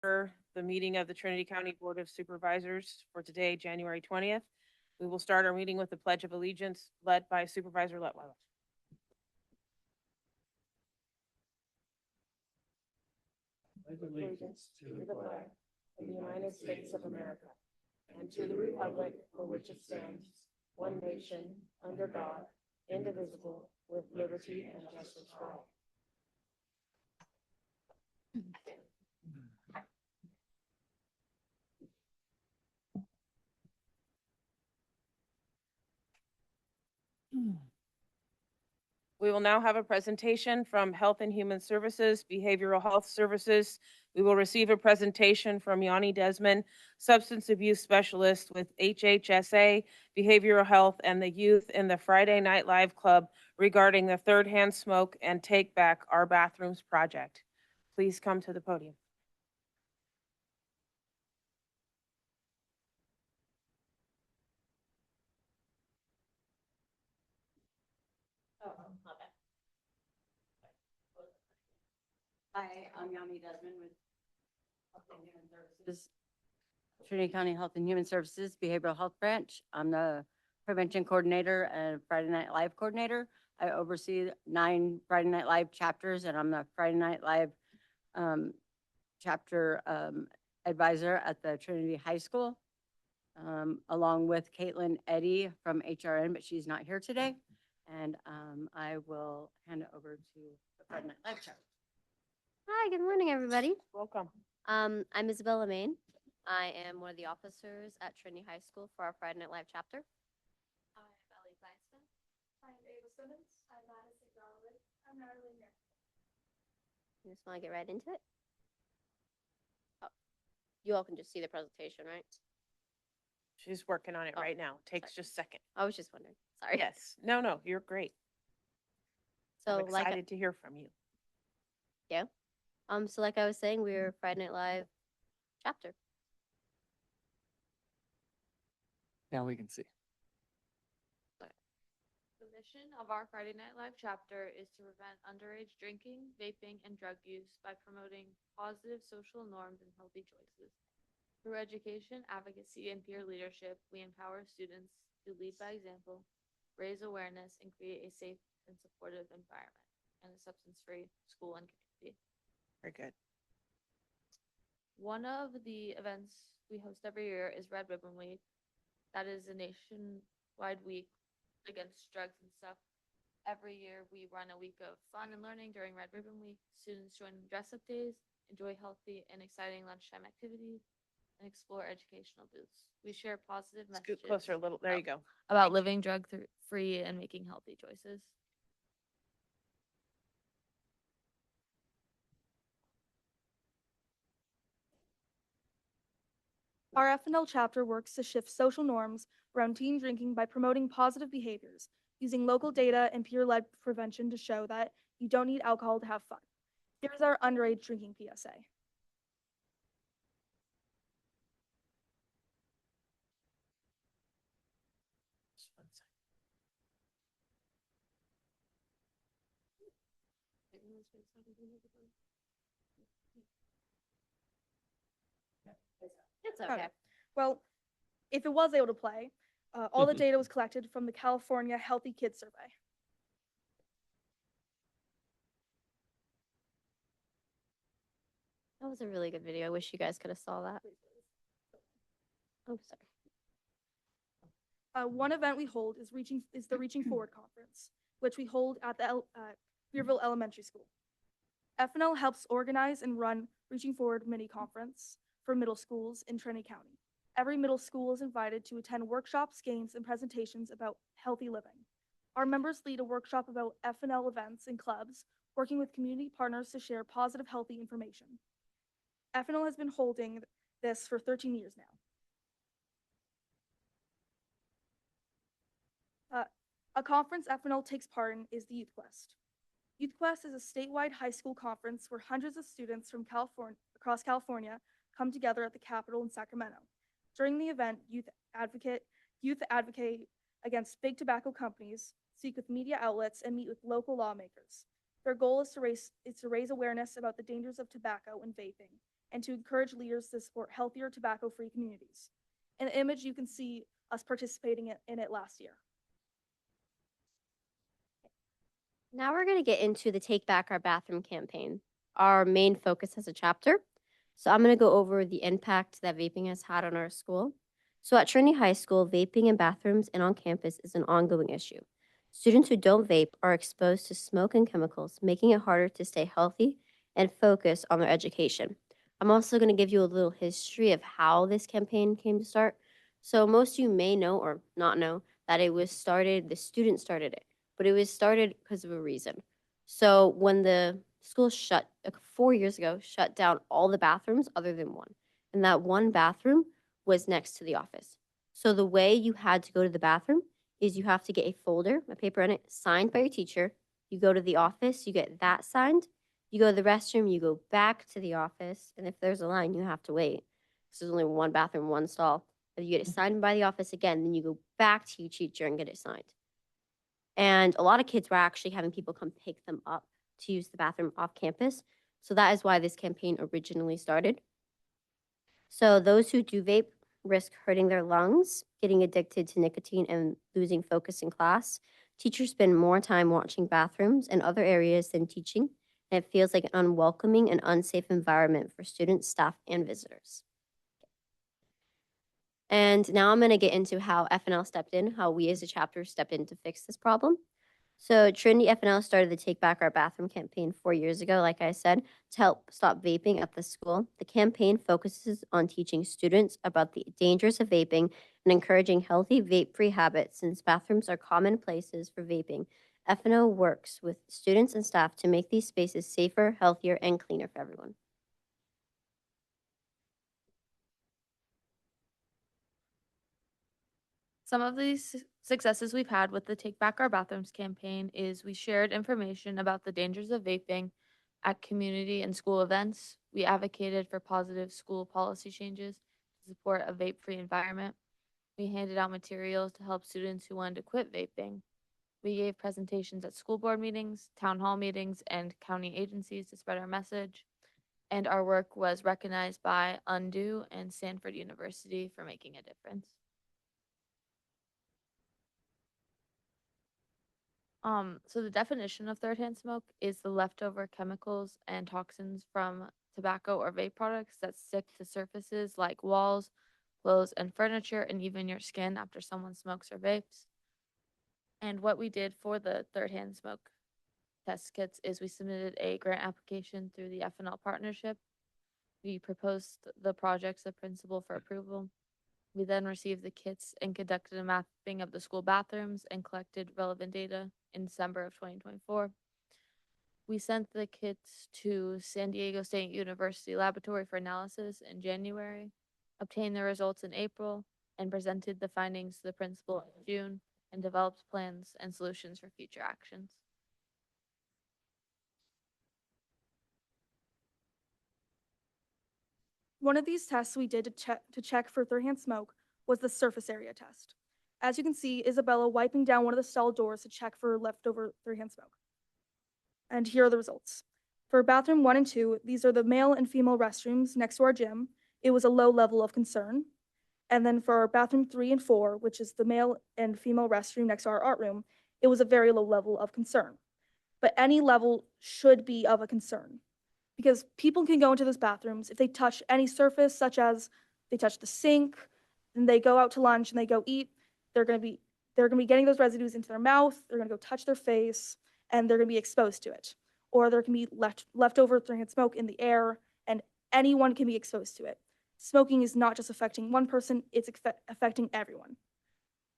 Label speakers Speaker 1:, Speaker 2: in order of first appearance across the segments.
Speaker 1: The meeting of the Trinity County Board of Supervisors for today, January 20th. We will start our meeting with the Pledge of Allegiance led by Supervisor Letweiler.
Speaker 2: Pledge allegiance to the flag of the United States of America and to the republic for which it stands, one nation, under God, indivisible, with liberty and justice for all.
Speaker 1: We will now have a presentation from Health and Human Services, Behavioral Health Services. We will receive a presentation from Yanni Desmond, Substance Abuse Specialist with HHSA, Behavioral Health, and the youth in the Friday Night Live Club regarding the Third Hand Smoke and Take Back Our Bathrooms project. Please come to the podium.
Speaker 3: Hi, I'm Yanni Desmond with Health and Human Services, Trinity County Health and Human Services Behavioral Health Branch. I'm the Prevention Coordinator and Friday Night Live Coordinator. I oversee 9 Friday Night Live chapters, and I'm the Friday Night Live chapter advisor at the Trinity High School, along with Caitlin Eddy from HRN, but she's not here today. And I will hand it over to the Friday Night Live chapter.
Speaker 4: Hi, good morning, everybody.
Speaker 1: Welcome.
Speaker 4: I'm Isabella Main. I am one of the officers at Trinity High School for our Friday Night Live chapter.
Speaker 5: I'm Ellie Kleinsman. I'm Ava Simmons. I'm Madison Garland. I'm Natalie Nick.
Speaker 4: You just want to get right into it? Oh, you all can just see the presentation, right?
Speaker 1: She's working on it
Speaker 4: Oh,
Speaker 1: right now. Takes
Speaker 4: sorry.
Speaker 1: just a second.
Speaker 4: I was just wondering. Sorry.
Speaker 1: Yes. No, you're great.
Speaker 4: So
Speaker 1: I'm excited to hear from you.
Speaker 4: so like I was saying, we're Friday Night Live chapter.
Speaker 6: Now we can see.
Speaker 5: The mission of our Friday Night Live chapter is to prevent underage drinking, vaping, and drug use by promoting positive social norms and healthy choices. Through education, advocacy, and peer leadership, we empower students to lead by example, raise awareness, and create a safe and supportive environment and a substance-free school and community.
Speaker 1: Very good.
Speaker 5: One of the events we host every year is Red Ribbon Week. That is a nationwide week against drugs and stuff. Every year we run a week of fun and learning during Red Ribbon Week. Students join dress-up days, enjoy healthy and exciting lunchtime activities, and explore educational booths. We share positive
Speaker 1: Scoot
Speaker 5: messages
Speaker 1: closer a little. There you go.
Speaker 5: about living drug-free and making healthy choices.
Speaker 7: Our FNL chapter works to shift social norms around teen drinking by promoting positive behaviors, using local data and peer-led prevention to show that you don't need alcohol to have fun. Here's our underage drinking PSA.
Speaker 4: It's okay.
Speaker 7: Well, if it was able to play, all the data was collected from the California Healthy Kids Survey.
Speaker 4: That was a really good video. I wish you guys could have saw that. Oh, sorry.
Speaker 7: One event we hold is the Reaching Forward Conference, which we hold at the Beerville Elementary School. FNL helps organize and run Reaching Forward mini conference for middle schools in Trinity County. Every middle school is invited to attend workshops, games, and presentations about healthy living. Our members lead a workshop about FNL events and clubs, working with community partners to share positive, healthy information. FNL has been holding this for 13 years now. A conference FNL takes part in is the Youth Quest. Youth Quest is a statewide high school conference where hundreds of students from across California come together at the Capitol in Sacramento. During the event, youth advocate against big tobacco companies, speak with media outlets, and meet with local lawmakers. Their goal is to raise awareness about the dangers of tobacco and vaping, and to encourage leaders to support healthier tobacco-free communities. In the image, you can see us participating in it last year.
Speaker 4: Now we're going to get into the Take Back Our Bathroom campaign, our main focus as a chapter. So I'm going to go over the impact that vaping has had on our school. So at Trinity High School, vaping in bathrooms and on campus is an ongoing issue. Students who don't vape are exposed to smoke and chemicals, making it harder to stay healthy and focus on their education. I'm also going to give you a little history of how this campaign came to start. So most of you may know or not know that it was started, the students started it, but it was started because of a reason. So when the school shut, 4 years ago, shut down all the bathrooms other than one. And that one bathroom was next to the office. So the way you had to go to the bathroom is you have to get a folder, a paper in it, signed by your teacher. You go to the office, you get that signed. You go to the restroom, you go back to the office. And if there's a line, you have to wait. Because there's only one bathroom, one stall. If you get it signed by the office again, then you go back to your teacher and get it signed. And a lot of kids were actually having people come pick them up to use the bathroom off campus. So that is why this campaign originally started. So those who do vape risk hurting their lungs, getting addicted to nicotine, and losing focus in class. Teachers spend more time watching bathrooms and other areas than teaching, and it feels like an unwelcoming and unsafe environment for students, staff, and visitors. And now I'm going to get into how FNL stepped in, how we as a chapter stepped in to fix this problem. So Trinity FNL started the Take Back Our Bathroom campaign 4 years ago, like I said, to help stop vaping at the school. The campaign focuses on teaching students about the dangers of vaping and encouraging healthy vape-free habits. Since bathrooms are common places for vaping, FNL works with students and staff to make these spaces safer, healthier, and cleaner for everyone.
Speaker 5: Some of these successes we've had with the Take Back Our Bathrooms campaign is we shared information about the dangers of vaping at community and school events. We advocated for positive school policy changes to support a vape-free environment. We handed out materials to help students who wanted to quit vaping. We gave presentations at school board meetings, town hall meetings, and county agencies to spread our message. And our work was recognized by Undo and Stanford University for making a difference. So the definition of third-hand smoke is the leftover chemicals and toxins from tobacco or vape products that stick to surfaces like walls, clothes, and furniture, and even your skin after someone smokes or vapes. And what we did for the third-hand smoke test kits is we submitted a grant application through the FNL partnership. We proposed the projects of principal for approval. We then received the kits and conducted a mapping of the school bathrooms and collected relevant data in December of 2024. We sent the kits to San Diego State University Laboratory for analysis in January, obtained the results in April, and presented the findings to the principal in June, and developed plans and solutions for future actions.
Speaker 7: One of these tests we did to check for third-hand smoke was the surface area test. As you can see, Isabella wiping down one of the stall doors to check for leftover third-hand smoke. And here are the results. For bathroom 1 and 2, these are the male and female restrooms next to our gym. It was a low level of concern. And then for bathroom 3 and 4, which is the male and female restroom next to our art room, it was a very low level of concern. But any level should be of a concern, because people can go into those bathrooms if they touch any surface, such as they touch the sink, and they go out to lunch and they go eat, they're going to be getting those residues into their mouth, they're going to go touch their face, and they're going to be exposed to it. Or there can be leftover third-hand smoke in the air, and anyone can be exposed to it. Smoking is not just affecting one person, it's affecting everyone.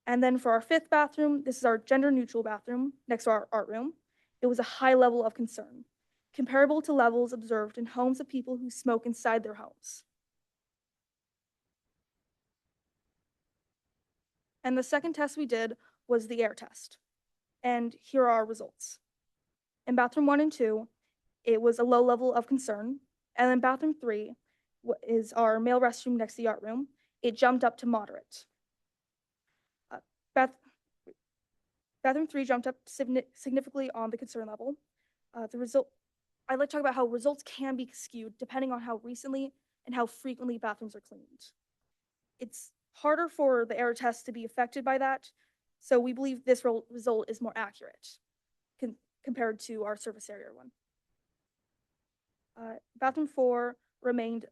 Speaker 7: And then for our 5th bathroom, this is our gender-neutral bathroom next to our art room. It was a high level of concern, comparable to levels observed in homes of people who smoke inside their homes. And the second test we did was the air test. And here are our results. In bathroom 1 and 2, it was a low level of concern. And in bathroom 3 is our male restroom next to the art room. It jumped up to moderate. Bathroom 3 jumped up significantly on the concern level. I'd like to talk about how results can be skewed depending on how recently and how frequently bathrooms are cleaned. It's harder for the error test to be affected by that, so we believe this result is more accurate compared to our surface area one. Bathroom 4 remained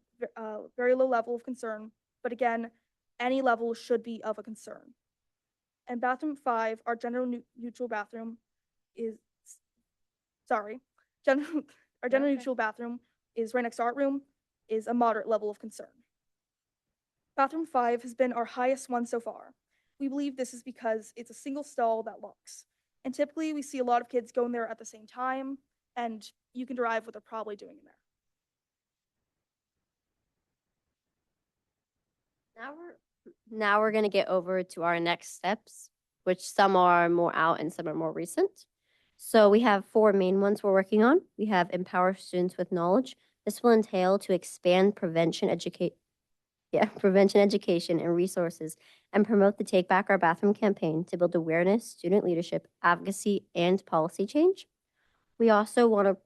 Speaker 7: very low level of concern, but again, any level should be of a concern. And bathroom 5, our gender neutral bathroom is, sorry, our gender
Speaker 1: Okay.
Speaker 7: neutral bathroom is right next to art room, is a moderate level of concern. Bathroom 5 has been our highest one so far. We believe this is because it's a single stall that locks. And typically we see a lot of kids going there at the same time, and you can derive what they're probably doing in there.
Speaker 4: Now we're going to get over to our next steps, which some are more out and some are more recent. So we have 4 main ones we're working on. We have empower students with knowledge. This will entail to expand prevention education and resources and promote the Take Back Our Bathroom campaign to build awareness, student leadership, advocacy, and policy change. We also want to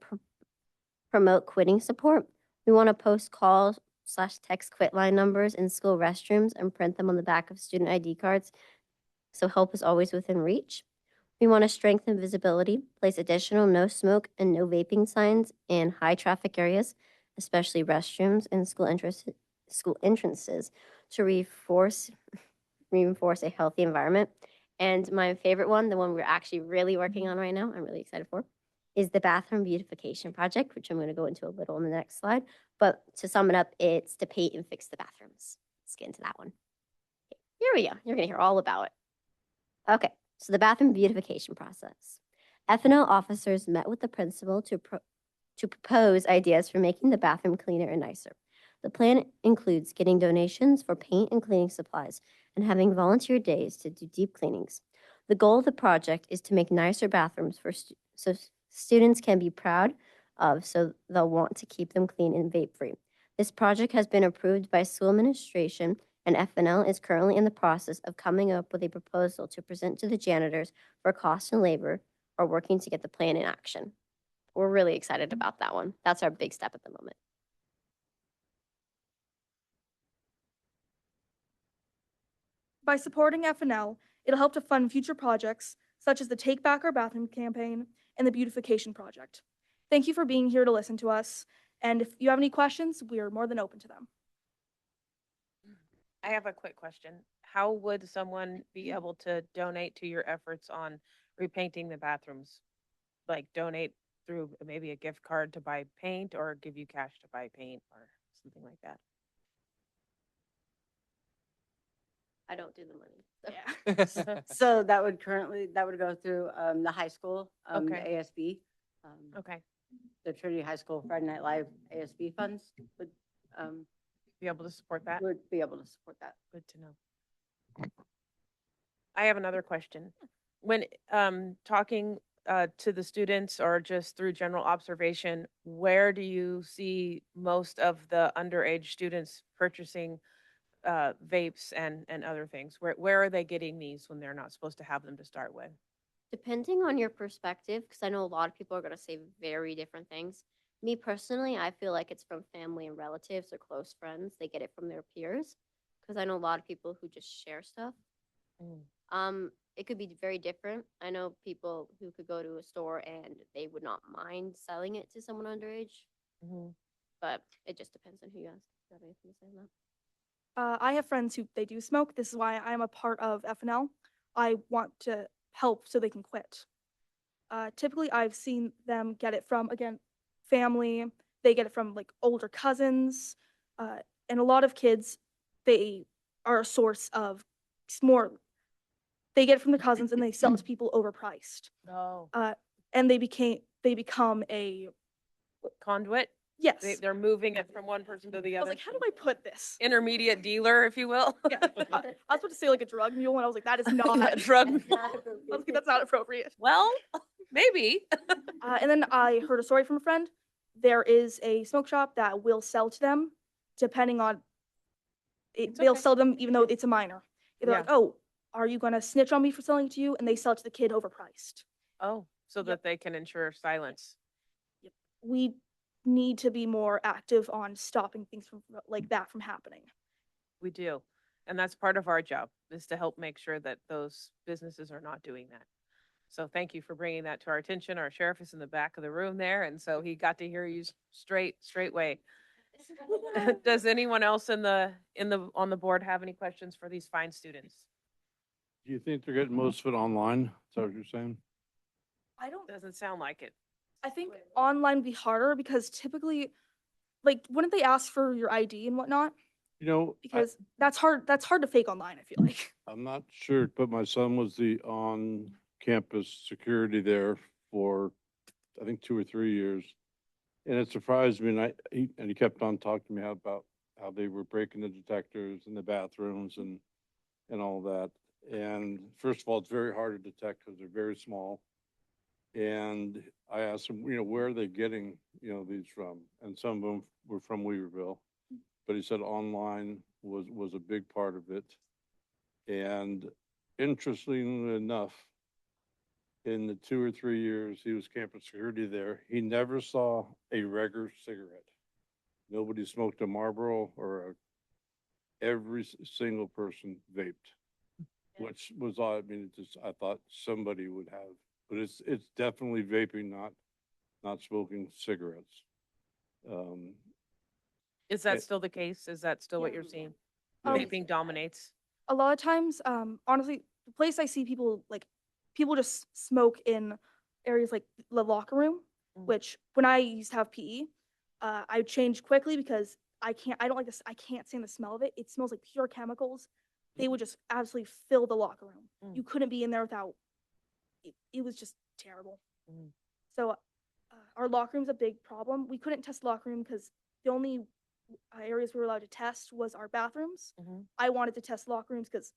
Speaker 4: promote quitting support. We want to post calls/text quit line numbers in school restrooms and print them on the back of student ID cards, so help is always within reach. We want to strengthen visibility, place additional no smoke and no vaping signs in high traffic areas, especially restrooms and school entrances, to reinforce a healthy environment. And my favorite one, the one we're actually really working on right now, I'm really excited for, is the bathroom beautification project, which I'm going to go into a little on the next slide. But to sum it up, it's to paint and fix the bathrooms. Let's get into that one. Okay, here we go. You're going to hear all about it. Okay, so the bathroom beautification process. F&L officers met with the principal to propose ideas for making the bathroom cleaner and nicer. The plan includes getting donations for paint and cleaning supplies and having volunteer days to do deep cleanings. The goal of the project is to make nicer bathrooms so students can be proud of, so they'll want to keep them clean and vape-free. This project has been approved by school administration, and F&L is currently in the process of coming up with a proposal to present to the janitors for cost and labor, or working to get the plan in action. We're really excited about that one. That's our big step at the moment.
Speaker 7: By supporting F&L, it'll help to fund future projects such as the Take Back Our Bathroom campaign and the beautification project. Thank you for being here to listen to us, and if you have any questions, we are more than open to them.
Speaker 1: I have a quick question. How would someone be able to donate to your efforts on repainting the bathrooms? Like donate through maybe a gift card to buy paint, or give you cash to buy paint or something like that?
Speaker 4: I don't do the money.
Speaker 7: Yeah.
Speaker 3: So that would go through the high school, the
Speaker 1: Okay.
Speaker 3: ASB.
Speaker 1: Okay,
Speaker 3: The Trinity High School Friday Night Live ASB funds would
Speaker 1: be able to support that?
Speaker 3: be able to support that.
Speaker 1: Good to know. I have another question. When talking to the students or just through general observation, where do you see most of the underage students purchasing vapes and other things? Where are they getting these when they're not supposed to have them to start with?
Speaker 4: Depending on your perspective, because I know a lot of people are going to say very different things. Me personally, I feel like it's from family and relatives or close friends. They get it from their peers, because I know a lot of people who just share stuff. It could be very different. I know people who could go to a store and they would not mind selling it to someone underage, but it just depends on who you ask. Do you have anything to say on that?
Speaker 7: I have friends who they do smoke. This is why I'm a part of F&L. I want to help so they can quit. Typically, I've seen them get it from, again, family. They get it from like older cousins, and a lot of kids, they are a source of more. They get it from their cousins and they sell it to people overpriced,
Speaker 1: No.
Speaker 7: and they become a
Speaker 1: Conduit?
Speaker 7: yes.
Speaker 1: They're moving it from one person to the
Speaker 7: I was
Speaker 1: other.
Speaker 7: like, how do I put this?
Speaker 1: Intermediate dealer, if you will.
Speaker 7: Yeah, I was about to say like a drug mule, and I was like, that is not
Speaker 1: Drug.
Speaker 7: I was like, that's not appropriate.
Speaker 1: Well, maybe.
Speaker 7: And then I heard a story from a friend. There is a smoke shop that will sell to them, depending on it.
Speaker 1: It's
Speaker 7: They'll
Speaker 1: okay.
Speaker 7: sell them even though it's a minor. They're
Speaker 1: Yeah.
Speaker 7: like, oh, are you gonna snitch on me for selling it to you? And they sell it to the kid overpriced.
Speaker 1: Oh, so
Speaker 7: Yep.
Speaker 1: that they can ensure silence.
Speaker 7: We need to be more active on stopping things from like that from happening.
Speaker 1: We do. And that's part of our job, is to help make sure that those businesses are not doing that. So thank you for bringing that to our attention. Our sheriff is in the back of the room there, and so he got to hear you straight way. Does anyone else on the board have any questions for these fine students?
Speaker 8: Do you think they're getting most of it online? Is that what you're saying?
Speaker 7: I don't.
Speaker 1: Doesn't sound like it.
Speaker 7: I think online would be harder because typically, like, wouldn't they ask for your ID and whatnot?
Speaker 8: You know,
Speaker 7: Because that's hard. That's hard to fake online, I feel like.
Speaker 8: I'm not sure, but my son was the on-campus security there for, I think, 2 or 3 years. And it surprised me, and he kept on talking to me about how they were breaking the detectors in the bathrooms and all that. And first of all, it's very hard to detect because they're very small. And I asked him, where are they getting, these from? And some of them were from Weaverville. But he said online was a big part of it. And interestingly enough, in the 2 or 3 years he was campus security there, he never saw a regular cigarette. Nobody smoked a Marlboro every single person vaped, which was odd. I mean, I thought somebody would have, but it's definitely vaping, not smoking cigarettes.
Speaker 1: Is that still the case? Is that still what you're seeing? Vaping dominates.
Speaker 7: A lot of times, honestly, the place I see people just smoke in areas like the locker room, which when I used to have PE, I changed quickly because I don't like this. I can't stand the smell of it. It smells like pure chemicals. They would just absolutely fill the locker room. You couldn't be in there without, it was just terrible. So our locker room's a big problem. We couldn't test locker room because the only areas we were allowed to test was our bathrooms. I wanted to test locker rooms because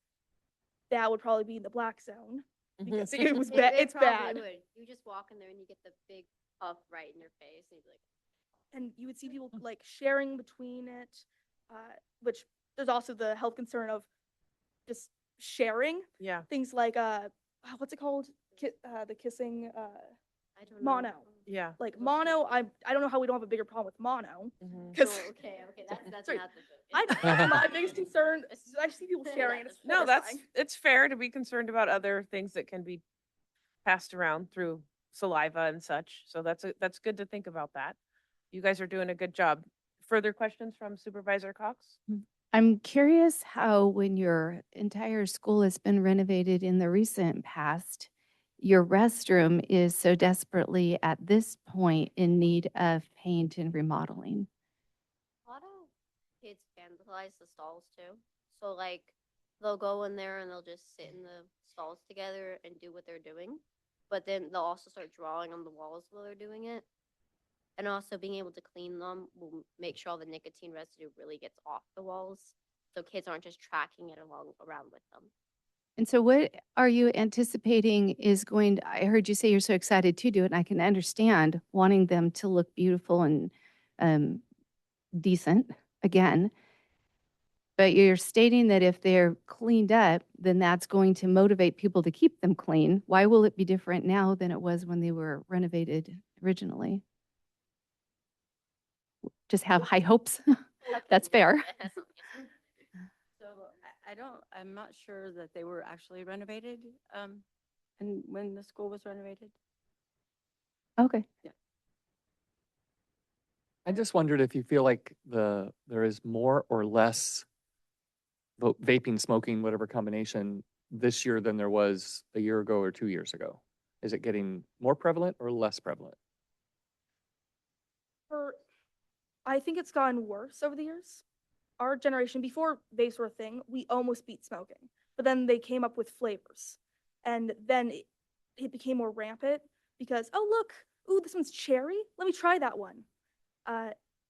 Speaker 7: that would probably be in the black zone because it was bad. It's bad.
Speaker 4: Would. You just walk in there and you get the big puff right in your face, and you'd be like,
Speaker 7: And you would see people like sharing between it, which there's also the health concern of just sharing
Speaker 1: Yeah.
Speaker 7: things like what's it called? The kissing
Speaker 4: I don't know.
Speaker 7: mono.
Speaker 1: Yeah.
Speaker 7: Like mono, I don't know how we don't have a bigger problem with mono.
Speaker 1: Mhm.
Speaker 7: Because
Speaker 4: Oh, okay, that's
Speaker 7: Sorry.
Speaker 4: not the
Speaker 7: that's my biggest concern. I see people sharing it. It's
Speaker 1: No,
Speaker 7: horrifying.
Speaker 1: it's fair to be concerned about other things that can be passed around through saliva and such. So that's good to think about that. You guys are doing a good job. Further questions from Supervisor Cox?
Speaker 9: I'm curious how, when your entire school has been renovated in the recent past, your restroom is so desperately at this point in need of paint and remodeling.
Speaker 4: A lot of kids vandalize the stalls too. So like they'll go in there and they'll just sit in the stalls together and do what they're doing. But then they'll also start drawing on the walls while they're doing it. And also being able to clean them will make sure all the nicotine residue really gets off the walls. So kids aren't just tracking it around with them.
Speaker 9: And so what are you anticipating is going to, I heard you say you're so excited to do it, and I can understand wanting them to look beautiful and decent again. But you're stating that if they're cleaned up, then that's going to motivate people to keep them clean. Why will it be different now than it was when they were renovated originally? Just have high hopes. That's fair.
Speaker 3: So I'm not sure that they were actually renovated, and when the school was renovated.
Speaker 9: Okay.
Speaker 6: I just wondered if you feel like there is more or less vaping, smoking, whatever combination this year than there was a year ago or 2 years ago. Is it getting more prevalent or less prevalent?
Speaker 7: I think it's gotten worse over the years. Our generation, before vapes were a thing, we almost beat smoking. But then they came up with flavors. And then it became more rampant because, oh, look, ooh, this one's cherry. Let me try that one.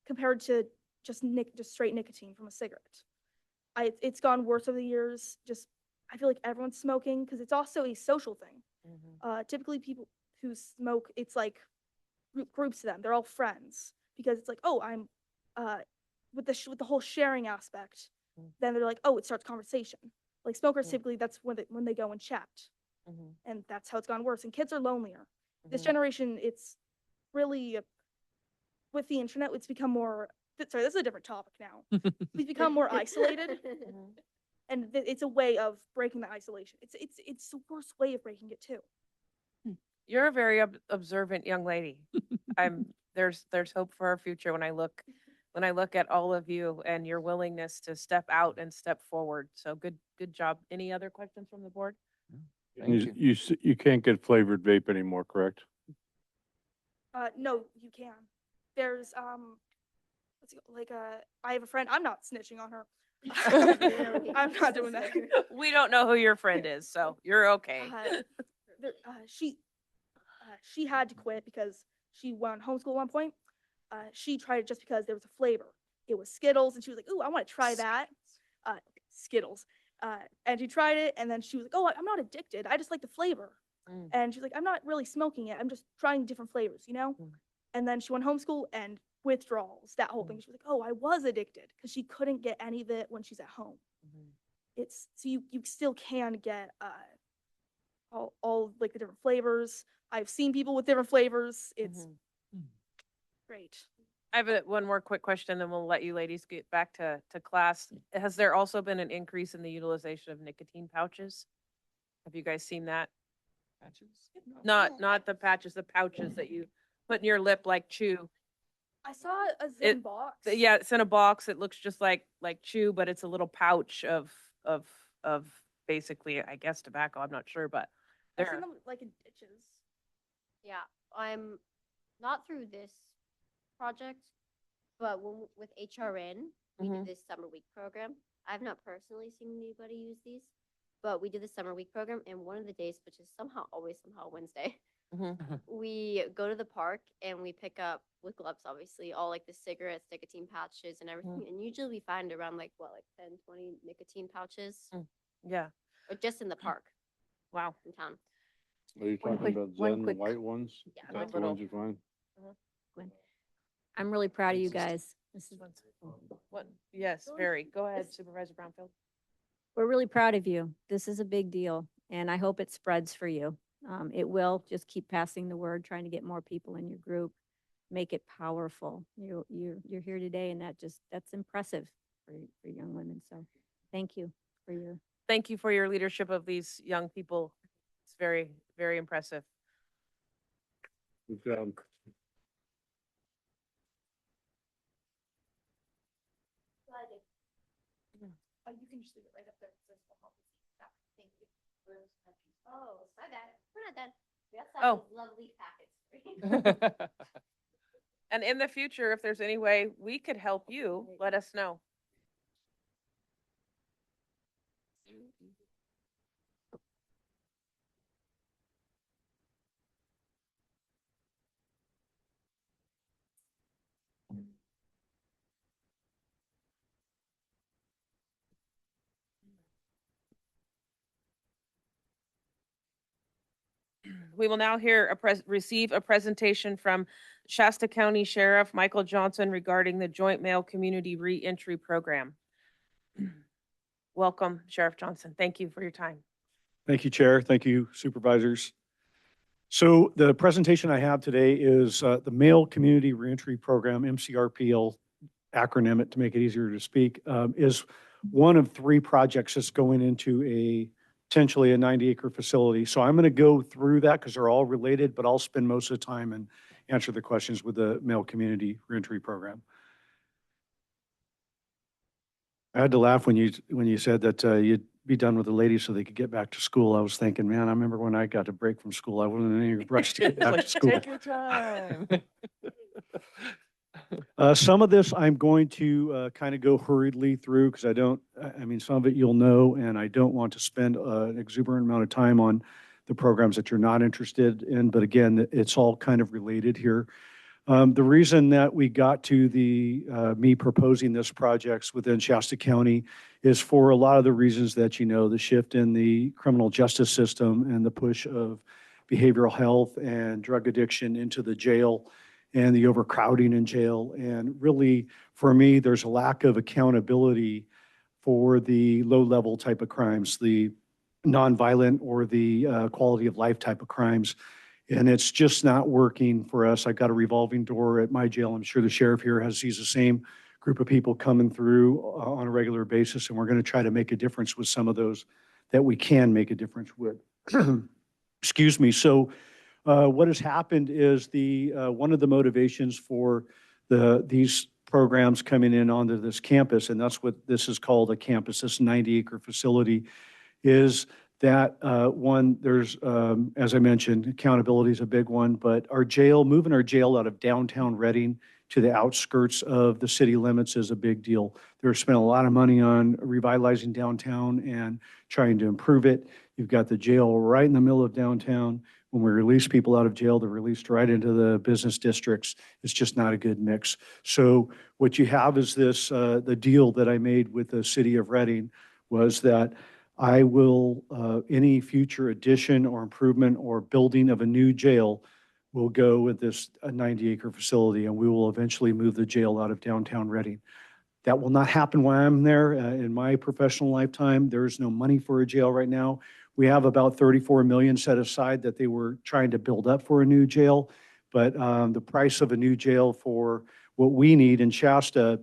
Speaker 7: Compared to just straight nicotine from a cigarette. It's gone worse over the years. I feel like everyone's smoking because it's also a social thing. Typically people who smoke, it's like groups of them. They're all friends because it's like, oh, I'm with the whole sharing aspect. Then they're like, oh, it starts conversation. Like smokers typically that's when they go and chat, and that's how it's gone worse. And kids are lonelier. This generation, it's really with the internet, it's become more, sorry, this is a different topic now. We've become more isolated, and it's a way of breaking the isolation. It's the worst way of breaking it too.
Speaker 1: You're a very observant young lady. There's hope for our future when I look at all of you and your willingness to step out and step forward. So good job. Any other questions from the board?
Speaker 6: Thank you.
Speaker 8: You can't get flavored vape anymore, correct?
Speaker 7: No, you can. There's let's go, like I have a friend. I'm not snitching on her. I'm not doing that.
Speaker 1: We don't know who your friend is, so you're okay.
Speaker 7: She had to quit because she went on homeschool at one point. She tried it just because there was a flavor. It was Skittles, and she was like, "Ooh, I want to try that." Skittles. And she tried it, and then she was like, "Oh, I'm not addicted. I just like the flavor."
Speaker 1: Mm.
Speaker 7: And she's like, "I'm not really smoking it. I'm just trying different flavors, you know?"
Speaker 1: Mm.
Speaker 7: And then she went homeschool and withdrawals, that whole thing. She was like, "Oh, I was addicted," because she couldn't get any of it when she's at home.
Speaker 1: Mhm.
Speaker 7: It's so you still can get all like the different flavors. I've seen people with different flavors. It's
Speaker 1: Mhm.
Speaker 7: great.
Speaker 1: I have one more quick question, then we'll let you ladies get back to class. Has there also been an increase in the utilization of nicotine pouches? Have you guys seen that?
Speaker 6: Patches?
Speaker 1: Not the patches, the pouches that you put in your lip like chew.
Speaker 7: I saw a Zen
Speaker 1: It-
Speaker 7: box.
Speaker 1: Yeah, it's in a box. It looks just like chew, but it's a little pouch of basically, I guess, tobacco. I'm not sure, but
Speaker 7: I've seen
Speaker 1: there.
Speaker 7: them like in ditches.
Speaker 4: Yeah, I'm not through this project, but with HRN, we
Speaker 1: Mhm.
Speaker 4: did this summer week program. I've not personally seen anybody use these, but we did the summer week program, and one of the days, which is always Wednesday,
Speaker 1: Mhm.
Speaker 4: we go to the park and we pick up with gloves, obviously, all like the cigarettes, nicotine pouches, and everything. And usually we find around like 10, 20 nicotine pouches,
Speaker 1: Yeah.
Speaker 4: or just in the park
Speaker 1: Wow.
Speaker 4: in town.
Speaker 8: Are you
Speaker 10: One
Speaker 8: talking
Speaker 10: quick-
Speaker 8: about
Speaker 10: one
Speaker 8: Zen, the
Speaker 10: quick-
Speaker 8: white ones?
Speaker 4: Yeah,
Speaker 8: Is
Speaker 1: like
Speaker 8: that the ones
Speaker 1: little-
Speaker 8: you find?
Speaker 10: I'm really proud of you guys.
Speaker 1: What? Yes, very. Go ahead, Supervisor Brownfield.
Speaker 10: We're really proud of you. This is a big deal, and I hope it spreads for you. It will. Just keep passing the word, trying to get more people in your group, make it powerful. You're here today, and that's impressive for young women. So, thank you for your.
Speaker 1: Thank you for your leadership of these young people. It's very, very impressive.
Speaker 8: Good job.
Speaker 7: You can just leave it right up there. It says the home. Thank you.
Speaker 4: Oh, my bad. We're not done. We also
Speaker 1: Oh.
Speaker 4: have these lovely packets.
Speaker 1: And in the future, if there's any way we could help you, let us know. We will now receive a presentation from Shasta County Sheriff Michael Johnson regarding the Joint Mail Community Reentry Program. Welcome, Sheriff Johnson. Thank you for your time.
Speaker 11: Thank you, Chair. Thank you, Supervisors. So the presentation I have today is the Mail Community Reentry Program, MCRPL, acronym it to make it easier to speak, is one of 3 projects that's going into potentially a 90-acre facility. So I'm going to go through that because they're all related, but I'll spend most of the time and answer the questions with the Mail Community Reentry Program. I had to laugh when you said that you'd be done with the ladies so they could get back to school. I was thinking, man, I remember when I got a break from school, I wasn't in any rush to get back to school.
Speaker 6: Take your time.
Speaker 11: Some of this I'm going to kind of go hurriedly through because I mean, some of it you'll know, and I don't want to spend an exuberant amount of time on the programs that you're not interested in. But again, it's all kind of related here. The reason that we got to me proposing this projects within Shasta County is for a lot of the reasons that you know, the shift in the criminal justice system and the push of behavioral health and drug addiction into the jail and the overcrowding in jail. And really, for me, there's a lack of accountability for the low-level type of crimes, the nonviolent or the quality of life type of crimes. And it's just not working for us. I got a revolving door at my jail. I'm sure the sheriff here sees the same group of people coming through on a regular basis. And we're going to try to make a difference with some of those that we can make a difference with. Excuse me. So what has happened is one of the motivations for these programs coming in onto this campus, and that's what this is called, a campus, this 90-acre facility, is that one, there's, as I mentioned, accountability is a big one, but moving our jail out of downtown Reading to the outskirts of the city limits is a big deal. They're spent a lot of money on revitalizing downtown and trying to improve it. You've got the jail right in the middle of downtown. When we release people out of jail, they're released right into the business districts. It's just not a good mix. So what you have is this, the deal that I made with the city of Reading was that I will, any future addition or improvement or building of a new jail will go with this 90-acre facility, and we will eventually move the jail out of downtown Reading. That will not happen while I'm there. In my professional lifetime, there is no money for a jail right now. We have about 34 million set aside that they were trying to build up for a new jail, but the price of a new jail for what we need in Shasta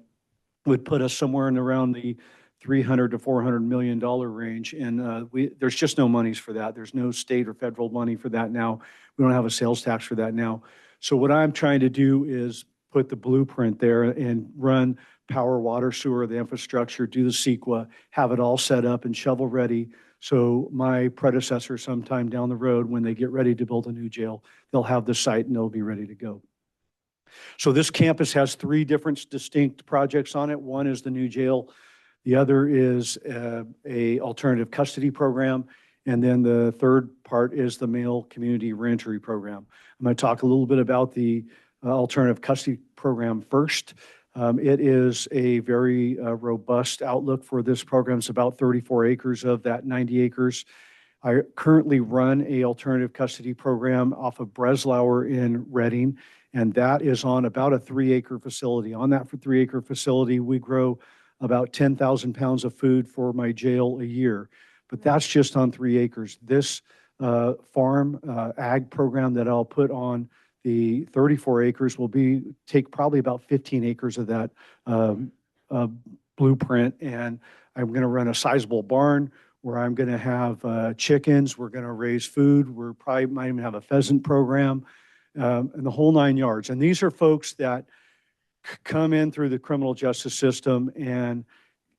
Speaker 11: would put us somewhere in around the $300 to $400 million range, and there's just no monies for that. There's no state or federal money for that now. We don't have a sales tax for that now. So what I'm trying to do is put the blueprint there and run power, water, sewer, the infrastructure, do the CEQA, have it all set up and shovel ready. So my predecessor sometime down the road, when they get ready to build a new jail, they'll have the site and they'll be ready to go. So this campus has 3 different distinct projects on it. One is the new jail. The other is a alternative custody program. And then the third part is the male community reentry program. I'm going to talk a little bit about the alternative custody program first. It is a very robust outlook for this program. It's about 34 acres of that 90 acres. I currently run a alternative custody program off of Breslauer in Reading, and that is on about a 3-acre facility. On that 3-acre facility, we grow about 10,000 pounds of food for my jail a year. But that's just on 3 acres. This farm ag program that I'll put on the 34 acres will take probably about 15 acres of that blueprint. And I'm going to run a sizable barn where I'm going to have chickens. We're going to raise food. We're probably might even have a pheasant program and the whole 9 yards. And these are folks that come in through the criminal justice system and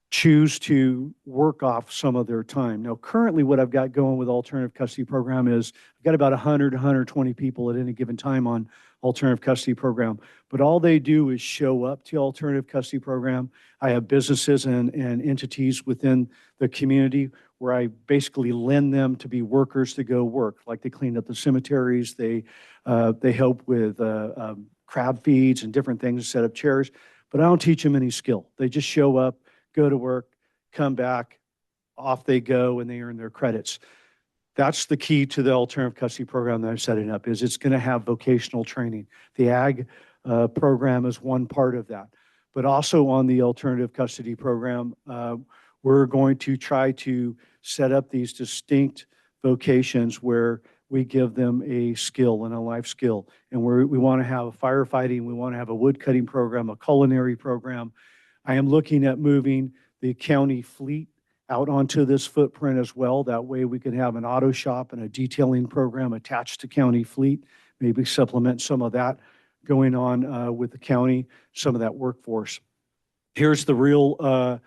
Speaker 11: choose to work off some of their time. Now, currently what I've got going with alternative custody program is I've got about 100, 120 people at any given time on alternative custody program, but all they do is show up to alternative custody program. I have businesses and entities within the community where I basically lend them to be workers to go work, like they clean up the cemeteries, they help with crab feeds and different things, set up chairs, but I don't teach them any skill. They just show up, go to work, come back, off they go, and they earn their credits. That's the key to the alternative custody program that I'm setting up, is it's going to have vocational training. The ag program is one part of that. But also on the alternative custody program, we're going to try to set up these distinct vocations where we give them a skill and a life skill. And we want to have a firefighting, we want to have a wood cutting program, a culinary program. I am looking at moving the county fleet out onto this footprint as well. That way we can have an auto shop and a detailing program attached to county fleet, maybe supplement some of that going on with the county, some of that workforce. Here's the real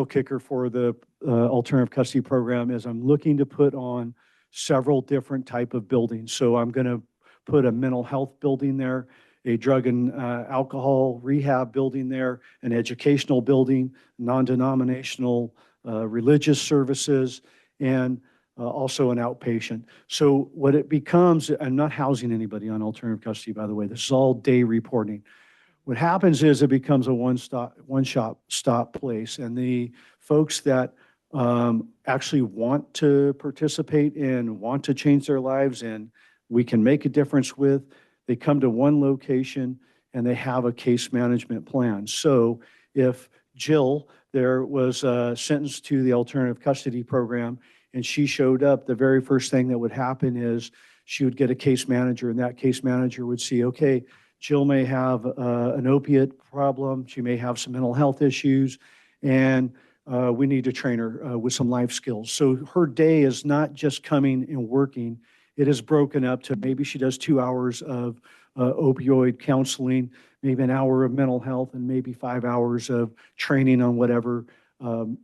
Speaker 11: kicker for the alternative custody program is I'm looking to put on several different type of buildings. So I'm going to put a mental health building there, a drug and alcohol rehab building there, an educational building, non-denominational religious services, and also an outpatient. So what it becomes, I'm not housing anybody on alternative custody, by the way. This is all day reporting. What happens is it becomes a one-stop place, and the folks that actually want to participate and want to change their lives and we can make a difference with, they come to one location and they have a case management plan. So if Jill there was sentenced to the alternative custody program and she showed up, the very first thing that would happen is she would get a case manager, and that case manager would see, okay, Jill may have an opiate problem, she may have some mental health issues, and we need to train her with some life skills. So her day is not just coming and working. It is broken up to maybe she does 2 hours of opioid counseling, maybe an hour of mental health, and maybe 5 hours of training on whatever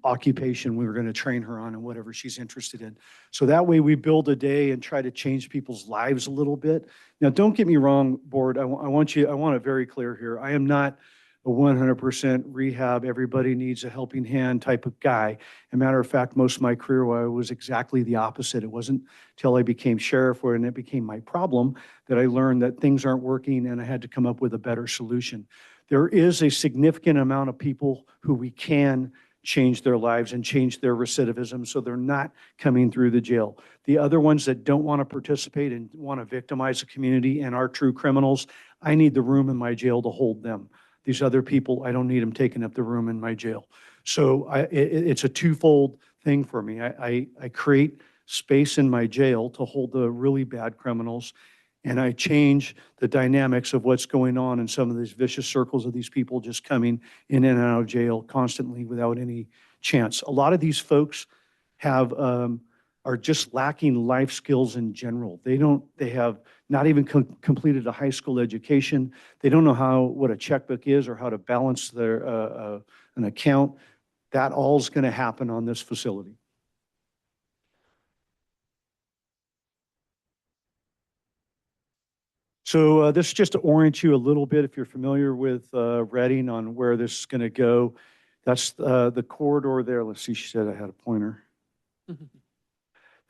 Speaker 11: occupation we were going to train her on and whatever she's interested in. So that way we build a day and try to change people's lives a little bit. Now, don't get me wrong, board. I want it very clear here. I am not a 100% rehab, everybody needs a helping hand type of guy. As a matter of fact, most of my career, I was exactly the opposite. It wasn't till I became sheriff and it became my problem that I learned that things aren't working and I had to come up with a better solution. There is a significant amount of people who we can change their lives and change their recidivism so they're not coming through the jail. The other ones that don't want to participate and want to victimize the community and are true criminals, I need the room in my jail to hold them. These other people, I don't need them taking up the room in my jail. So it's a twofold thing for me. I create space in my jail to hold the really bad criminals, and I change the dynamics of what's going on in some of these vicious circles of these people just coming in and out of jail constantly without any chance. A lot of these folks have are just lacking life skills in general. They have not even completed a high school education. They don't know what a checkbook is or how to balance their an account. That all is going to happen on this facility. So this is just to orient you a little bit if you're familiar with Reading on where this is going to go. That's the corridor there. Let's see, she said I had a pointer.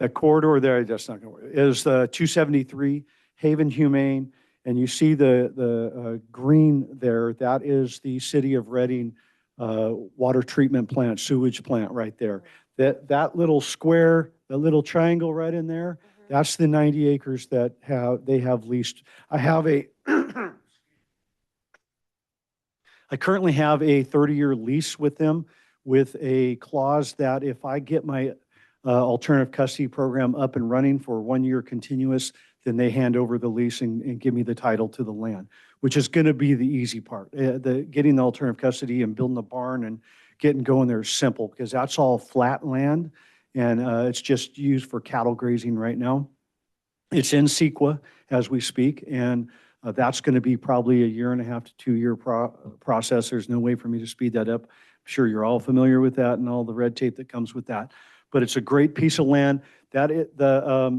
Speaker 11: That corridor there, that's not going to work, is 273 Haven Humane. And you see the green there, that is the City of Reading water treatment plant, sewage plant right there. That little square, the little triangle right in there, that's the 90 acres that they have leased. I currently have a 30-year lease with them with a clause that if I get my alternative custody program up and running for 1 year continuous, then they hand over the lease and give me the title to the land, which is going to be the easy part. Getting the alternative custody and building the barn and getting going there is simple because that's all flat land and it's just used for cattle grazing right now. It's in CEQA as we speak, and that's going to be probably a 1.5 to 2 year process. There's no way for me to speed that up. I'm sure you're all familiar with that and all the red tape that comes with that. But it's a great piece of land. If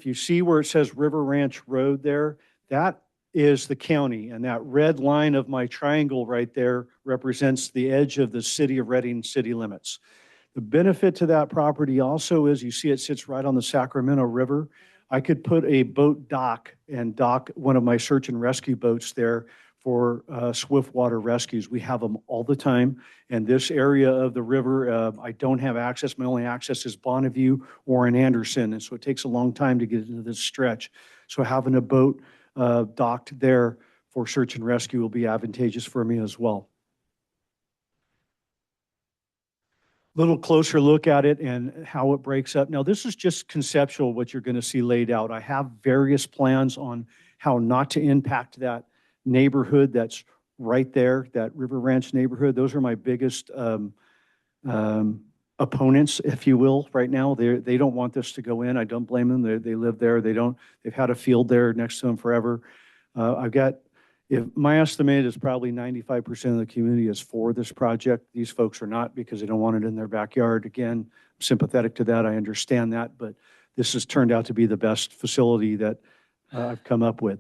Speaker 11: you see where it says River Ranch Road there, that is the county, and that red line of my triangle right there represents the edge of the City of Reading city limits. The benefit to that property also is you see it sits right on the Sacramento River. I could put a boat dock and dock one of my search and rescue boats there for swift water rescues. We have them all the time. And this area of the river, I don't have access. My only access is Bonneview or in Anderson. And so it takes a long time to get into this stretch. So having a boat docked there for search and rescue will be advantageous for me as well. Little closer look at it and how it breaks up. Now, this is just conceptual, what you're going to see laid out. I have various plans on how not to impact that neighborhood that's right there, that River Ranch neighborhood. Those are my biggest opponents, if you will, right now. They don't want this to go in. I don't blame them. They live there. They've had a field there next to them forever. If my estimate is probably 95% of the community is for this project. These folks are not because they don't want it in their backyard. Again, I'm sympathetic to that. I understand that, but this has turned out to be the best facility that I've come up with.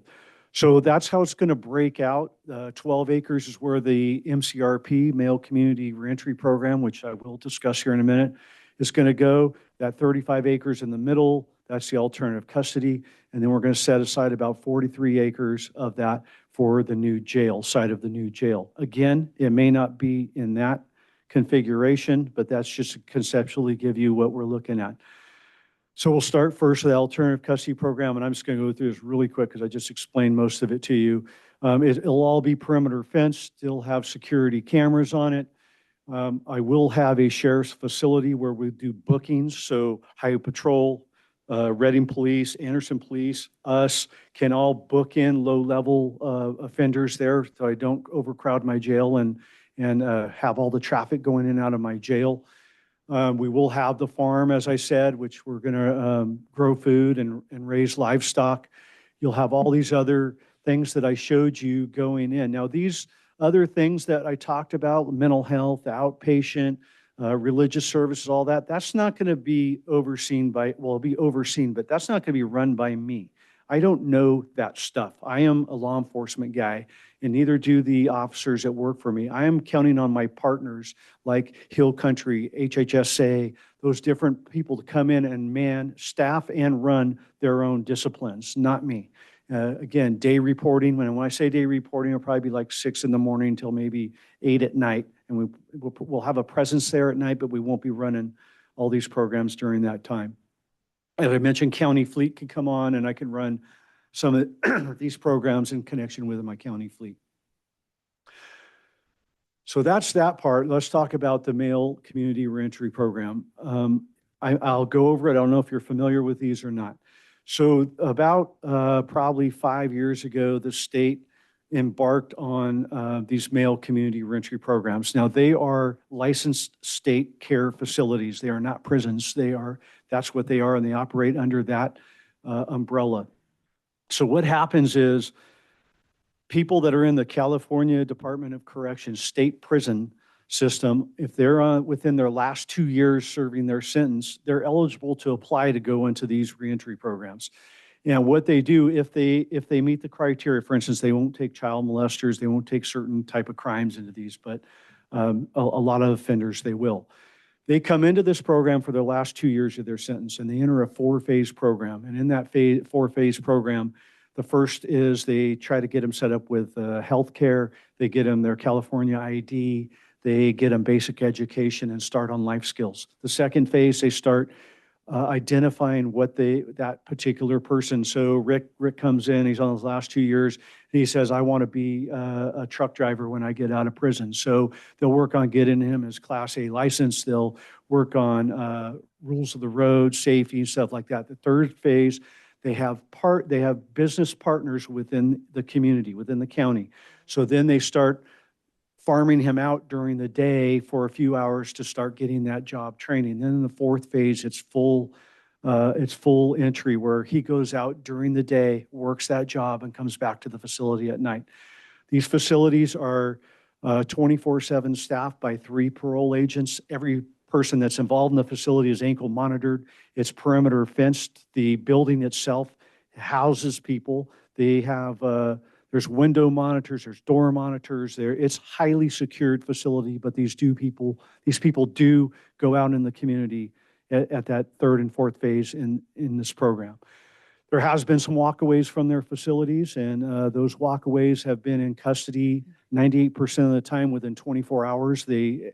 Speaker 11: So that's how it's going to break out. 12 acres is where the MCRP, Male Community Reentry Program, which I will discuss here in a minute, is going to go. That 35 acres in the middle, that's the alternative custody. And then we're going to set aside about 43 acres of that for the new jail, site of the new jail. Again, it may not be in that configuration, but that's just to conceptually give you what we're looking at. So we'll start first with the alternative custody program, and I'm just going to go through this really quick because I just explained most of it to you. It'll all be perimeter fenced, it'll have security cameras on it. I will have a sheriff's facility where we do bookings, so highway patrol, Reading Police, Anderson Police, us can all book in low-level offenders there so I don't overcrowd my jail and have all the traffic going in and out of my jail. We will have the farm, as I said, which we're going to grow food and raise livestock. You'll have all these other things that I showed you going in. Now, these other things that I talked about, mental health, outpatient, religious services, all that, that's not going to be overseen by, well, it'll be overseen, but that's not going to be run by me. I don't know that stuff. I am a law enforcement guy, and neither do the officers that work for me. I am counting on my partners like Hill Country, HHSA, those different people to come in and man, staff and run their own disciplines, not me. Again, day reporting, when I say day reporting, it'll probably be like 6 in the morning until maybe 8 at night. And we'll have a presence there at night, but we won't be running all these programs during that time. As I mentioned, county fleet can come on and I can run some of these programs in connection with my county fleet. So that's that part. Let's talk about the male community reentry program. I'll go over it. I don't know if you're familiar with these or not. So about probably 5 years ago, the state embarked on these male community reentry programs. Now, they are licensed state care facilities. They are not prisons. That's what they are, and they operate under that umbrella. So what happens is people that are in the California Department of Corrections state prison system, if they're within their last 2 years serving their sentence, they're eligible to apply to go into these reentry programs. And what they do, if they meet the criteria, for instance, they won't take child molesters, they won't take certain type of crimes into these, but a lot of offenders, they will. They come into this program for their last 2 years of their sentence, and they enter a 4-phase program. And in that 4-phase program, the first is they try to get them set up with health care. They get them their California ID. They get them basic education and start on life skills. The second phase, they start identifying what that particular person. So Rick comes in, he's on his last 2 years, and he says, I want to be a truck driver when I get out of prison. So they'll work on getting him his Class A license. They'll work on rules of the road, safety, and stuff like that. The third phase, they have business partners within the community, within the county. So then they start farming him out during the day for a few hours to start getting that job training. Then in the fourth phase, it's full entry where he goes out during the day, works that job, and comes back to the facility at night. These facilities are 24/7 staffed by 3 parole agents. Every person that's involved in the facility is ankle monitored. It's perimeter fenced. The building itself houses people. They have there's window monitors, there's door monitors there. It's highly secured facility, but these people do go out in the community at that third and fourth phase in this program. There has been some walkaways from their facilities, and those walkaways have been in custody 98% of the time within 24 hours. They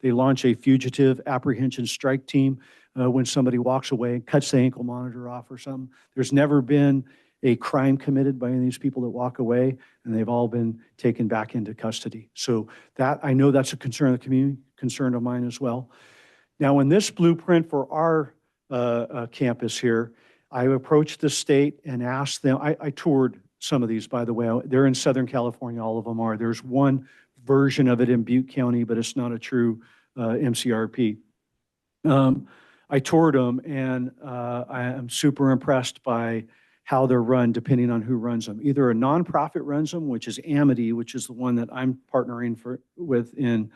Speaker 11: launch a fugitive apprehension strike team when somebody walks away and cuts the ankle monitor off or something. There's never been a crime committed by any of these people that walk away, and they've all been taken back into custody. So that, I know that's a concern of the community, concern of mine as well. Now, in this blueprint for our campus here, I approached the state and asked them, I toured some of these, by the way. They're in Southern California, all of them are. There's one version of it in Butte County, but it's not a true MCRP. I toured them, and I am super impressed by how they're run, depending on who runs them. Either a nonprofit runs them, which is Amity, which is the one that I'm partnering with in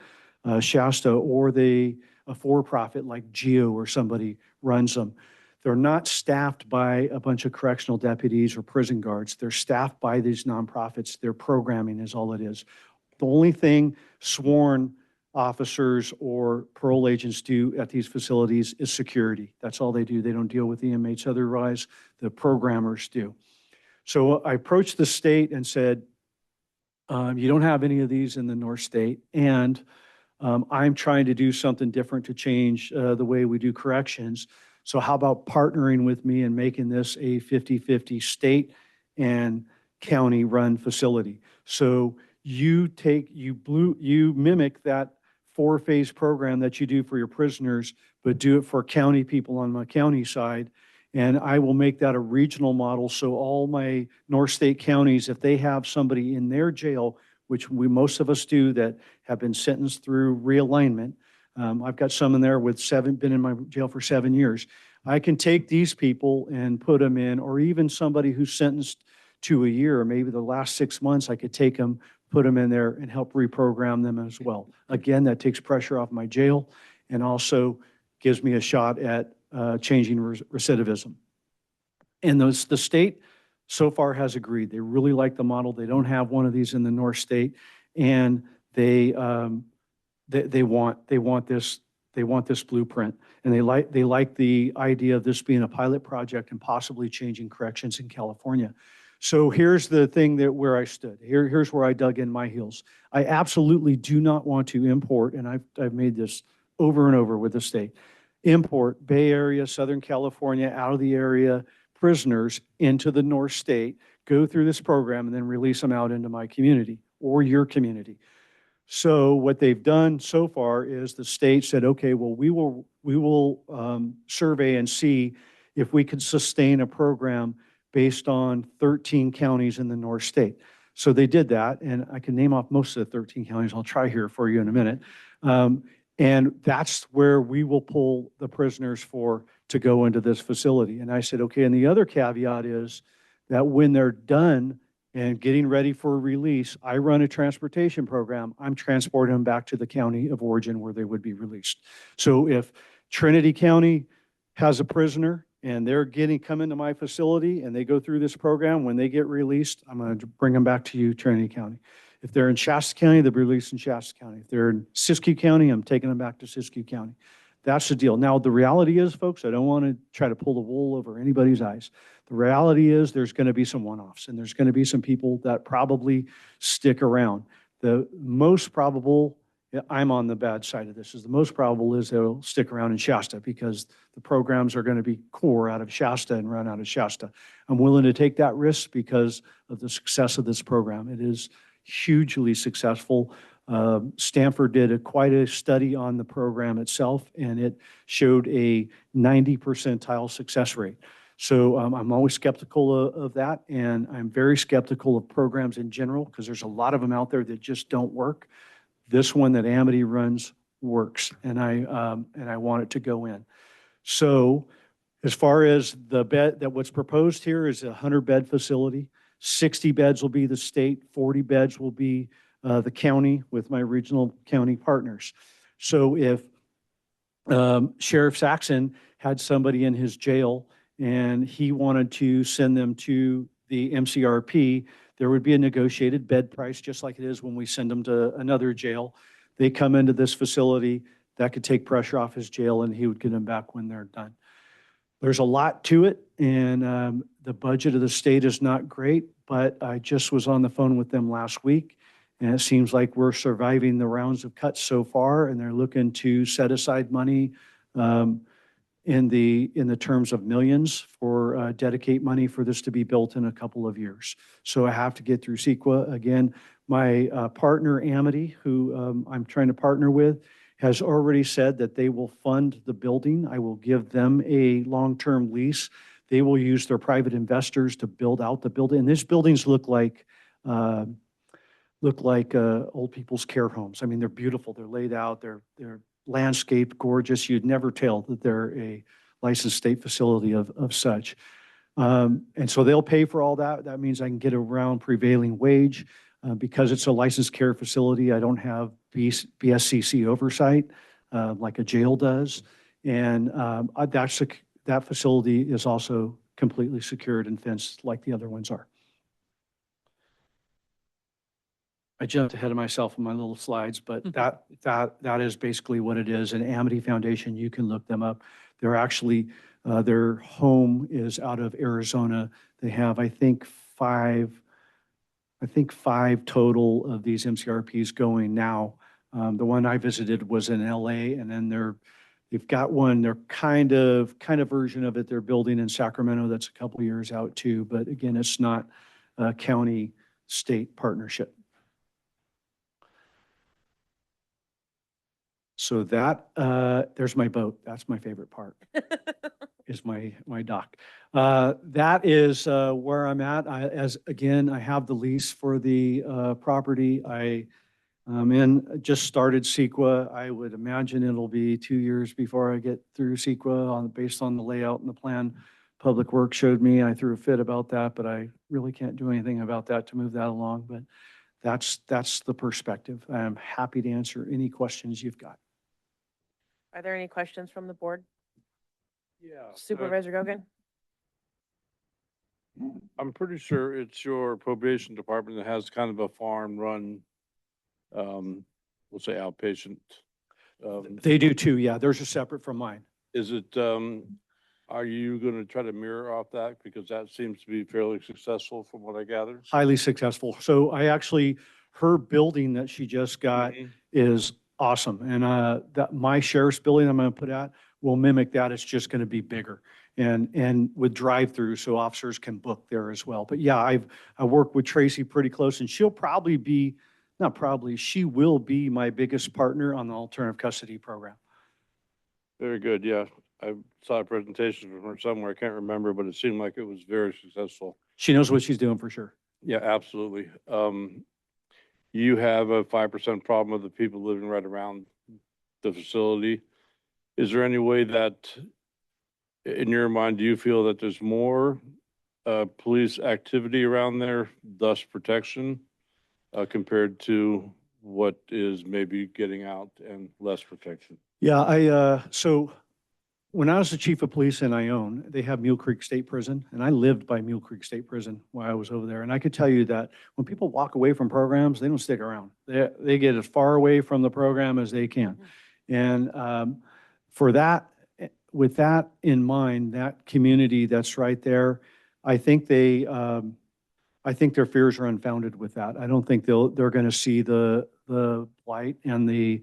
Speaker 11: Shasta, or a for-profit like Geo or somebody runs them. They're not staffed by a bunch of correctional deputies or prison guards. They're staffed by these nonprofits. Their programming is all it is. The only thing sworn officers or parole agents do at these facilities is security. That's all they do. They don't deal with the inmates otherwise. The programmers do. So I approached the state and said, you don't have any of these in the North State, and I'm trying to do something different to change the way we do corrections. So how about partnering with me and making this a 50-50 state and county run facility? So you mimic that 4-phase program that you do for your prisoners, but do it for county people on my county side. And I will make that a regional model. So all my North State counties, if they have somebody in their jail, which most of us do, that have been sentenced through realignment. I've got some in there with been in my jail for 7 years. I can take these people and put them in, or even somebody who's sentenced to a year, or maybe the last 6 months, I could take them, put them in there and help reprogram them as well. Again, that takes pressure off my jail and also gives me a shot at changing recidivism. And the state so far has agreed. They really like the model. They don't have one of these in the North State, and they want this blueprint, and they like the idea of this being a pilot project and possibly changing corrections in California. So here's the thing where I stood. Here's where I dug in my heels. I absolutely do not want to import, and I've made this over and over with the state, import Bay Area, Southern California, out of the area prisoners into the North State, go through this program, and then release them out into my community or your community. So what they've done so far is the state said, okay, well, we will survey and see if we could sustain a program based on 13 counties in the North State. So they did that, and I can name off most of the 13 counties. I'll try here for you in a minute. And that's where we will pull the prisoners to go into this facility. And I said, okay, and the other caveat is that when they're done and getting ready for release, I run a transportation program. I'm transporting them back to the county of origin where they would be released. So if Trinity County has a prisoner and they're come into my facility and they go through this program, when they get released, I'm going to bring them back to you, Trinity County. If they're in Shasta County, they'll be released in Shasta County. If they're in Siskiyou County, I'm taking them back to Siskiyou County. That's the deal. Now, the reality is, folks, I don't want to try to pull the wool over anybody's eyes. The reality is there's going to be some one-offs, and there's going to be some people that probably stick around. The most probable, I'm on the bad side of this, is the most probable is they'll stick around in Shasta because the programs are going to be core out of Shasta and run out of Shasta. I'm willing to take that risk because of the success of this program. It is hugely successful. Stanford did quite a study on the program itself, and it showed a 90 percentile success rate. So I'm always skeptical of that, and I'm very skeptical of programs in general because there's a lot of them out there that just don't work. This one that Amity runs works, and I want it to go in. So as far as what's proposed here is a 100-bed facility. 60 beds will be the state, 40 beds will be the county with my regional county partners. So if Sheriff Saxon had somebody in his jail and he wanted to send them to the MCRP, there would be a negotiated bed price, just like it is when we send them to another jail. They come into this facility, that could take pressure off his jail, and he would get them back when they're done. There's a lot to it, and the budget of the state is not great, but I just was on the phone with them last week, and it seems like we're surviving the rounds of cuts so far, and they're looking to set aside money in the terms of millions for dedicate money for this to be built in a couple of years. So I have to get through CEQA. Again, my partner Amity, who I'm trying to partner with, has already said that they will fund the building. I will give them a long-term lease. They will use their private investors to build out the building. And these buildings look like old people's care homes. I mean, they're beautiful. They're laid out. They're landscaped, gorgeous. You'd never tell that they're a licensed state facility of such. And so they'll pay for all that. That means I can get around prevailing wage. Because it's a licensed care facility, I don't have BSCC oversight like a jail does. And that facility is also completely secured and fenced like the other ones are. I jumped ahead of myself in my little slides, but that is basically what it is. And Amity Foundation, you can look them up. They're actually, their home is out of Arizona. They have, I think, five total of these MCRPs going now. The one I visited was in LA, and then they've got one, they're kind of version of it they're building in Sacramento that's a couple years out too. But again, it's not a county-state partnership. So there's my boat. That's my favorite part. is my doc. That is where I'm at. I have the lease for the property. Just started CEQA. I would imagine it'll be 2 years before I get through CEQA based on the layout and the plan Public Works showed me. I threw a fit about that, but I really can't do anything about that to move that along. But that's the perspective. I'm happy to answer any questions you've got.
Speaker 1: Are there any questions from the board?
Speaker 8: Yeah.
Speaker 1: Supervisor Gogan?
Speaker 8: I'm pretty sure it's your probation department that has kind of a farm run, we'll say outpatient.
Speaker 11: They do too, yeah. Theirs are separate from mine.
Speaker 8: Is it, are you going to try to mirror off that? Because that seems to be fairly successful from what I gather.
Speaker 11: Highly successful. So her building that she just got is awesome. And that my sheriff's building I'm going to put out will mimic that. It's just going to be bigger and with drive-through so officers can book there as well. But yeah, I work with Tracy pretty close, and she'll probably be, not probably, she will be my biggest partner on the alternative custody program.
Speaker 8: Very good. Yeah. I saw a presentation from her somewhere. I can't remember, but it seemed like it was very successful.
Speaker 11: She knows what she's doing for sure.
Speaker 8: Yeah, absolutely. You have a 5% problem with the people living right around the facility. Is there any way that, in your mind, do you feel that there's more police activity around there, thus protection, compared to what is maybe getting out and less protection?
Speaker 11: Yeah, so when I was the chief of police in Ione, they have Mule Creek State Prison, and I lived by Mule Creek State Prison while I was over there. And I could tell you that when people walk away from programs, they don't stick around. They get as far away from the program as they can. And for that, with that in mind, that community that's right there, I think their fears are unfounded with that. I don't think they're going to see the blight and the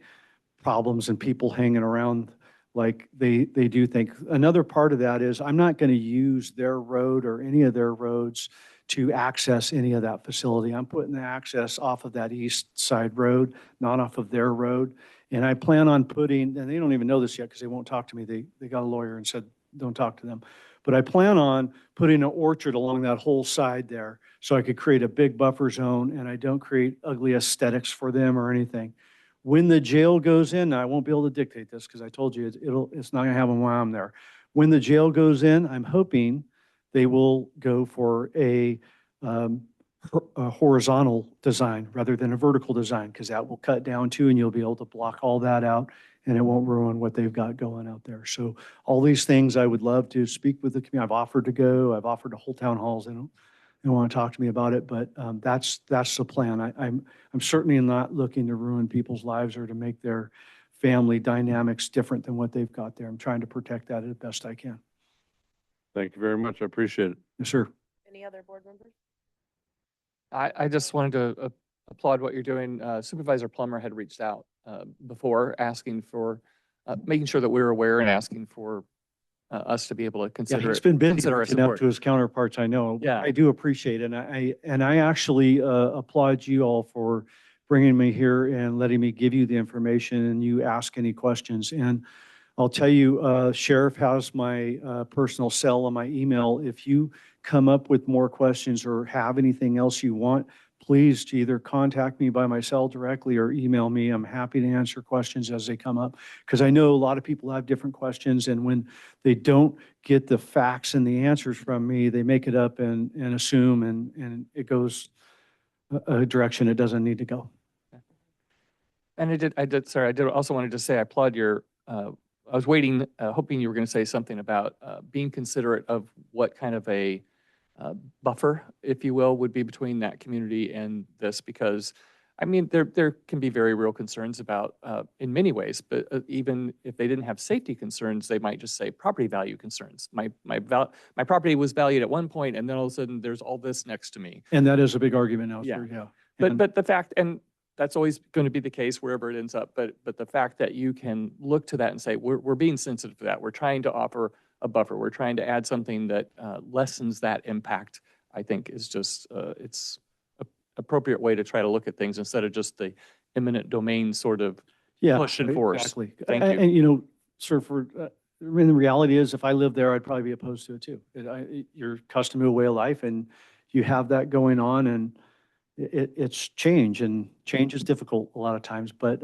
Speaker 11: problems and people hanging around like they do think. Another part of that is I'm not going to use their road or any of their roads to access any of that facility. I'm putting the access off of that east side road, not off of their road. And I plan on putting, and they don't even know this yet because they won't talk to me. They got a lawyer and said, don't talk to them. But I plan on putting an orchard along that whole side there so I could create a big buffer zone and I don't create ugly aesthetics for them or anything. When the jail goes in, now I won't be able to dictate this because I told you it's not going to happen while I'm there. When the jail goes in, I'm hoping they will go for a horizontal design rather than a vertical design because that will cut down too and you'll be able to block all that out and it won't ruin what they've got going out there. So all these things I would love to speak with the community. I've offered to go. I've offered to hold town halls. They want to talk to me about it, but that's the plan. I'm certainly not looking to ruin people's lives or to make their family dynamics different than what they've got there. I'm trying to protect that as best I can.
Speaker 8: Thank you very much. I appreciate it.
Speaker 11: Yes, sir.
Speaker 1: Any other board members?
Speaker 6: I just wanted to applaud what you're doing. Supervisor Plummer had reached out before asking for, making sure that we were aware and asking for us to be able to
Speaker 11: Yeah,
Speaker 6: consider
Speaker 11: he's been busy
Speaker 6: consider our
Speaker 11: reaching out
Speaker 6: support.
Speaker 11: to his counterparts, I know.
Speaker 6: Yeah.
Speaker 11: I do appreciate it. And I actually applaud you all for bringing me here and letting me give you the information and you ask any questions. And I'll tell you, Sheriff has my personal cell on my email. If you come up with more questions or have anything else you want, please either contact me by my cell directly or email me. I'm happy to answer questions as they come up because I know a lot of people have different questions, and when they don't get the facts and the answers from me, they make it up and assume, and it goes a direction it doesn't need to go.
Speaker 6: And I did also wanted to say I applaud your, I was waiting, hoping you were going to say something about being considerate of what kind of a buffer, if you will, would be between that community and this, because I mean, there can be very real concerns about, in many ways, but even if they didn't have safety concerns, they might just say property value concerns. My property was valued at one point, and then all of a sudden there's all this next to me.
Speaker 11: And that is a big argument out
Speaker 6: Yeah.
Speaker 11: there, yeah.
Speaker 6: But the fact, and that's always going to be the case wherever it ends up, but the fact that you can look to that and say, we're being sensitive to that. We're trying to offer a buffer. We're trying to add something that lessens that impact, I think is just, it's an appropriate way to try to look at things instead of just the eminent domain sort of
Speaker 11: Yeah,
Speaker 6: push and force.
Speaker 11: exactly.
Speaker 6: Thank you.
Speaker 11: And, you know, sir, for mean, the reality is if I lived there, I'd probably be opposed to it too. You're accustomed to a way of life and you have that going on and it's change and change is difficult a lot of times. But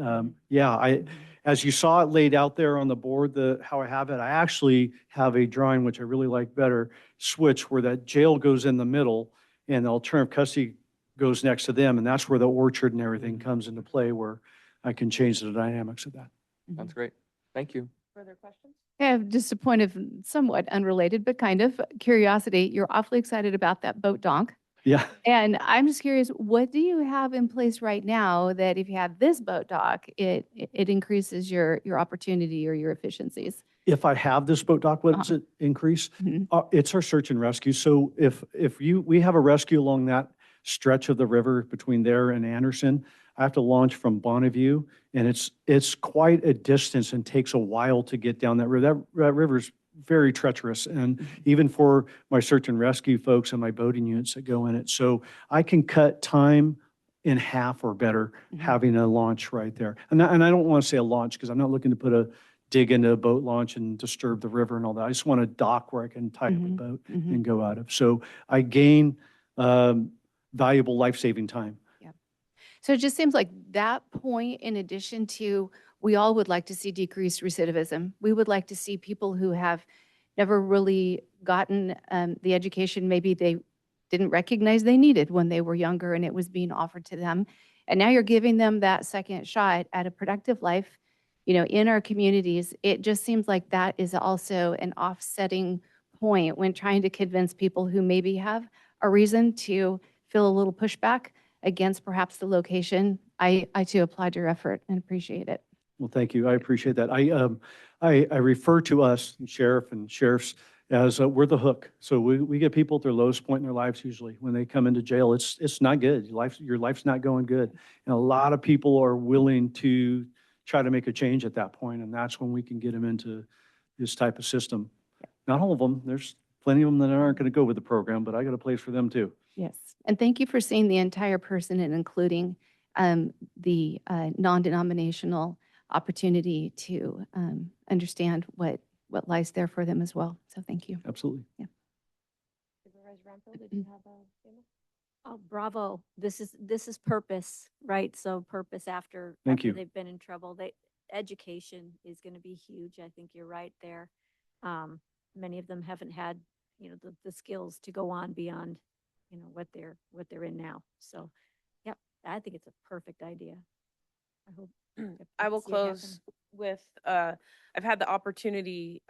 Speaker 11: yeah, as you saw it laid out there on the board, how I have it, I actually have a drawing, which I really like better, switch where that jail goes in the middle and the alternative custody goes next to them. And that's where the orchard and everything comes into play where I can change the dynamics of that.
Speaker 6: That's great. Thank you.
Speaker 1: Further questions?
Speaker 9: I have just a point of somewhat unrelated, but kind of curiosity. You're awfully excited about that boat dock.
Speaker 11: Yeah.
Speaker 9: And I'm just curious, what do you have in place right now that if you have this boat dock, it increases your opportunity or your efficiencies?
Speaker 11: If I have this boat dock, what does it increase?
Speaker 9: Mhm.
Speaker 11: It's our search and rescue. So if we have a rescue along that stretch of the river between there and Anderson, I have to launch from Bonneview, and it's quite a distance and takes a while to get down that river. That river's very treacherous, and even for my search and rescue folks and my boating units that go in it. So I can cut time in half or better having a launch right there. And I don't want to say a launch because I'm not looking to dig into a boat launch and disturb the river and all that. I just want a dock where I can tie up a boat and go out of. So I gain valuable life-saving time.
Speaker 9: So it just seems like that point, in addition to, we all would like to see decreased recidivism. We would like to see people who have never really gotten the education maybe they didn't recognize they needed when they were younger and it was being offered to them. And now you're giving them that second shot at a productive life, in our communities. It just seems like that is also an offsetting point when trying to convince people who maybe have a reason to feel a little pushback against perhaps the location. I too applaud your effort and appreciate it.
Speaker 11: Well, thank you. I appreciate that. I refer to us, sheriff and sheriffs, as we're the hook. So we get people at their lowest point in their lives usually. When they come into jail, it's not good. Your life's not going good. And a lot of people are willing to try to make a change at that point, and that's when we can get them into this type of system. Not all of them. There's plenty of them that aren't going to go with the program, but I got a place for them too.
Speaker 9: Yes. And thank you for seeing the entire person and including the non-denominational opportunity to understand what lies there for them as well. So thank you.
Speaker 11: Absolutely.
Speaker 9: Yeah.
Speaker 1: Supervisor Ramfield, did you have a statement?
Speaker 10: Oh, bravo. This is purpose, right? So purpose after
Speaker 11: Thank you.
Speaker 10: they've been in trouble. Education is going to be huge. I think you're right there. Many of them haven't had, the skills to go on beyond, what they're in now. So, yep, I think it's a perfect idea. I hope.
Speaker 1: I will close with, I've had the opportunity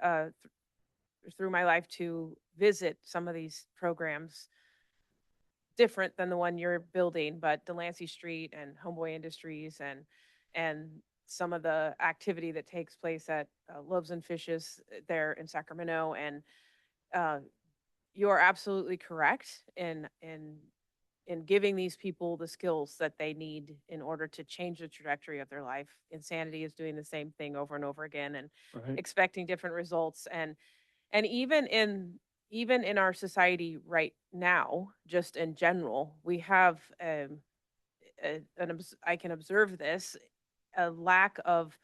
Speaker 1: through my life to visit some of these programs, different than the one you're building, but Delancey Street and Homeboy Industries and some of the activity that takes place at Loaves and Fishes there in Sacramento. And you're absolutely correct in giving these people the skills that they need in order to change the trajectory of their life. Insanity is doing the same thing over and over again and expecting different results. And even in our society right now, just in general, we have I can observe this, a lack of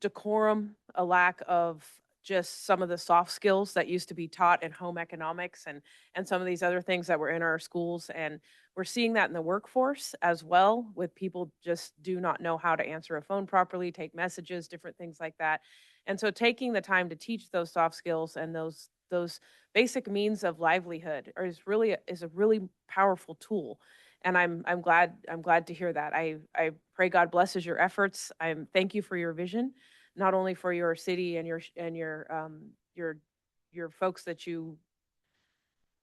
Speaker 1: decorum, a lack of just some of the soft skills that used to be taught in home economics and some of these other things that were in our schools. And we're seeing that in the workforce as well, with people just do not know how to answer a phone properly, take messages, different things like that. And so taking the time to teach those soft skills and those basic means of livelihood is a really powerful tool. And I'm glad to hear that. I pray God blesses your efforts. Thank you for your vision, not only for your city and your folks that you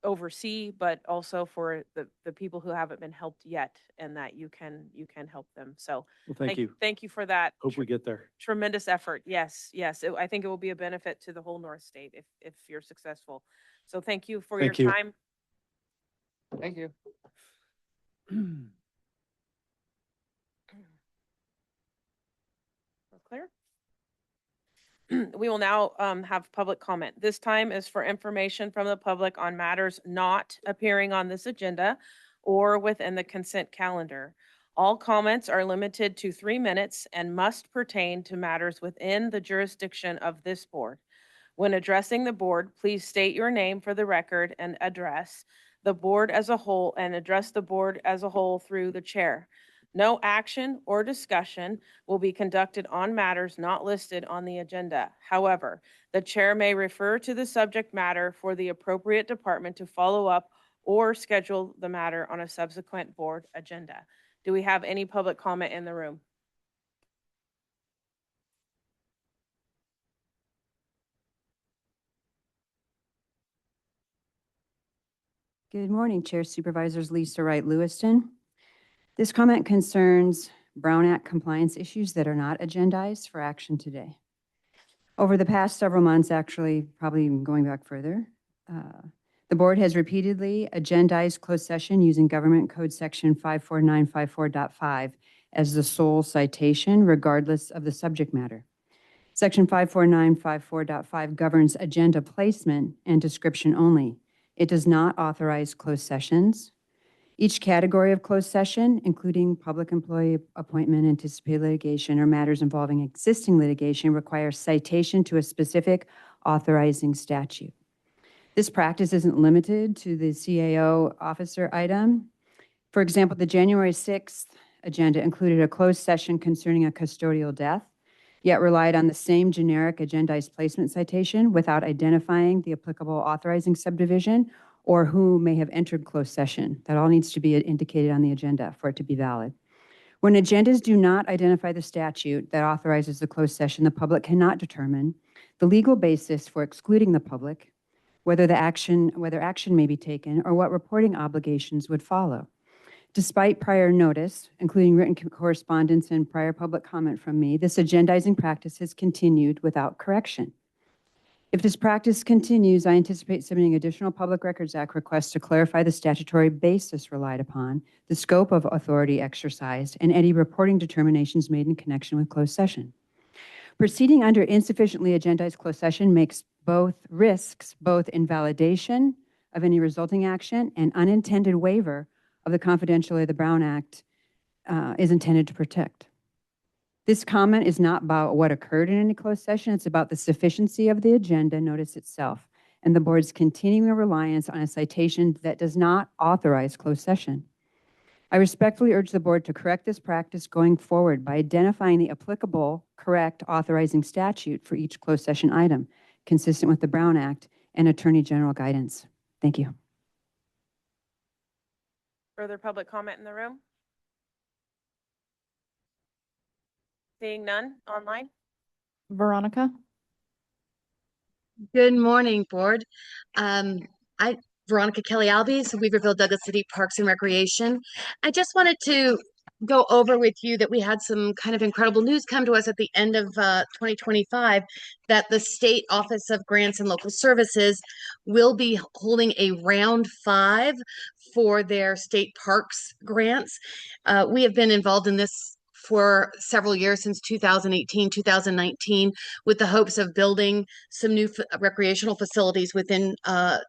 Speaker 1: oversee, but also for the people who haven't been helped yet, and that you can help them. So
Speaker 11: Well, thank you.
Speaker 1: Thank you for that.
Speaker 11: Hope we get there.
Speaker 1: Tremendous effort. Yes. I think it will be a benefit to the whole North State if you're successful. So thank you for your time.
Speaker 6: Thank you.
Speaker 1: Clear? We will now have public comment. This time is for information from the public on matters not appearing on this agenda or within the consent calendar. All comments are limited to 3 minutes and must pertain to matters within the jurisdiction of this board. When addressing the board, please state your name for the record and address the board as a whole and address the board as a whole through the chair. No action or discussion will be conducted on matters not listed on the agenda. However, the chair may refer to the subject matter for the appropriate department to follow up or schedule the matter on a subsequent board agenda. Do we have any public comment in the room?
Speaker 12: Good morning, Chair Supervisors Lisa Wright Lewiston. This comment concerns Brown Act compliance issues that are not agendized for action today. Over the past several months, actually, probably even going back further, the board has repeatedly agendized closed session using Government Code Section 54954.5 as the sole citation, regardless of the subject matter. Section 54954.5 governs agenda placement and description only. It does not authorize closed sessions. Each category of closed session, including public employee appointment, anticipated litigation, or matters involving existing litigation, requires citation to a specific authorizing statute. This practice isn't limited to the CAO officer item. For example, the January 6th agenda included a closed session concerning a custodial death, yet relied on the same generic agendized placement citation without identifying the applicable authorizing subdivision or who may have entered closed session. That all needs to be indicated on the agenda for it to be valid. When agendas do not identify the statute that authorizes the closed session, the public cannot determine the legal basis for excluding the public, whether action may be taken, or what reporting obligations would follow. Despite prior notice, including written correspondence and prior public comment from me, this agendizing practice has continued without correction. If this practice continues, I anticipate submitting additional Public Records Act requests to clarify the statutory basis relied upon, the scope of authority exercised, and any reporting determinations made in connection with closed session. Proceeding under insufficiently agendized closed session risks both invalidation of any resulting action and unintended waiver of the confidentiality of the Brown Act is intended to protect. This comment is not about what occurred in any closed session. It's about the sufficiency of the agenda notice itself and the board's continuing reliance on a citation that does not authorize closed session. I respectfully urge the board to correct this practice going forward by identifying the applicable correct authorizing statute for each closed session item, consistent with the Brown Act and Attorney General guidance. Thank you.
Speaker 1: Further public comment in the room? Seeing none online?
Speaker 9: Veronica?
Speaker 13: Good morning, board. Veronica Kelly Albies, Weaverville, Douglas City Parks and Recreation. I just wanted to go over with you that we had some kind of incredible news come to us at the end of 2025 that the State Office of Grants and Local Services will be holding a round 5 for their state parks grants. We have been involved in this for several years, since 2018, 2019, with the hopes of building some new recreational facilities within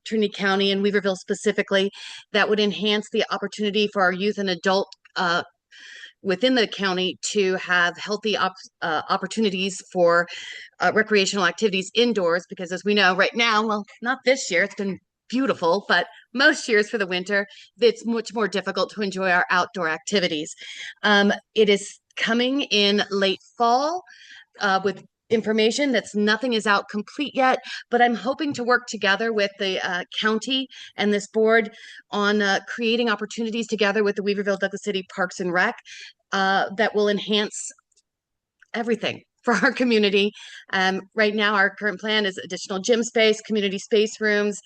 Speaker 13: Trinity County and Weaverville specifically that would enhance the opportunity for our youth and adult within the county to have healthy opportunities for recreational activities indoors, because as we know right now, well, not this year, it's been beautiful, but most years for the winter, it's much more difficult to enjoy our outdoor activities. It is coming in late fall with information nothing is out complete yet, but I'm hoping to work together with the county and this board on creating opportunities together with the Weaverville Douglas City Parks and Rec that will enhance everything for our community. Right now, our current plan is additional gym space, community space rooms,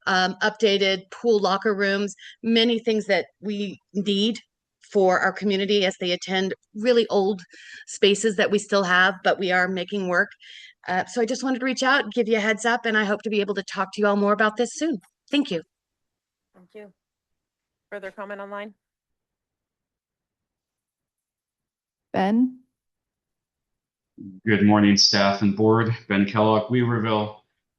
Speaker 13: updated pool locker rooms, many things that we need for our community as they attend really old spaces that we still have, but we are making work. So I just wanted to reach out, give you a heads up, and I hope to be able to talk to you all more about this soon. Thank you.
Speaker 1: Thank you. Further comment online?
Speaker 9: Ben?
Speaker 14: Good morning, staff and board. Ben Kellogg, Weaverville.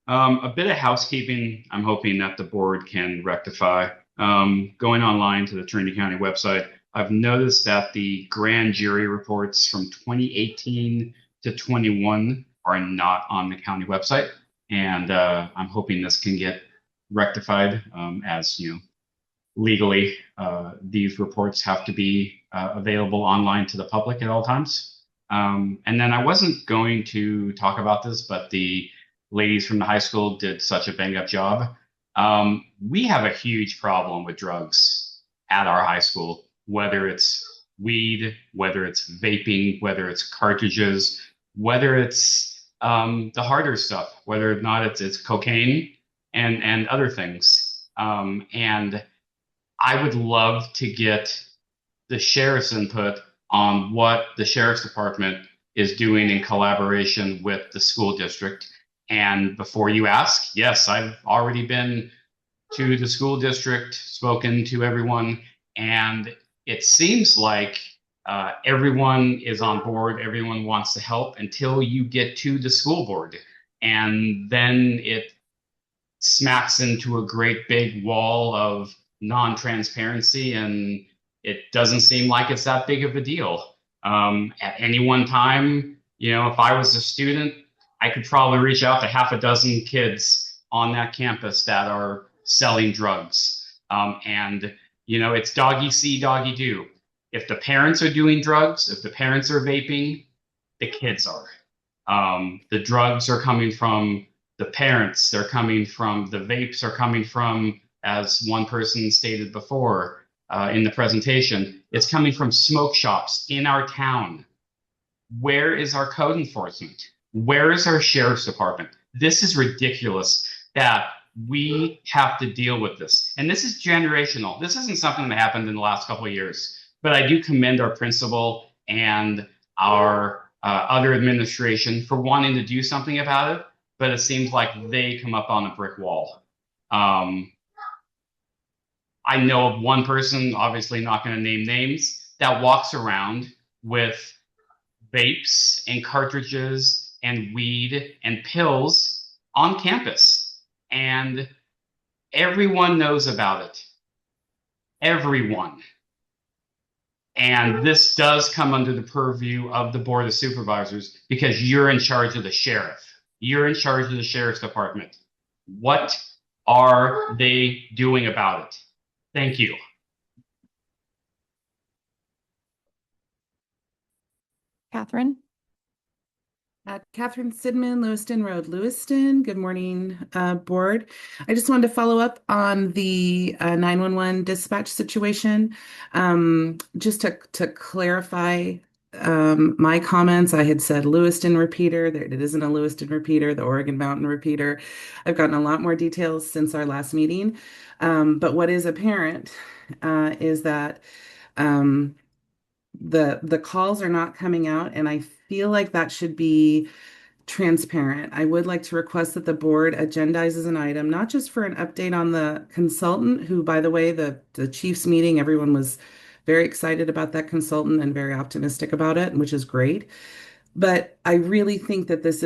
Speaker 14: A bit of housekeeping I'm hoping that the board can rectify. Going online to the Trinity County website, I've noticed that the grand jury reports from 2018 to 21 are not on the county website. And I'm hoping this can get rectified as legally these reports have to be available online to the public at all times. And then I wasn't going to talk about this, but the ladies from the high school did such a bang up job. We have a huge problem with drugs at our high school, whether it's weed, whether it's vaping, whether it's cartridges, whether it's the harder stuff, whether or not it's cocaine and other things. And I would love to get the sheriff's input on what the sheriff's department is doing in collaboration with the school district. And before you ask, yes, I've already been to the school district, spoken to everyone, and it seems like everyone is on board, everyone wants to help until you get to the school board. And then it smacks into a great big wall of non-transparency, and it doesn't seem like it's that big of a deal. At any one time, if I was a student, I could probably reach out to half a dozen kids on that campus that are selling drugs. And it's doggy see, doggy do. If the parents are doing drugs, if the parents are vaping, the kids are. The drugs are coming from the parents, they're coming from the vapes, are coming from, as one person stated before in the presentation, it's coming from smoke shops in our town. Where is our code enforcement? Where is our sheriff's department? This is ridiculous that we have to deal with this. And this is generational. This isn't something that happened in the last couple of years. But I do commend our principal and our other administration for wanting to do something about it. But it seems like they come up on a brick wall. I know of one person, obviously not going to name names, that walks around with vapes and cartridges and weed and pills on campus. And everyone knows about it. Everyone. And this does come under the purview of the Board of Supervisors because you're in charge of the sheriff. You're in charge of the sheriff's department. What are they doing about it? Thank you.
Speaker 15: Catherine? Catherine Sidman, Lewiston Road, Lewiston. Good morning, board. I just wanted to follow up on the 911 dispatch situation. Just to clarify my comments, I had said Lewiston repeater. It isn't a Lewiston repeater, the Oregon Mountain repeater. I've gotten a lot more details since our last meeting. But what is apparent is that the calls are not coming out, and I feel like that should be transparent. I would like to request that the board agendizes an item, not just for an update on the consultant, who, by the way, the chiefs meeting, everyone was very excited about that consultant and very optimistic about it, which is great. But I really think that this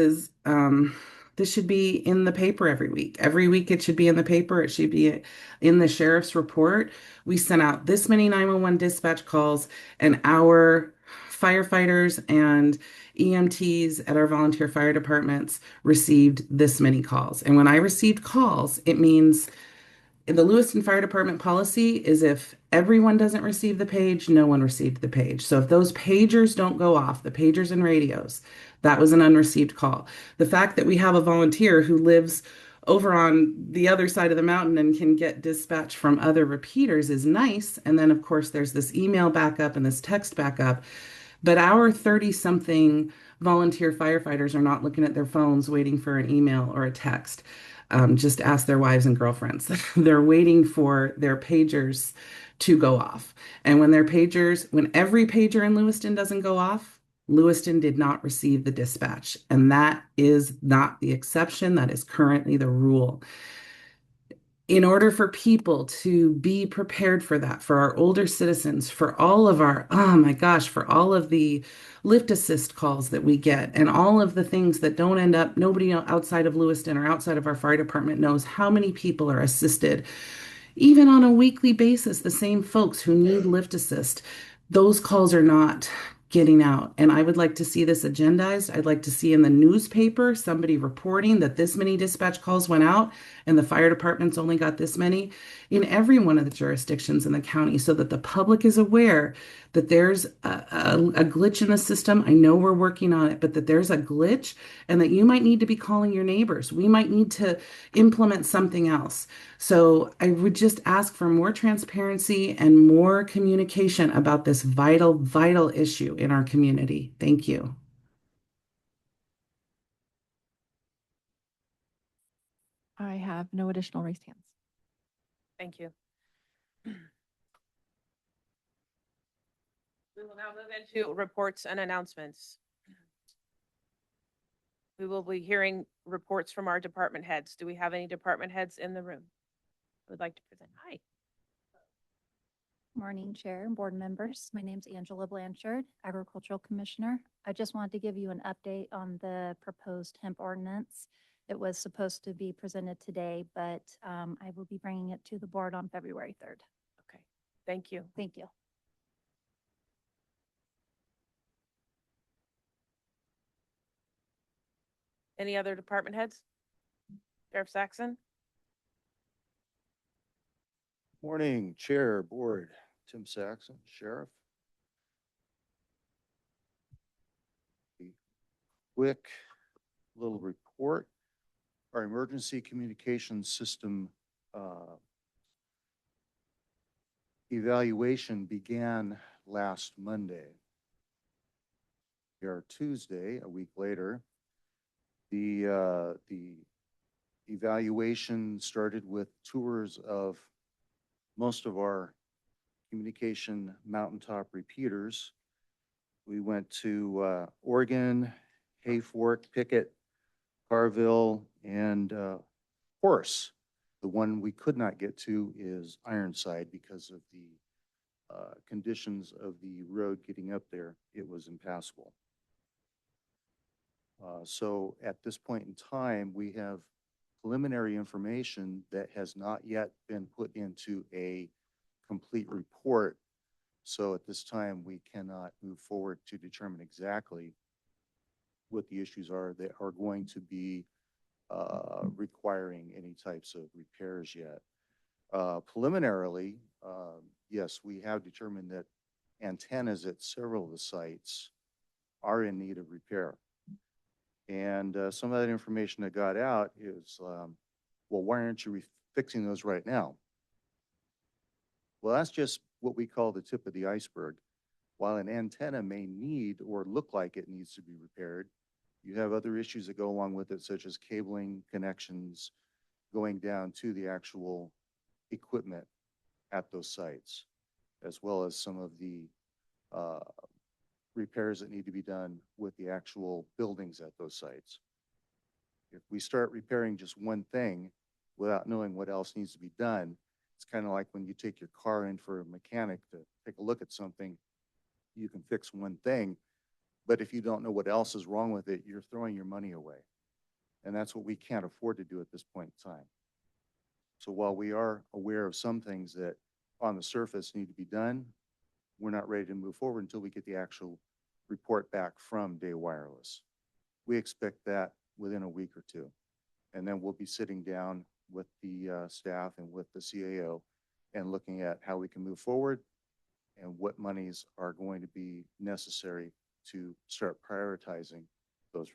Speaker 15: should be in the paper every week. Every week it should be in the paper. It should be in the sheriff's report. We sent out this many 911 dispatch calls, and our firefighters and EMTs at our volunteer fire departments received this many calls. And when I received calls, it means the Lewiston Fire Department policy is if everyone doesn't receive the page, no one received the page. So if those pagers don't go off, the pagers and radios, that was an unreceived call. The fact that we have a volunteer who lives over on the other side of the mountain and can get dispatch from other repeaters is nice. And then, of course, there's this email backup and this text backup. But our 30-something volunteer firefighters are not looking at their phones waiting for an email or a text. Just ask their wives and girlfriends. They're waiting for their pagers to go off. And when every pager in Lewiston doesn't go off, Lewiston did not receive the dispatch. And that is not the exception. That is currently the rule. In order for people to be prepared for that, for our older citizens, for all of for all of the lift assist calls that we get, and all of the things that don't end up, nobody outside of Lewiston or outside of our fire department knows how many people are assisted even on a weekly basis, the same folks who need lift assist, those calls are not getting out. And I would like to see this agendized. I'd like to see in the newspaper somebody reporting that this many dispatch calls went out and the fire department's only got this many in every one of the jurisdictions in the county so that the public is aware that there's a glitch in the system. I know we're working on it, but that there's a glitch and that you might need to be calling your neighbors. We might need to implement something else. So I would just ask for more transparency and more communication about this vital, vital issue in our community. Thank you.
Speaker 16: I have no additional raised hands.
Speaker 1: Thank you. We will now move into reports and announcements. We will be hearing reports from our department heads. Do we have any department heads in the room who would like to present? Hi.
Speaker 17: Morning, Chair and board members. My name's Angela Blanchard, Agricultural Commissioner. I just wanted to give you an update on the proposed hemp ordinance. It was supposed to be presented today, but I will be bringing it to the board on February 3rd.
Speaker 1: Okay, thank you.
Speaker 17: Thank you.
Speaker 1: Any other department heads? Sheriff Saxon?
Speaker 18: Morning, Chair, Board. Tim Saxon, Sheriff. Quick little report. Our emergency communications system evaluation began last Monday. We are Tuesday, a week later. The evaluation started with tours of most of our communication mountaintop repeaters. We went to Oregon, Hayfork, Pickett, Carville, and Horace. The one we could not get to is Ironside because of the conditions of the road getting up there. It was impassable. So at this point in time, we have preliminary information that has not yet been put into a complete report. So at this time, we cannot move forward to determine exactly what the issues are that are going to be requiring any types of repairs yet. Preliminarily, yes, we have determined that antennas at several of the sites are in need of repair. And some of that information that got out is, well, why aren't you fixing those right now? Well, that's just what we call the tip of the iceberg. While an antenna may need or look like it needs to be repaired, you have other issues that go along with it, such as cabling connections going down to the actual equipment at those sites, as well as some of the repairs that need to be done with the actual buildings at those sites. If we start repairing just one thing without knowing what else needs to be done, it's kind of like when you take your car in for a mechanic to take a look at something. You can fix one thing, but if you don't know what else is wrong with it, you're throwing your money away. And that's what we can't afford to do at this point in time. So while we are aware of some things that on the surface need to be done, we're not ready to move forward until we get the actual report back from Day Wireless. We expect that within a week or two. And then we'll be sitting down with the staff and with the CAO and looking at how we can move forward and what monies are going to be necessary to start prioritizing those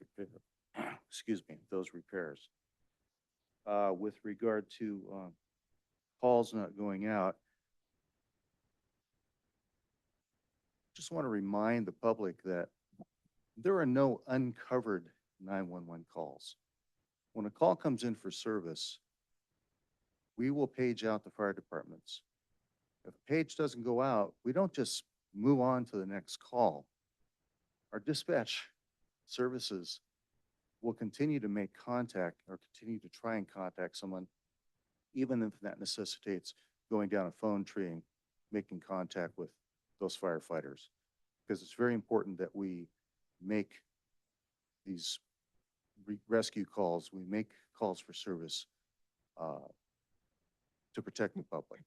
Speaker 18: those repairs. With regard to calls not going out, just want to remind the public that there are no uncovered 911 calls. When a call comes in for service, we will page out the fire departments. If a page doesn't go out, we don't just move on to the next call. Our dispatch services will continue to make contact or continue to try and contact someone, even if that necessitates going down a phone tree and making contact with those firefighters. Because it's very important that we make these rescue calls, we make calls for service to protect the public.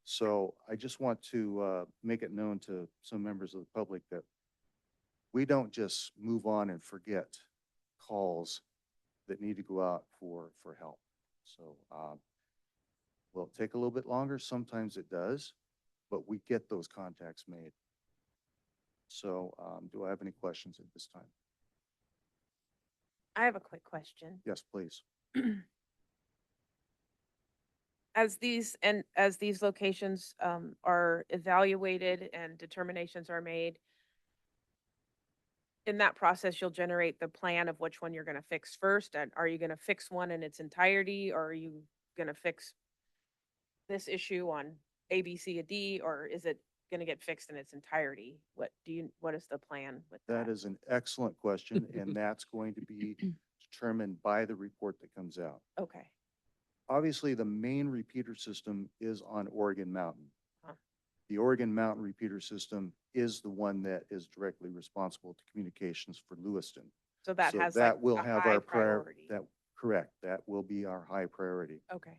Speaker 18: So I just want to make it known to some members of the public that we don't just move on and forget calls that need to go out for help. So will it take a little bit longer? Sometimes it does, but we get those contacts made. So do I have any questions at this time?
Speaker 1: I have a quick question.
Speaker 18: Yes, please.
Speaker 1: As these locations are evaluated and determinations are made, in that process, you'll generate the plan of which one you're going to fix first. And are you going to fix one in its entirety, or are you going to fix this issue on A, B, C, or D, or is it going to get fixed in its entirety? What is the plan with that?
Speaker 18: That is an excellent question, and that's going to be determined by the report that comes out.
Speaker 1: Okay.
Speaker 18: Obviously, the main repeater system is on Oregon Mountain.
Speaker 1: Huh.
Speaker 18: The Oregon Mountain repeater system is the one that is directly responsible to communications for Lewiston.
Speaker 1: So that has
Speaker 18: that
Speaker 1: like
Speaker 18: will
Speaker 1: a
Speaker 18: have
Speaker 1: high
Speaker 18: our
Speaker 1: priority.
Speaker 18: Correct. That will be our high priority.
Speaker 1: Okay.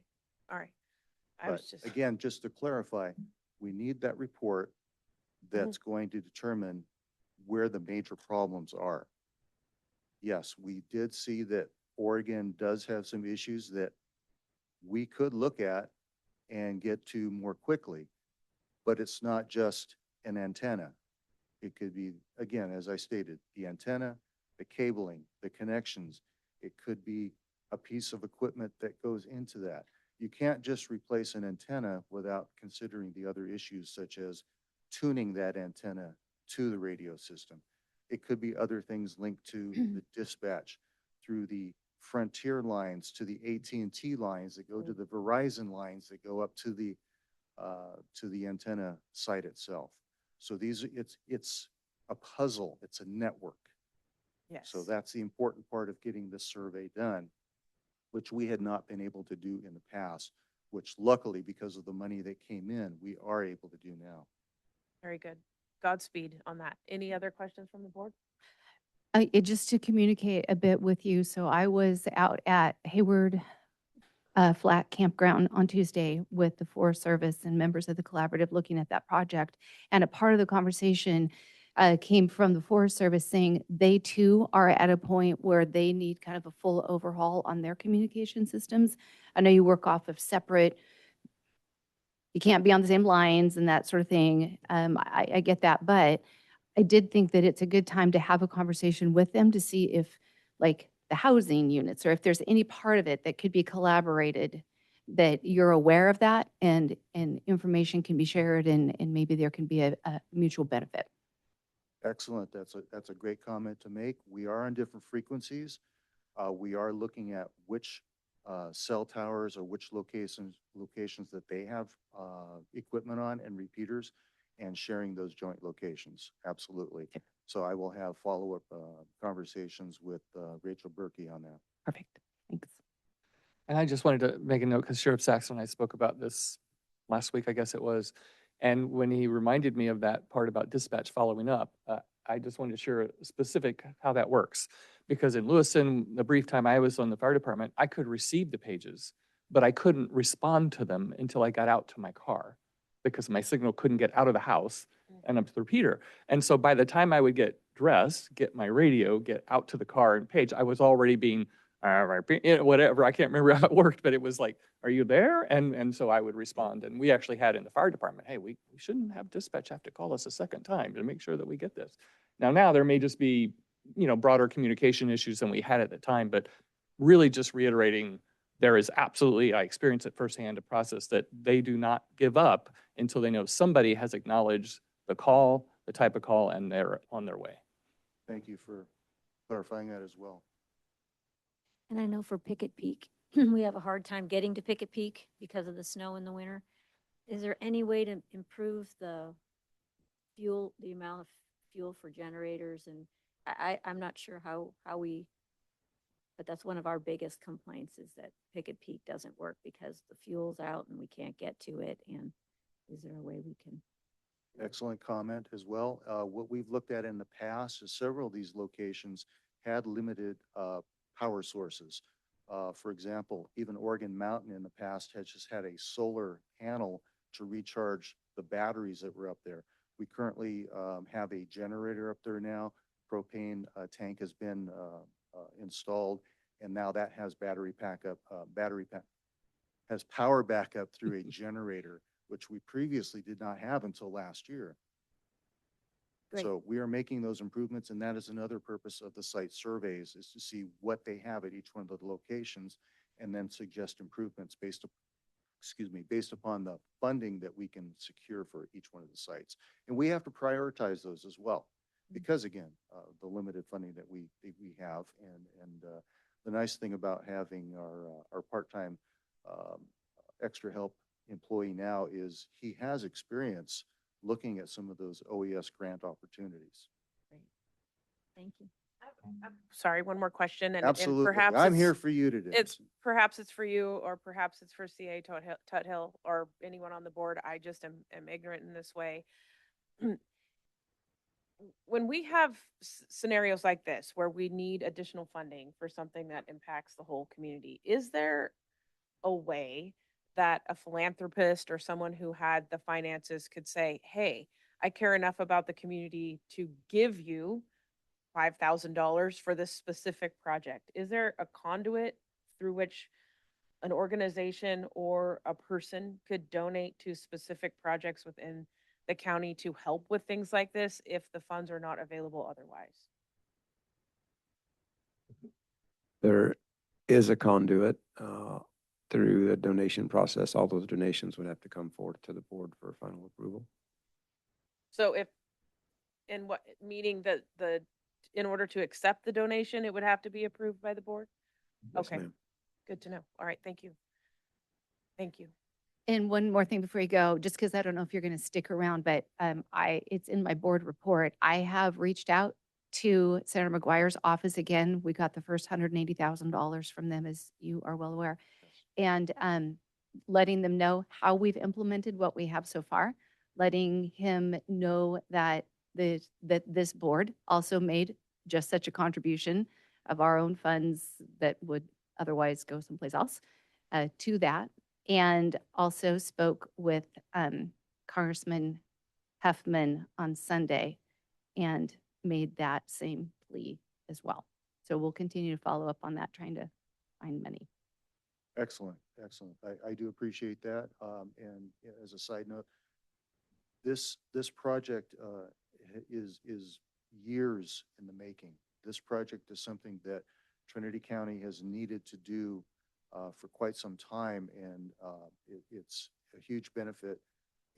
Speaker 1: All right. I
Speaker 18: But
Speaker 1: was just,
Speaker 18: again, just to clarify, we need that report that's going to determine where the major problems are. Yes, we did see that Oregon does have some issues that we could look at and get to more quickly, but it's not just an antenna. It could be, again, as I stated, the antenna, the cabling, the connections. It could be a piece of equipment that goes into that. You can't just replace an antenna without considering the other issues, such as tuning that antenna to the radio system. It could be other things linked to the dispatch through the Frontier lines to the AT&T lines that go to the Verizon lines that go up to the antenna site itself. So it's a puzzle. It's a network.
Speaker 1: yes.
Speaker 18: So that's the important part of getting this survey done, which we had not been able to do in the past, which luckily, because of the money that came in, we are able to do now.
Speaker 1: Very good. Godspeed on that. Any other questions from the board?
Speaker 9: Just to communicate a bit with you, so I was out at Hayward Flat Campground on Tuesday with the Forest Service and members of the collaborative looking at that project. And a part of the conversation came from the Forest Service saying they too are at a point where they need kind of a full overhaul on their communication systems. I know you work off of separate, you can't be on the same lines and that sort of thing. I get that, but I did think that it's a good time to have a conversation with them to see if, like, the housing units, or if there's any part of it that could be collaborated, that you're aware of that and information can be shared and maybe there can be a mutual benefit.
Speaker 18: Excellent. That's a great comment to make. We are on different frequencies. We are looking at which cell towers or which locations that they have equipment on and repeaters, and sharing those joint locations. Absolutely. So I will have follow-up conversations with Rachel Berkey on that.
Speaker 9: Perfect. Thanks.
Speaker 6: And I just wanted to make a note because Sheriff Saxon and I spoke about this last week, I guess it was. And when he reminded me of that part about dispatch following up, I just wanted to share a specific how that works. Because in Lewiston, the brief time I was on the fire department, I could receive the pages, but I couldn't respond to them until I got out to my car because my signal couldn't get out of the house and up to the repeater. And so by the time I would get dressed, get my radio, get out to the car and page, I was already being, whatever, I can't remember how it worked, but it was like, are you there? And so I would respond. And we actually had in the fire department, hey, we shouldn't have dispatch have to call us a second time to make sure that we get this. Now there may just be, broader communication issues than we had at the time, but really just reiterating, there is absolutely, I experienced it firsthand, a process that they do not give up until they know somebody has acknowledged the call, the type of call, and they're on their way.
Speaker 18: Thank you for clarifying that as well.
Speaker 10: And I know for Picket Peak, we have a hard time getting to Picket Peak because of the snow in the winter. Is there any way to improve the amount of fuel for generators? And I'm not sure how we, but that's one of our biggest complaints is that Picket Peak doesn't work because the fuel's out and we can't get to it. And is there a way we can?
Speaker 18: Excellent comment as well. What we've looked at in the past is several of these locations had limited power sources. For example, even Oregon Mountain in the past has just had a solar panel to recharge the batteries that were up there. We currently have a generator up there now. Propane tank has been installed, and now that has has power backup through a generator, which we previously did not have until last year.
Speaker 4: Great.
Speaker 18: So we are making those improvements, and that is another purpose of the site surveys, is to see what they have at each one of the locations and then suggest improvements based upon the funding that we can secure for each one of the sites. And we have to prioritize those as well, because again, the limited funding that we have, and the nice thing about having our part-time extra help employee now is he has experience looking at some of those OES grant opportunities.
Speaker 10: Thank you.
Speaker 1: I'm sorry, one more question, and
Speaker 18: Absolutely.
Speaker 1: perhaps
Speaker 18: I'm
Speaker 1: it's-
Speaker 18: here for you today.
Speaker 1: Perhaps it's for you, or perhaps it's for CA Tuthill, or anyone on the board. I just am ignorant in this way. When we have scenarios like this, where we need additional funding for something that impacts the whole community, is there a way that a philanthropist or someone who had the finances could say, hey, I care enough about the community to give you $5,000 for this specific project? Is there a conduit through which an organization or a person could donate to specific projects within the county to help with things like this if the funds are not available otherwise?
Speaker 19: There is a conduit through the donation process. All those donations would have to come forward to the board for final approval.
Speaker 1: So if, in what, meaning in order to accept the donation, it would have to be approved by the board?
Speaker 19: Yes,
Speaker 1: Okay,
Speaker 19: ma'am.
Speaker 1: good to know. All right, thank you. Thank you.
Speaker 9: And one more thing before you go, just because I don't know if you're going to stick around, but it's in my board report. I have reached out to Senator McGuire's office again. We got the first $180,000 from them, as you are well aware, and letting them know how we've implemented what we have so far, letting him know that this board also made just such a contribution of our own funds that would otherwise go someplace else to that. And also spoke with Congressman Huffman on Sunday and made that same plea as well. So we'll continue to follow up on that, trying to find money.
Speaker 18: Excellent, excellent. I do appreciate that. And as a side note, this project is years in the making. This project is something that Trinity County has needed to do for quite some time, and it's a huge benefit.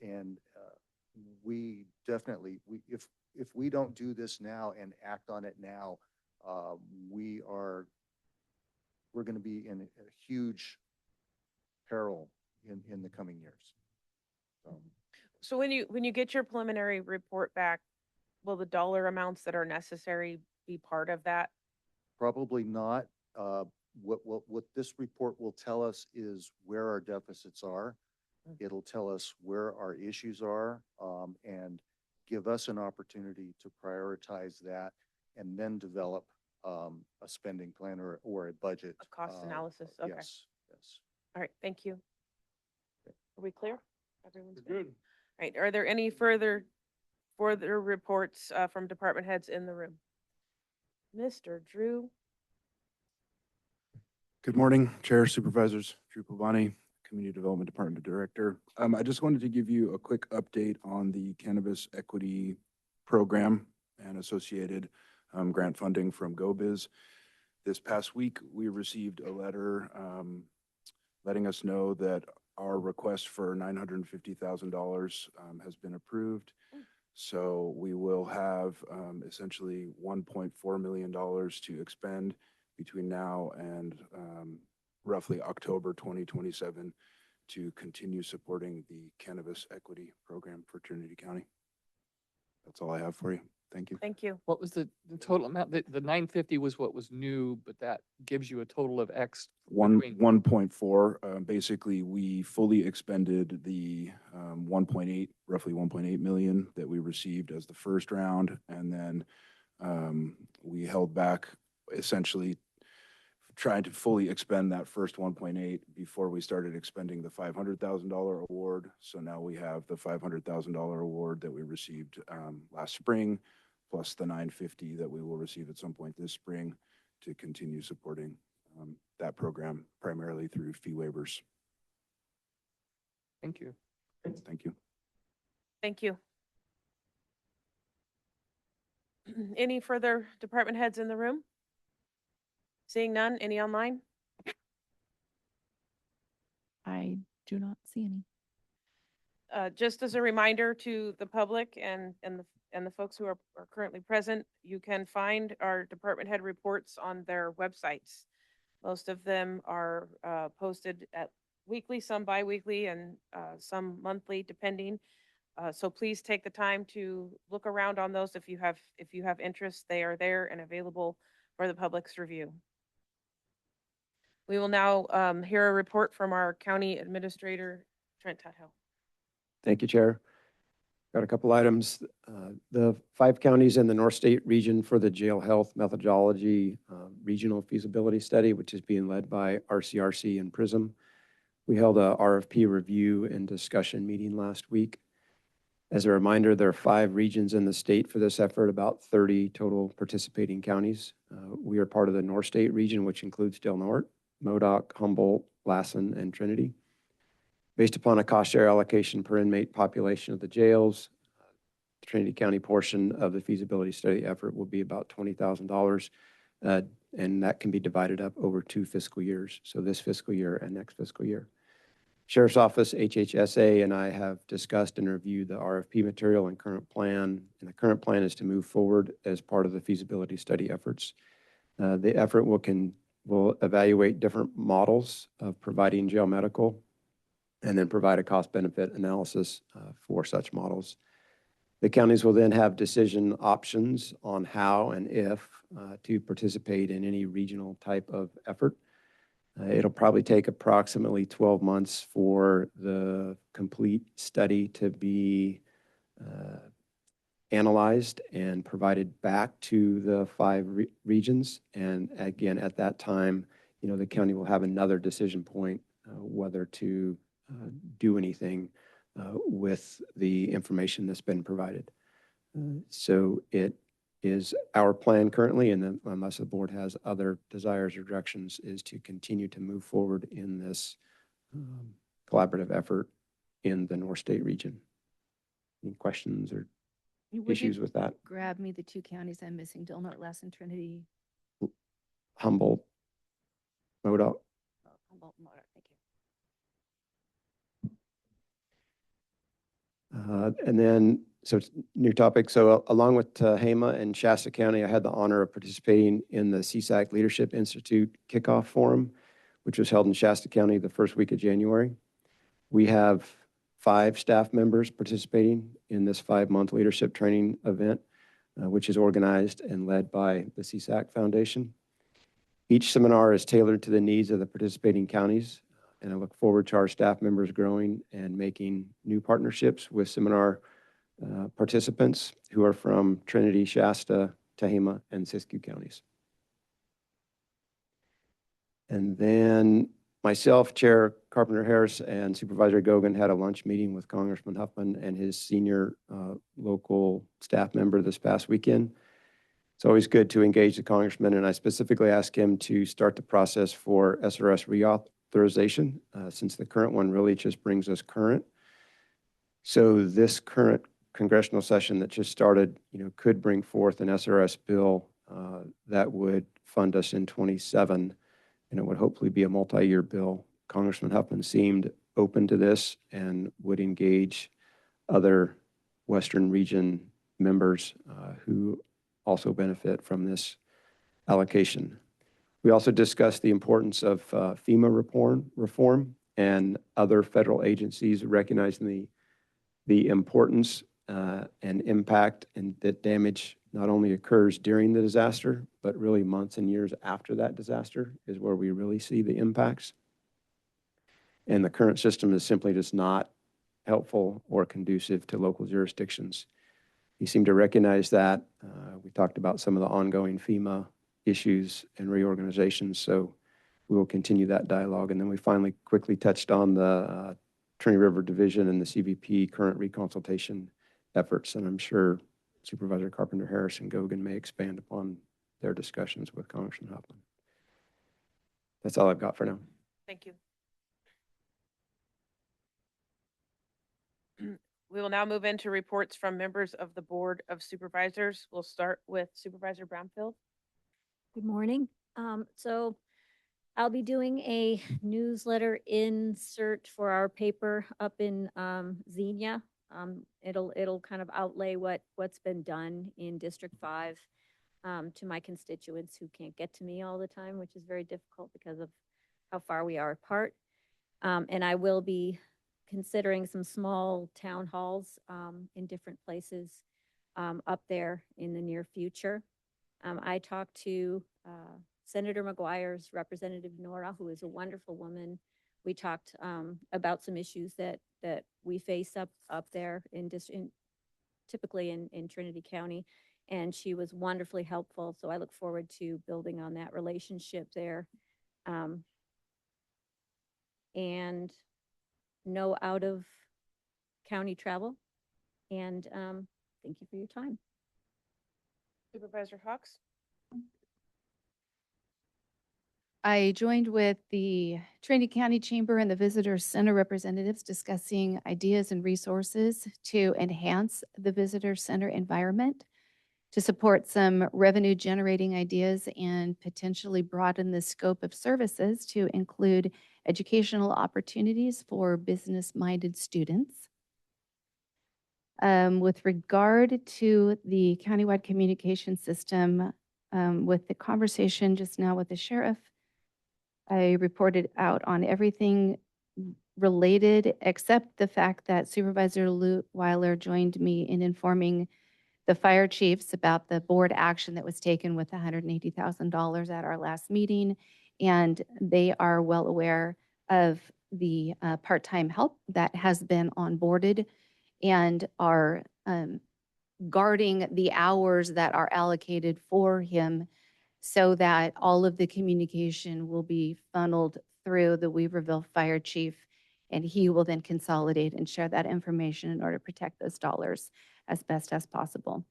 Speaker 18: And we definitely, if we don't do this now and act on it now, we're going to be in a huge peril in the coming years.
Speaker 1: So when you get your preliminary report back, will the dollar amounts that are necessary be part of that?
Speaker 18: Probably not. What this report will tell us is where our deficits are. It'll tell us where our issues are, and give us an opportunity to prioritize that and then develop a spending plan or a budget.
Speaker 1: A cost analysis, okay.
Speaker 18: Yes, yes.
Speaker 1: All right, thank you. Are we clear? Everyone's good? All right, are there any further reports from department heads in the room? Mr. Drew.
Speaker 20: Good morning, Chair, Supervisors. Drew Pavani, Community Development Department Director. I just wanted to give you a quick update on the Cannabis Equity Program and associated grant funding from GoBiz. This past week, we received a letter letting us know that our request for $950,000 has been approved. So we will have essentially $1.4 million to expend between now and roughly October 2027 to continue supporting the Cannabis Equity Program for Trinity County. That's all I have for you. Thank you.
Speaker 1: Thank you.
Speaker 6: What was the total amount? The 950 was what was new, but that gives you a total of X.
Speaker 20: 1.4. Basically, we fully expended the roughly 1.8 million that we received as the first round, and then we held back essentially trying to fully expend that first 1.8 before we started expending the $500,000 award. So now we have the $500,000 award that we received last spring, plus the $950 that we will receive at some point this spring to continue supporting that program primarily through fee waivers.
Speaker 6: Thank you.
Speaker 20: Thank you.
Speaker 1: Thank you. Any further department heads in the room? Seeing none, any online?
Speaker 16: I do not see any.
Speaker 1: Just as a reminder to the public and the folks who are currently present, you can find our department head reports on their websites. Most of them are posted at weekly, some bi-weekly, and some monthly, depending. So please take the time to look around on those if you have interest. They are there and available for the public's review. We will now hear a report from our County Administrator, Trent Tuthill.
Speaker 19: Thank you, Chair. Got a couple items. The 5 counties in the North State region for the jail health methodology regional feasibility study, which is being led by RCRC and PRISM. We held a RFP review and discussion meeting last week. As a reminder, there are 5 regions in the state for this effort, about 30 total participating counties. We are part of the North State region, which includes Del Norte, Modoc, Humboldt, Lassen, and Trinity. Based upon a cost share allocation per inmate population of the jails, the Trinity County portion of the feasibility study effort will be about $20,000, and that can be divided up over 2 fiscal years, so this fiscal year and next fiscal year. Sheriff's Office, HHSA, and I have discussed and reviewed the RFP material and current plan, and the current plan is to move forward as part of the feasibility study efforts. The effort will evaluate different models of providing jail medical and then provide a cost-benefit analysis for such models. The counties will then have decision options on how and if to participate in any regional type of effort. It'll probably take approximately 12 months for the complete study to be analyzed and provided back to the 5 regions. And again, at that time, the county will have another decision point whether to do anything with the information that's been provided. So it is our plan currently, and then unless the board has other desires or directions, is to continue to move forward in this collaborative effort in the North State region. Any questions or issues with that?
Speaker 9: Grab me the 2 counties I'm missing, Del Norte, Lassen, Trinity.
Speaker 19: Humboldt, Modoc.
Speaker 3: Humboldt, Modoc, thank you.
Speaker 19: And then, so it's new topic. So along with Tehama and Shasta County, I had the honor of participating in the CSAC Leadership Institute Kickoff Forum, which was held in Shasta County the first week of January. We have 5 staff members participating in this 5-month leadership training event, which is organized and led by the CSAC Foundation. Each seminar is tailored to the needs of the participating counties, and I look forward to our staff members growing and making new partnerships with seminar participants who are from Trinity, Shasta, Tehama, and Siskiyou counties. And then myself, Chair Carpenter Harris, and Supervisor Gogan had a lunch meeting with Congressman Huffman and his senior local staff member this past weekend. It's always good to engage the congressman, and I specifically asked him to start the process for SRS reauthorization, since the current one really just brings us current. So this current congressional session that just started, could bring forth an SRS bill that would fund us in 27, and it would hopefully be a multi-year bill. Congressman Huffman seemed open to this and would engage other Western region members who also benefit from this allocation. We also discussed the importance of FEMA reform and other federal agencies recognizing the importance and impact and that damage not only occurs during the disaster, but really months and years after that disaster is where we really see the impacts. And the current system is simply just not helpful or conducive to local jurisdictions. He seemed to recognize that. We talked about some of the ongoing FEMA issues and reorganizations. So we will continue that dialogue. And then we finally quickly touched on the Trinity River Division and the CVP current reconsultation efforts. And I'm sure Supervisor Carpenter Harris and Gogan may expand upon their discussions with Congressman Huffman. That's all I've got for now.
Speaker 1: Thank you. We will now move into reports from members of the Board of Supervisors. We'll start with Supervisor Brownfield.
Speaker 10: Good morning. So I'll be doing a newsletter insert for our paper up in Xenia. It'll kind of outlay what's been done in District 5 to my constituents who can't get to me all the time, which is very difficult because of how far we are apart. And I will be considering some small town halls in different places up there in the near future. I talked to Senator McGuire's Representative Nora, who is a wonderful woman. We talked about some issues that we face up there typically in Trinity County, and she was wonderfully helpful. So I look forward to building on that relationship there. And no out of county travel. And thank you for your time.
Speaker 1: Supervisor Hawks.
Speaker 9: I joined with the Trinity County Chamber and the Visitor Center representatives discussing ideas and resources to enhance the Visitor Center environment, to support some revenue generating ideas and potentially broaden the scope of services to include educational opportunities for business-minded students. With regard to the countywide communication system, with the conversation just now with the sheriff, I reported out on everything related except the fact that Supervisor Weiler joined me in informing the fire chiefs about the board action that was taken with $180,000 at our last meeting. And they are well aware of the part-time help that has been onboarded and are guarding the hours that are allocated for him so that all of the communication will be funneled through the Weaverville Fire Chief, and he will then consolidate and share that information in order to protect those dollars as best as possible.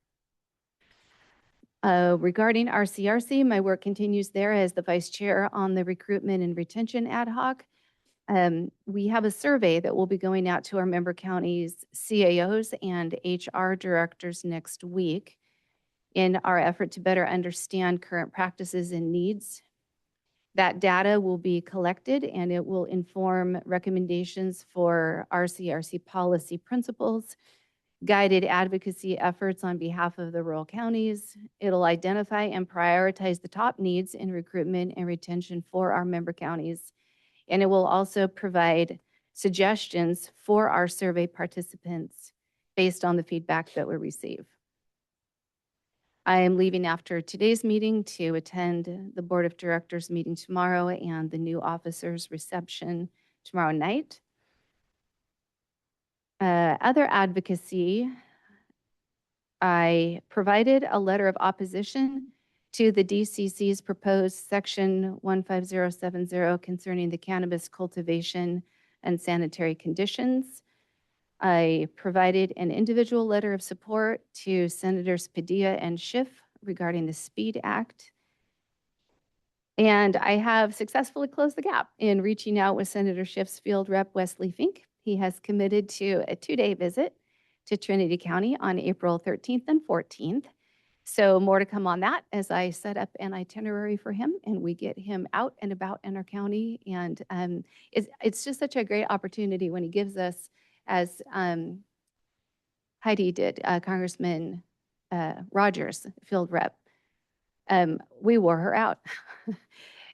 Speaker 9: Regarding RCRC, my work continues there as the vice chair on the recruitment and retention ad hoc. We have a survey that will be going out to our member counties, CAOs, and HR directors next week in our effort to better understand current practices and needs. That data will be collected and it will inform recommendations for RCRC policy principles, guided advocacy efforts on behalf of the rural counties. It'll identify and prioritize the top needs in recruitment and retention for our member counties. And it will also provide suggestions for our survey participants based on the feedback that we receive. I am leaving after today's meeting to attend the Board of Directors meeting tomorrow and the new officers reception tomorrow night. Other advocacy, I provided a letter of opposition to the DCC's proposed section 15070 concerning the cannabis cultivation and sanitary conditions. I provided an individual letter of support to Senators Padilla and Schiff regarding the SPEED Act. And I have successfully closed the gap in reaching out with Senator Schiff's field rep, Wesley Fink. He has committed to a 2-day visit to Trinity County on April 13th and 14th. So more to come on that as I set up an itinerary for him and we get him out and about in our county. And it's just such a great opportunity when he gives us, as Heidi did, Congressman Rogers, field rep. We wore her out,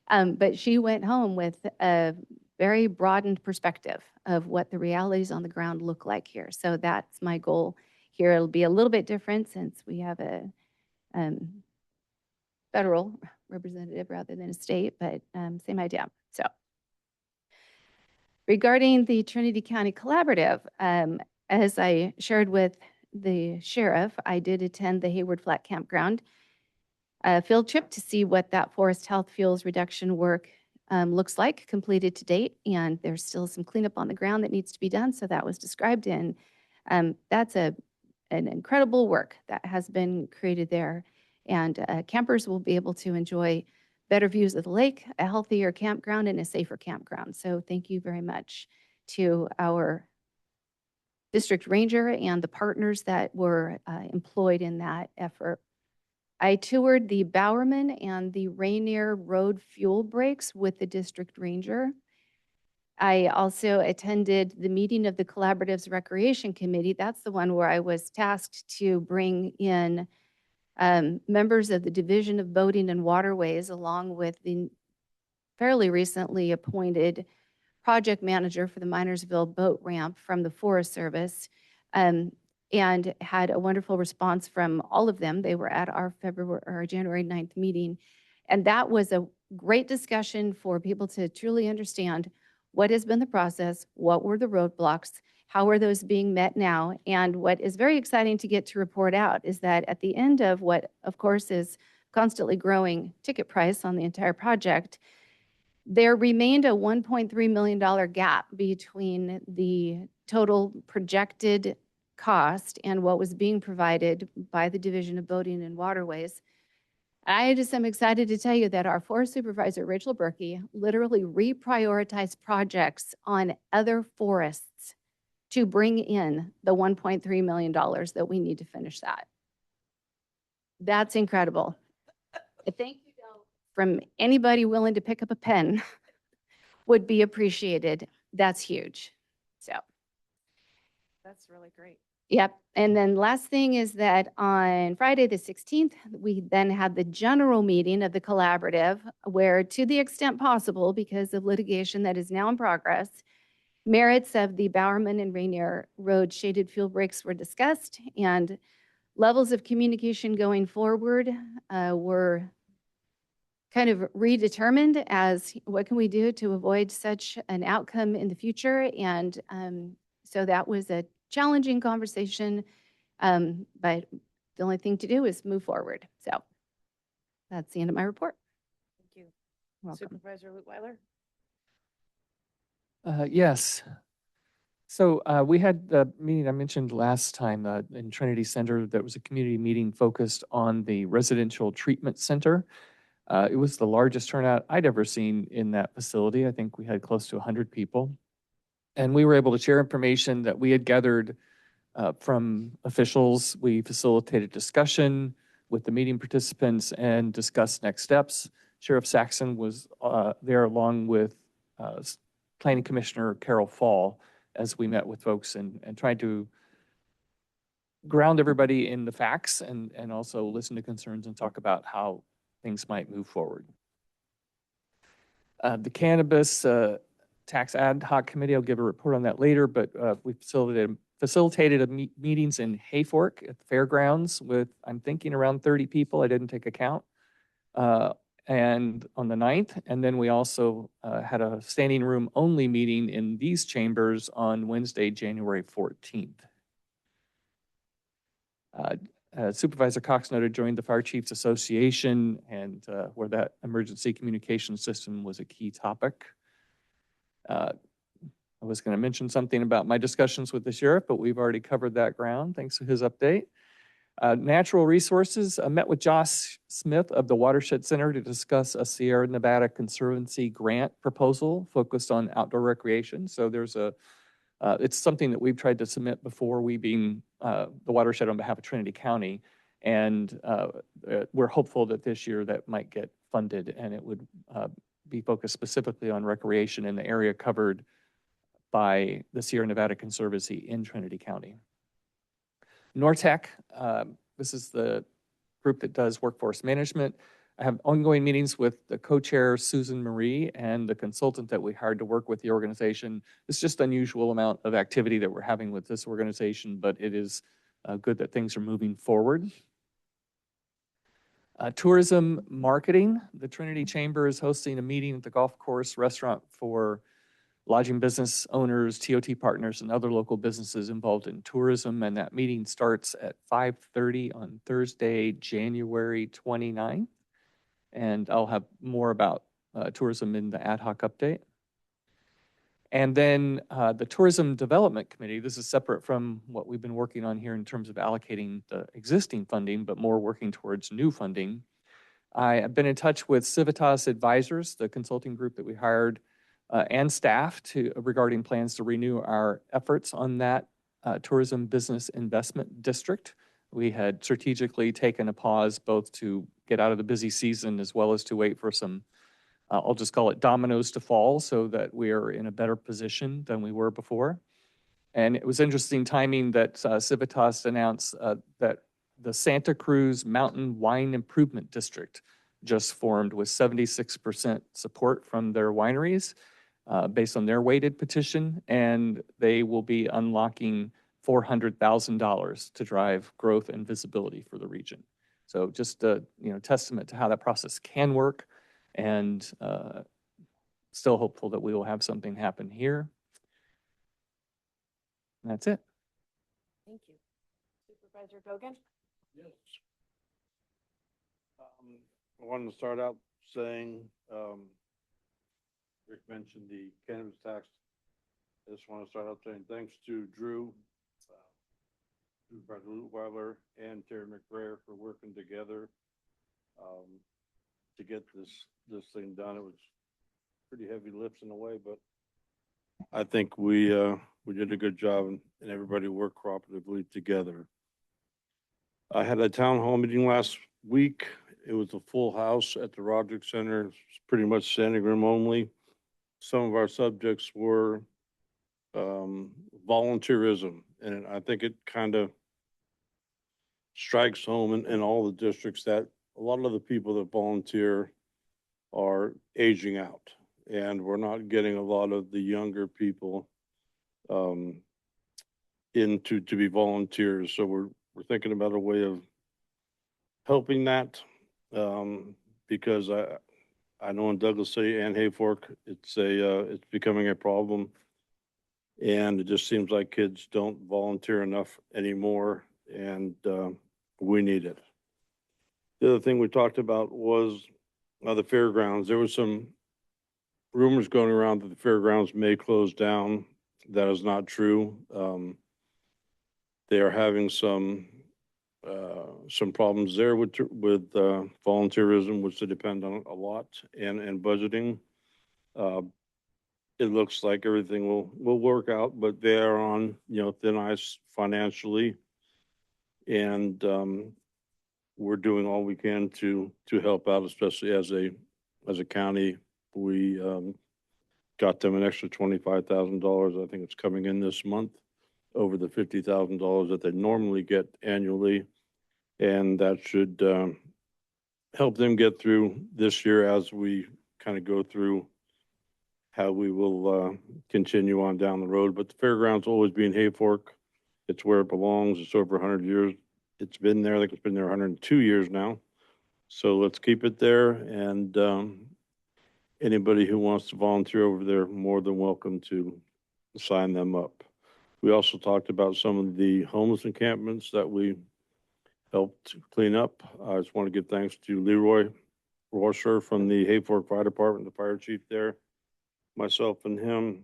Speaker 9: but she went home with a very broadened perspective of what the realities on the ground look like here. So that's my goal here. It'll be a little bit different since we have a federal representative rather than a state, but same idea. So regarding the Trinity County Collaborative, as I shared with the sheriff, I did attend the Hayward Flat Campground field trip to see what that forest health fuels reduction work looks like completed to date, and there's still some cleanup on the ground that needs to be done. So that was described in. That's an incredible work that has been created there. And campers will be able to enjoy better views of the lake, a healthier campground, and a safer campground. So thank you very much to our district ranger and the partners that were employed in that effort. I toured the Bowerman and the Rainier Road fuel breaks with the district ranger. I also attended the meeting of the Collaboratives Recreation Committee. That's the one where I was tasked to bring in members of the Division of Boating and Waterways, along with the fairly recently appointed project manager for the Minersville boat ramp from the Forest Service, and had a wonderful response from all of them. They were at our January 9th meeting. And that was a great discussion for people to truly understand what has been the process, what were the roadblocks, how are those being met now? And what is very exciting to get to report out is that at the end of what, of course, is constantly growing ticket price on the entire project, there remained a $1.3 million gap between the total projected cost and what was being provided by the Division of Boating and Waterways. I just am excited to tell you that our forest supervisor, Rachel Berkey, literally reprioritized projects on other forests to bring in the $1.3 million that we need to finish that. That's incredible. A thank you note from anybody willing to pick up a pen would be appreciated. That's huge. So.
Speaker 1: That's really great.
Speaker 9: Yep. And then last thing is that on Friday, the 16th, we then had the general meeting of the collaborative where, to the extent possible, because of litigation that is now in progress, merits of the Bowerman and Rainier Road shaded fuel breaks were discussed, and levels of communication going forward were kind of redetermined as what can we do to avoid such an outcome in the future. And so that was a challenging conversation, but the only thing to do is move forward. So that's the end of my report.
Speaker 1: Thank you.
Speaker 9: Welcome.
Speaker 1: Supervisor Leutwiler?
Speaker 6: Yes. So we had the meeting I mentioned last time in Trinity Center. That was a community meeting focused on the residential treatment center. It was the largest turnout I'd ever seen in that facility. I think we had close to 100 people. And we were able to share information that we had gathered from officials. We facilitated discussion with the meeting participants and discussed next steps. Sheriff Saxon was there along with Planning Commissioner Carol Fall as we met with folks and tried to ground everybody in the facts and also listen to concerns and talk about how things might move forward. The cannabis tax ad hoc committee, I'll give a report on that later, but we facilitated meetings in Hayfork at the fairgrounds with, I'm thinking, around 30 people. I didn't take a count. And on the 9th, and then we also had a standing room only meeting in these chambers on Wednesday, January 14th. Supervisor Cox noted joined the Fire Chiefs Association, and where that emergency communication system was a key topic. I was going to mention something about my discussions with the sheriff, but we've already covered that ground. Thanks for his update. Natural Resources, I met with Josh Smith of the Watershed Center to discuss a Sierra Nevada Conservancy grant proposal focused on outdoor recreation. So there's it's something that we've tried to submit before, we being the Watershed on behalf of Trinity County. And we're hopeful that this year that might get funded, and it would be focused specifically on recreation in the area covered by the Sierra Nevada Conservancy in Trinity County. Nortec, this is the group that does workforce management. I have ongoing meetings with the co-chair, Susan Marie, and the consultant that we hired to work with the organization. It's just unusual amount of activity that we're having with this organization, but it is good that things are moving forward. Tourism marketing, the Trinity Chamber is hosting a meeting at the golf course restaurant for lodging business owners, TOT partners, and other local businesses involved in tourism. And that meeting starts at 5:30 on Thursday, January 29th. And I'll have more about tourism in the ad hoc update. And then the Tourism Development Committee, this is separate from what we've been working on here in terms of allocating the existing funding, but more working towards new funding. I have been in touch with Civitas Advisors, the consulting group that we hired, and staff regarding plans to renew our efforts on that tourism business investment district. We had strategically taken a pause both to get out of the busy season as well as to wait for some, I'll just call it dominoes to fall so that we are in a better position than we were before. And it was interesting timing that Civitas announced that the Santa Cruz Mountain Wine Improvement District just formed with 76% support from their wineries based on their weighted petition, and they will be unlocking $400,000 to drive growth and visibility for the region. So just a testament to how that process can work, and still hopeful that we will have something happen here. And that's it.
Speaker 1: Thank you. Supervisor Gogan?
Speaker 8: Yes. I wanted to start out saying, Rick mentioned the cannabis tax. I just want to start out saying thanks to Drew, Supervisor Lutweiler, and Terry McBrayer for working together to get this thing done. It was pretty heavy lifts in a way, but I think we did a good job, and everybody worked cooperatively together. I had a town hall meeting last week. It was a full house at the Roderick Center. It's pretty much standing room only. Some of our subjects were volunteerism, and I think it kind of strikes home in all the districts that a lot of the people that volunteer are aging out, and we're not getting a lot of the younger people to be volunteers. So we're thinking about a way of helping that because I know in Douglas City and Hayfork it's becoming a problem, and it just seems like kids don't volunteer enough anymore, and we need it. The other thing we talked about was the fairgrounds. There was some rumors going around that the fairgrounds may close down. That is not true. They are having some problems there with volunteerism, which they depend on a lot, and budgeting. It looks like everything will work out, but they are on thin ice financially, and we're doing all we can to help out, especially as a county. We got them an extra $25,000. I think it's coming in this month, over the $50,000 that they normally get annually, and that should help them get through this year as we kind of go through how we will continue on down the road. But the fairgrounds will always be in Hayfork. It's where it belongs. It's over 100 years. It's been there. I think it's been there 102 years now. So let's keep it there. And anybody who wants to volunteer over there, more than welcome to sign them up. We also talked about some of the homeless encampments that we helped clean up. I just want to give thanks to Leroy Rosher from the Hayfork Fire Department, the fire chief there. Myself and him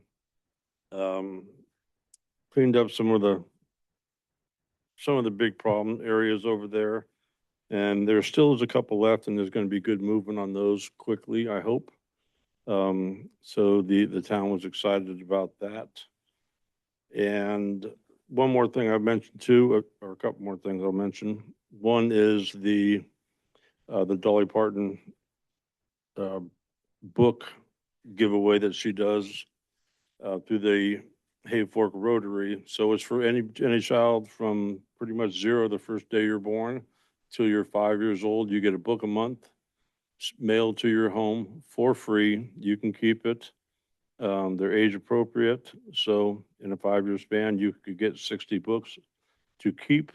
Speaker 8: cleaned up some of the big problem areas over there, and there still is a couple left, and there's going to be good movement on those quickly, I hope. So the town was excited about that. And one more thing I mentioned too, or a couple more things I'll mention. One is the Dolly Parton book giveaway that she does through the Hayfork Rotary. So it's for any child from pretty much zero the first day you're born till you're 5 years old. You get a book a month mailed to your home for free. You can keep it. They're age appropriate. So in a 5-year span, you could get 60 books to keep,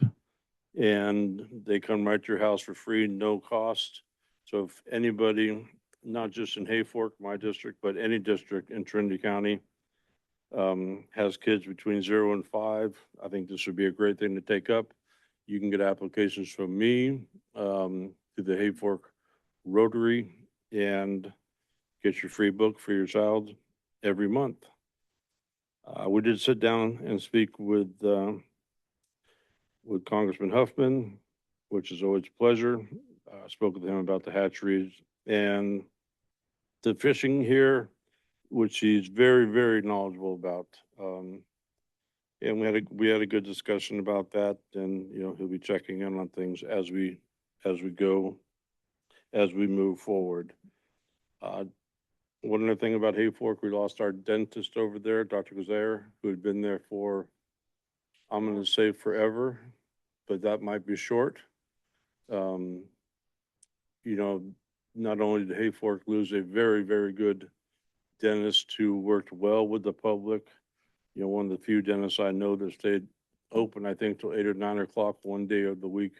Speaker 8: and they come right to your house for free, no cost. So if anybody, not just in Hayfork, my district, but any district in Trinity County, has kids between 0 and 5, I think this would be a great thing to take up. You can get applications from me through the Hayfork Rotary and get your free book for your child every month. We did sit down and speak with Congressman Huffman, which is always a pleasure. I spoke with him about the hatcheries and the fishing here, which he's very, very knowledgeable about. And we had a good discussion about that, and he'll be checking in on things as we move forward. One other thing about Hayfork, we lost our dentist over there, Dr. Gazair, who had been there for, I'm going to say forever, but that might be short. Not only did Hayfork lose a very, very good dentist who worked well with the public, one of the few dentists I know that stayed open, I think, till 8 or 9 o'clock one day of the week,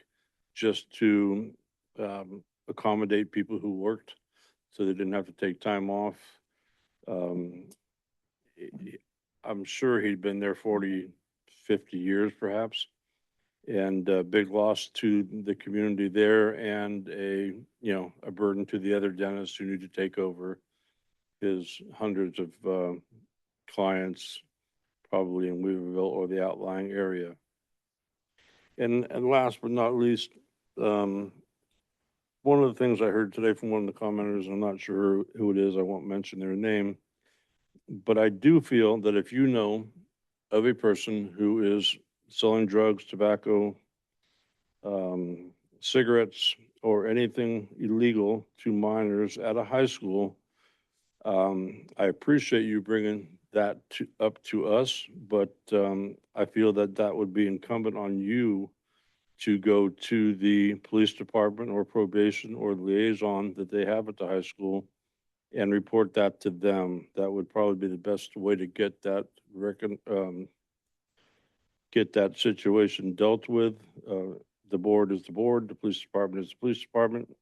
Speaker 8: just to accommodate people who worked, so they didn't have to take time off. I'm sure he'd been there 40, 50 years perhaps, and a big loss to the community there, and a burden to the other dentists who need to take over his hundreds of clients, probably in Weaverville or the outlying area. And last but not least, one of the things I heard today from one of the commenters, I'm not sure who it is, I won't mention their name, but I do feel that if you know of a person who is selling drugs, tobacco, cigarettes, or anything illegal to minors at a high school, I appreciate you bringing that up to us, but I feel that that would be incumbent on you to go to the police department or probation or liaison that they have at the high school and report that to them. That would probably be the best way to get that situation dealt with. The board is the board, the police department is the police department.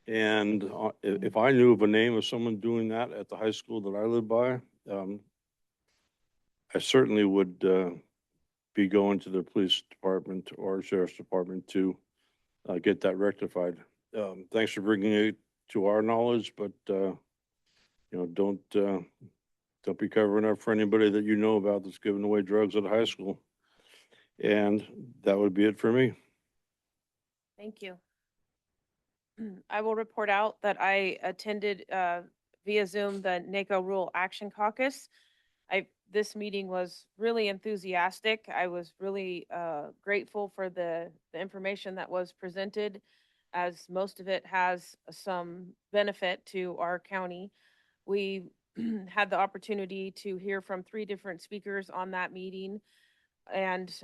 Speaker 8: And if I knew of a name of someone doing that at the high school that I live by, I certainly would be going to the police department or sheriff's department to get that rectified. Thanks for bringing it to our knowledge, but don't be covering up for anybody that you know about that's giving away drugs at a high school. And that would be it for me.
Speaker 1: Thank you. I will report out that I attended via Zoom the NACO Rural Action Caucus. This meeting was really enthusiastic. I was really grateful for the information that was presented, as most of it has some benefit to our county. We had the opportunity to hear from 3 different speakers on that meeting, and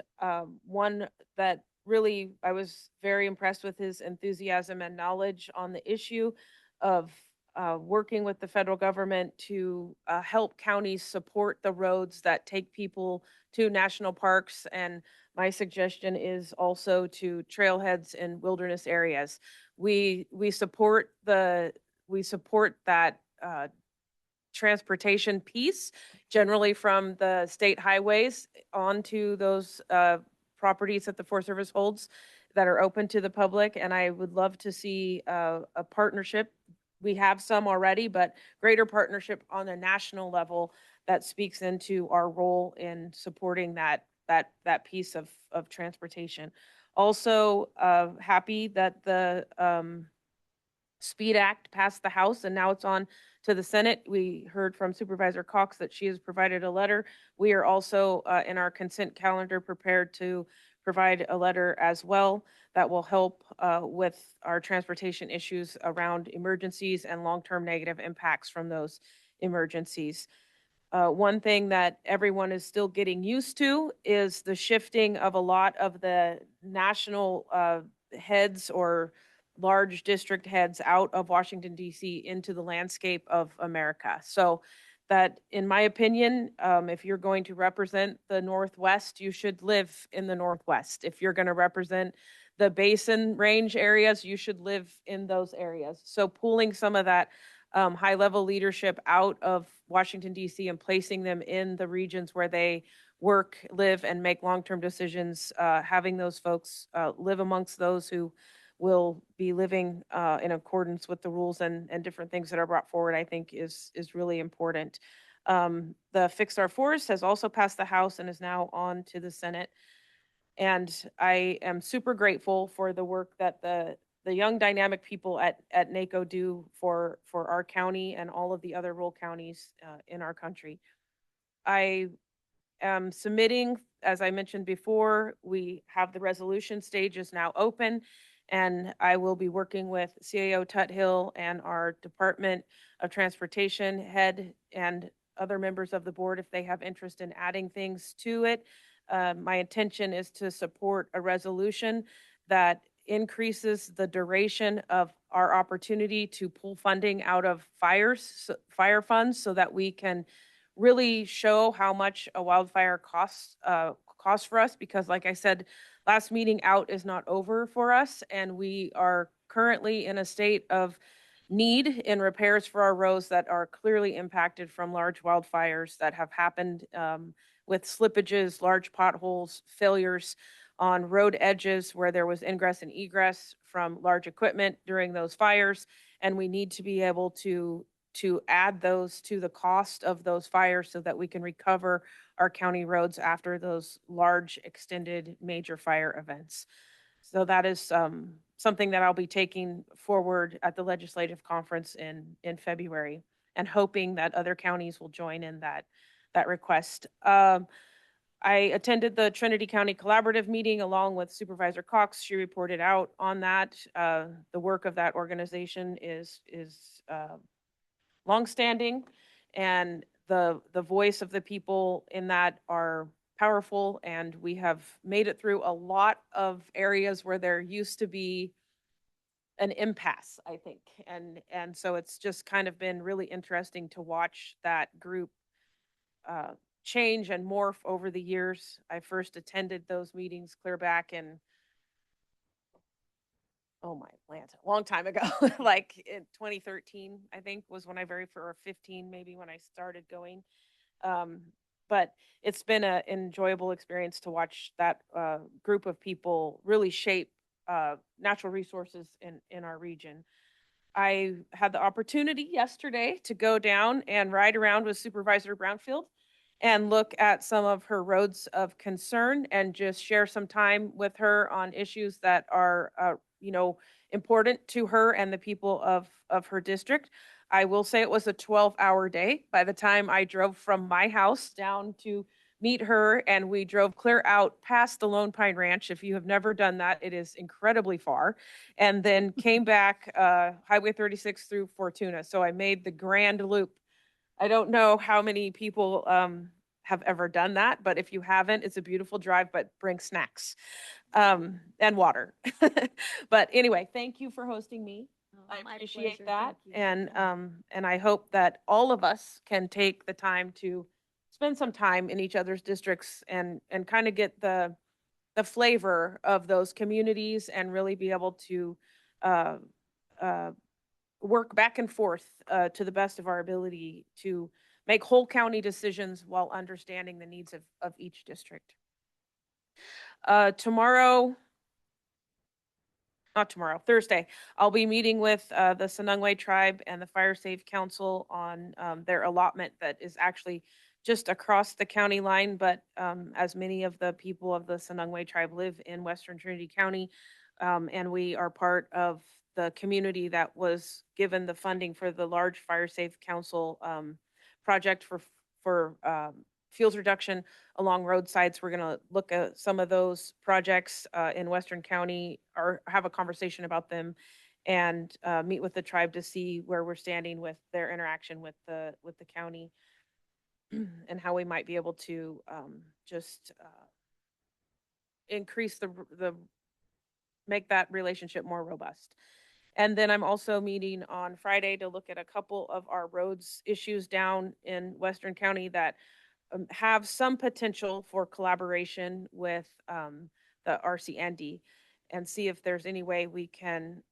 Speaker 1: one that really I was very impressed with his enthusiasm and knowledge on the issue of working with the federal government to help counties support the roads that take people to national parks. And my suggestion is also to trailheads in wilderness areas. We support that transportation piece, generally from the state highways onto those properties that the Forest Service holds that are open to the public. And I would love to see a partnership. We have some already, but greater partnership on a national level that speaks into our role in supporting that piece of transportation. Also, happy that the Speed Act passed the House and now it's on to the Senate. We heard from Supervisor Cox that she has provided a letter. We are also in our consent calendar prepared to provide a letter as well that will help with our transportation issues around emergencies and long-term negative impacts from those emergencies. One thing that everyone is still getting used to is the shifting of a lot of the national heads or large district heads out of Washington, D.C. into the landscape of America. So that, in my opinion, if you're going to represent the Northwest, you should live in the Northwest. If you're going to represent the Basin Range areas, you should live in those areas. So pulling some of that high-level leadership out of Washington, D.C. and placing them in the regions where they work, live, and make long-term decisions, having those folks live amongst those who will be living in accordance with the rules and different things that are brought forward, I think is really important. The Fix Our Forest has also passed the House and is now on to the Senate. And I am super grateful for the work that the young dynamic people at NACO do for our county and all of the other rural counties in our country. I am submitting, as I mentioned before, we have the resolution stage is now open, and I will be working with CAO Tuthill and our Department of Transportation head and other members of the board if they have interest in adding things to it. My intention is to support a resolution that increases the duration of our opportunity to pull funding out of fire funds so that we can really show how much a wildfire costs for us, because like I said, last meeting out is not over for us, and we are currently in a state of need in repairs for our roads that are clearly impacted from large wildfires that have happened with slippages, large potholes, failures on road edges where there was ingress and egress from large equipment during those fires. And we need to be able to add those to the cost of those fires so that we can recover our county roads after those large extended major fire events. So that is something that I'll be taking forward at the legislative conference in February, and hoping that other counties will join in that request. I attended the Trinity County Collaborative meeting along with Supervisor Cox. She reported out on that. The work of that organization is longstanding, and the voice of the people in that are powerful, and we have made it through a lot of areas where there used to be an impasse, I think. And so it's just kind of been really interesting to watch that group change and morph over the years. I first attended those meetings clear back in, oh my land, a long time ago, like in 2013, I think was when I or 15, maybe when I started going. But it's been an enjoyable experience to watch that group of people really shape natural resources in our region. I had the opportunity yesterday to go down and ride around with Supervisor Brownfield and look at some of her roads of concern and just share some time with her on issues that are, important to her and the people of her district. I will say it was a 12-hour day. By the time I drove from my house down to meet her, and we drove clear out past the Lone Pine Ranch. If you have never done that, it is incredibly far. And then came back Highway 36 through Fortuna. So I made the grand loop. I don't know how many people have ever done that, but if you haven't, it's a beautiful drive, but bring snacks and water. But anyway, thank you for hosting me. I
Speaker 10: My
Speaker 1: appreciate
Speaker 10: pleasure.
Speaker 1: that.
Speaker 10: Thank you.
Speaker 1: And I hope that all of us can take the time to spend some time in each other's districts and kind of get the flavor of those communities and really be able to uh, uh, work back and forth to the best of our ability to make whole county decisions while understanding the needs of each district. Thursday, I'll be meeting with the Sanungwe tribe and the Fire Safe Council on their allotment that is actually just across the county line. But as many of the people of the Sanungwe tribe live in Western Trinity County, and we are part of the community that was given the funding for the large Fire Safe Council project for fuels reduction along roadsides. We're going to look at some of those projects in Western County, or have a conversation about them, and meet with the tribe to see where we're standing with their interaction with the county and how we might be able to just increase make that relationship more robust. And then I'm also meeting on Friday to look at a couple of our roads issues down in Western County that have some potential for collaboration with the RCND, and see if there's any way we can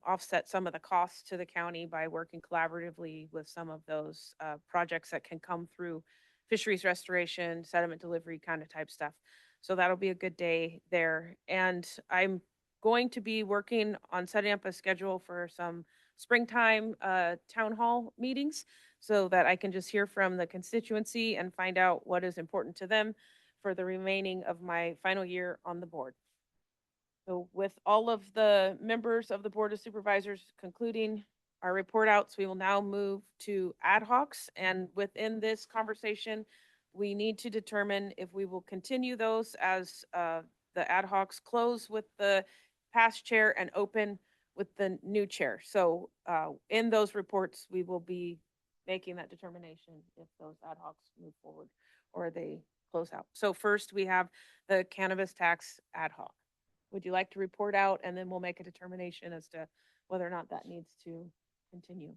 Speaker 1: offset some of the costs to the county by working collaboratively with some of those projects that can come through fisheries restoration, sediment delivery kind of type stuff. So that'll be a good day there. And I'm going to be working on setting up a schedule for some springtime town hall meetings so that I can just hear from the constituency and find out what is important to them for the remaining of my final year on the board. So with all of the members of the Board of Supervisors concluding our report outs, we will now move to ad hocs. And within this conversation, we need to determine if we will continue those as the ad hocs close with the past chair and open with the new chair. So in those reports, we will be making that determination if those ad hocs move forward or they close out. So first, we have the cannabis tax ad hoc. Would you like to report out, and then we'll make a determination as to whether or not that needs to continue?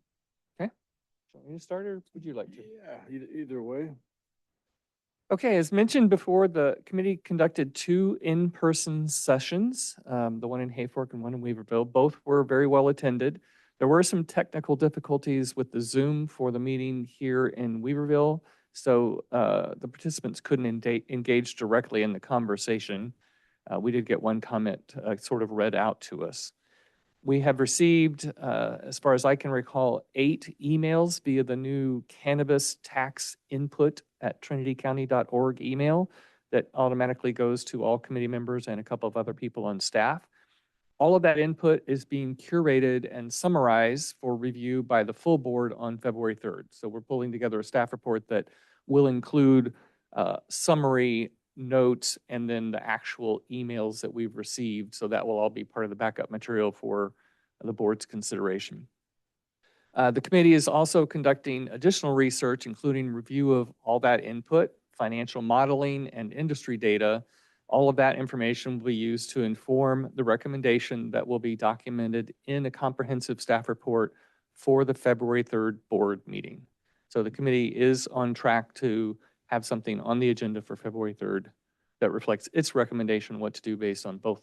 Speaker 6: Okay. Do you want me to start, or would you like to?
Speaker 8: Yeah, either way.
Speaker 6: Okay, as mentioned before, the committee conducted 2 in-person sessions, the one in Hayfork and one in Weaverville. Both were very well attended. There were some technical difficulties with the Zoom for the meeting here in Weaverville, so the participants couldn't engage directly in the conversation. We did get one comment sort of read out to us. We have received, as far as I can recall, 8 emails via the new cannabis tax input at trinitycounty.org email that automatically goes to all committee members and a couple of other people on staff. All of that input is being curated and summarized for review by the full board on February 3rd. So we're pulling together a staff report that will include summary notes and then the actual emails that we've received. So that will all be part of the backup material for the board's consideration. The committee is also conducting additional research, including review of all that input, financial modeling, and industry data. All of that information will be used to inform the recommendation that will be documented in a comprehensive staff report for the February 3rd board meeting. So the committee is on track to have something on the agenda for February 3rd that reflects its recommendation what to do based on both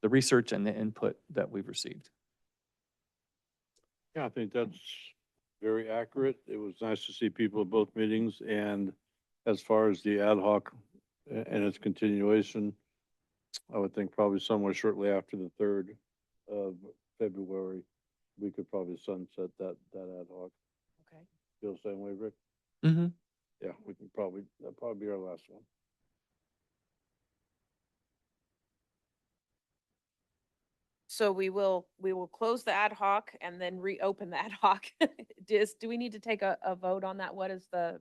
Speaker 6: the research and the input that we've received.
Speaker 8: Yeah, I think that's very accurate. It was nice to see people at both meetings, and as far as the ad hoc and its continuation, I would think probably somewhere shortly after the 3rd of February, we could probably sunset that ad hoc.
Speaker 1: Okay.
Speaker 8: Feel the same way, Rick?
Speaker 6: Mm-hmm.
Speaker 8: Yeah, we can probably, that'll probably be our last one.
Speaker 1: So we will close the ad hoc and then reopen the ad hoc. Do we need to take a vote on that? What is the?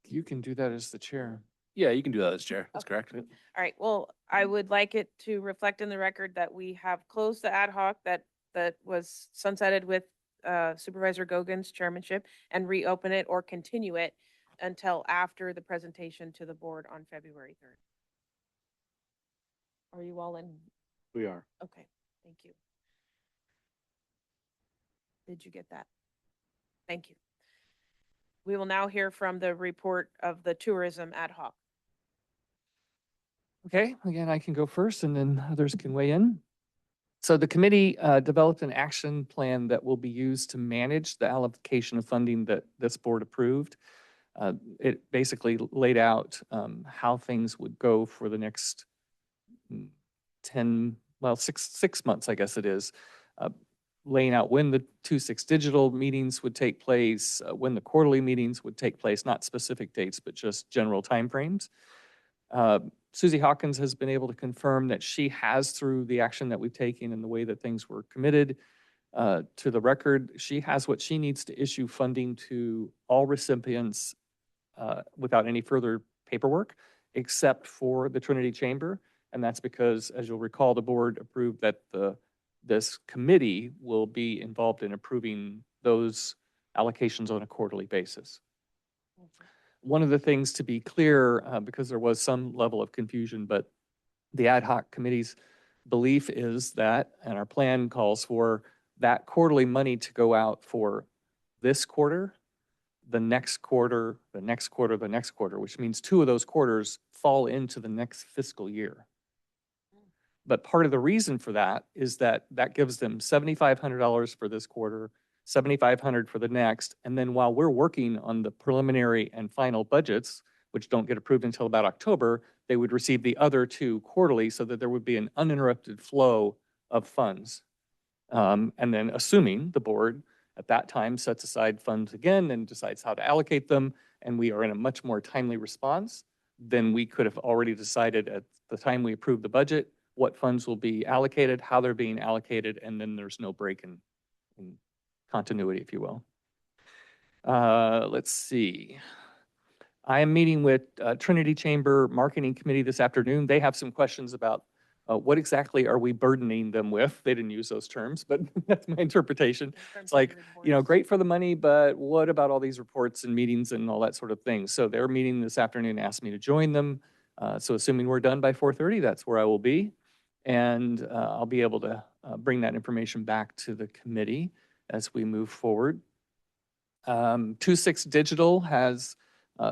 Speaker 6: You can do that as the chair.
Speaker 21: Yeah, you can do that as chair. That's correct.
Speaker 1: All right, well, I would like it to reflect in the record that we have closed the ad hoc that was sunsetted with Supervisor Gogan's chairmanship and reopen it or continue it until after the presentation to the board on February 3rd. Are you all in?
Speaker 8: We are.
Speaker 1: Okay, thank you. Did you get that? Thank you. We will now hear from the report of the tourism ad hoc.
Speaker 6: Okay, again, I can go first and then others can weigh in. So the committee developed an action plan that will be used to manage the allocation of funding that this board approved. It basically laid out how things would go for the next 6 months, I guess it is, laying out when the 2/6 digital meetings would take place, when the quarterly meetings would take place, not specific dates, but just general timeframes. Susie Hawkins has been able to confirm that she has, through the action that we've taken and the way that things were committed to the record, she has what she needs to issue funding to all recipients without any further paperwork, except for the Trinity Chamber. And that's because, as you'll recall, the board approved that this committee will be involved in approving those allocations on a quarterly basis. One of the things to be clear, because there was some level of confusion, but the ad hoc committee's belief is that, and our plan calls for that quarterly money to go out for this quarter, the next quarter, the next quarter, the next quarter, which means 2 of those quarters fall into the next fiscal year. But part of the reason for that is that gives them $7,500 for this quarter, $7,500 for the next. And then while we're working on the preliminary and final budgets, which don't get approved until about October, they would receive the other two quarterly so that there would be an uninterrupted flow of funds. And then assuming the board at that time sets aside funds again and decides how to allocate them, and we are in a much more timely response, then we could have already decided at the time we approve the budget what funds will be allocated, how they're being allocated, and then there's no break in continuity, if you will. Let's see. I am meeting with Trinity Chamber Marketing Committee this afternoon. They have some questions about what exactly are we burdening them with? They didn't use those terms, but that's my interpretation. It's like, you know, great for the money, but what about all these reports and meetings and all that sort of thing? So they're meeting this afternoon, asked me to join them. So assuming we're done by 4:30, that's where I will be. And I'll be able to bring that information back to the committee as we move forward. 26 Digital has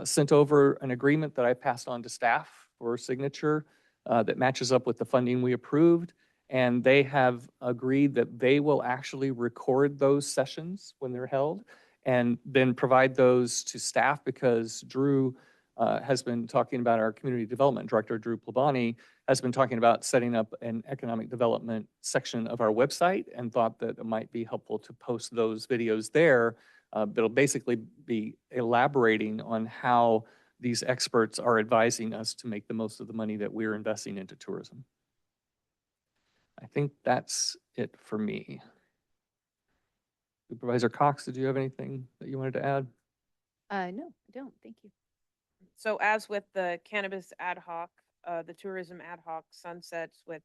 Speaker 6: sent over an agreement that I passed on to staff for signature that matches up with the funding we approved. And they have agreed that they will actually record those sessions when they're held and then provide those to staff, because Drew has been talking about, our community development director, Drew Plabani, has been talking about setting up an economic development section of our website and thought that it might be helpful to post those videos there. But it'll basically be elaborating on how these experts are advising us to make the most of the money that we're investing into tourism. I think that's it for me. Supervisor Cox, did you have anything that you wanted to add?
Speaker 9: No, I don't. Thank you.
Speaker 1: So as with the cannabis ad hoc, the tourism ad hoc sunsets with,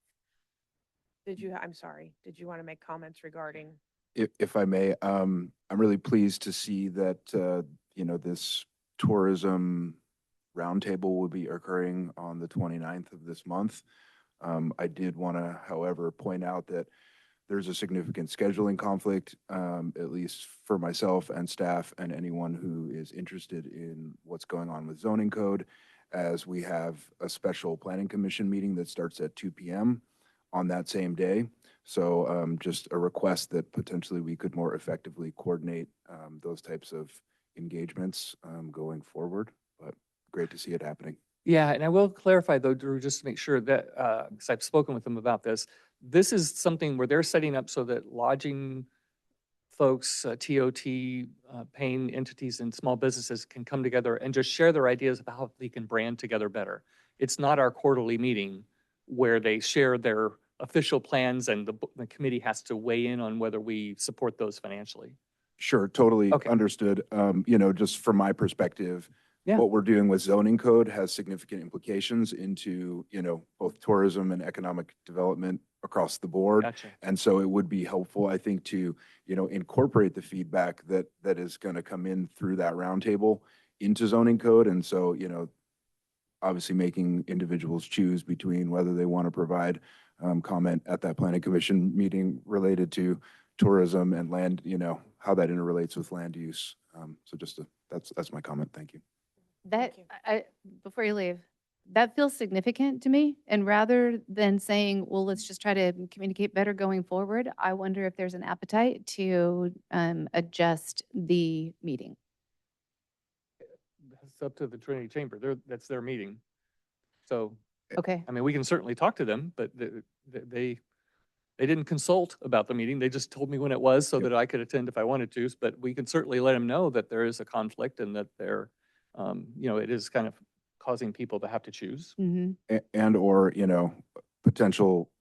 Speaker 1: I'm sorry, did you want to make comments regarding?
Speaker 20: If I may, I'm really pleased to see that, you know, this tourism roundtable will be occurring on the 29th of this month. I did want to, however, point out that there's a significant scheduling conflict, at least for myself and staff and anyone who is interested in what's going on with zoning code, as we have a special planning commission meeting that starts at 2 p.m. on that same day. So just a request that potentially we could more effectively coordinate those types of engagements going forward, but great to see it happening.
Speaker 6: Yeah, and I will clarify though, Drew, just to make sure that, because I've spoken with them about this, this is something where they're setting up so that lodging folks, TOT, paying entities and small businesses can come together and just share their ideas about how they can brand together better. It's not our quarterly meeting where they share their official plans and the committee has to weigh in on whether we support those financially.
Speaker 20: Sure, totally
Speaker 6: Okay.
Speaker 20: understood. You know, just from my perspective,
Speaker 6: Yeah.
Speaker 20: what we're doing with zoning code has significant implications into, you know, both tourism and economic development across the board.
Speaker 6: Gotcha.
Speaker 20: And so it would be helpful, I think, to, you know, incorporate the feedback that is going to come in through that roundtable into zoning code. And so, you know, obviously making individuals choose between whether they want to provide comment at that planning commission meeting related to tourism and land, you know, how that interrelates with land use. So just that's my comment. Thank you.
Speaker 9: That, before you leave, that feels significant to me. And rather than saying, well, let's just try to communicate better going forward, I wonder if there's an appetite to adjust the meeting.
Speaker 6: It's up to the Trinity Chamber. That's their meeting. So,
Speaker 9: Okay.
Speaker 6: I mean, we can certainly talk to them, but they didn't consult about the meeting. They just told me when it was so that I could attend if I wanted to. But we can certainly let them know that there is a conflict and that they're, you know, it is kind of causing people to have to choose.
Speaker 9: Mm-hmm.
Speaker 20: And or, you know, potential,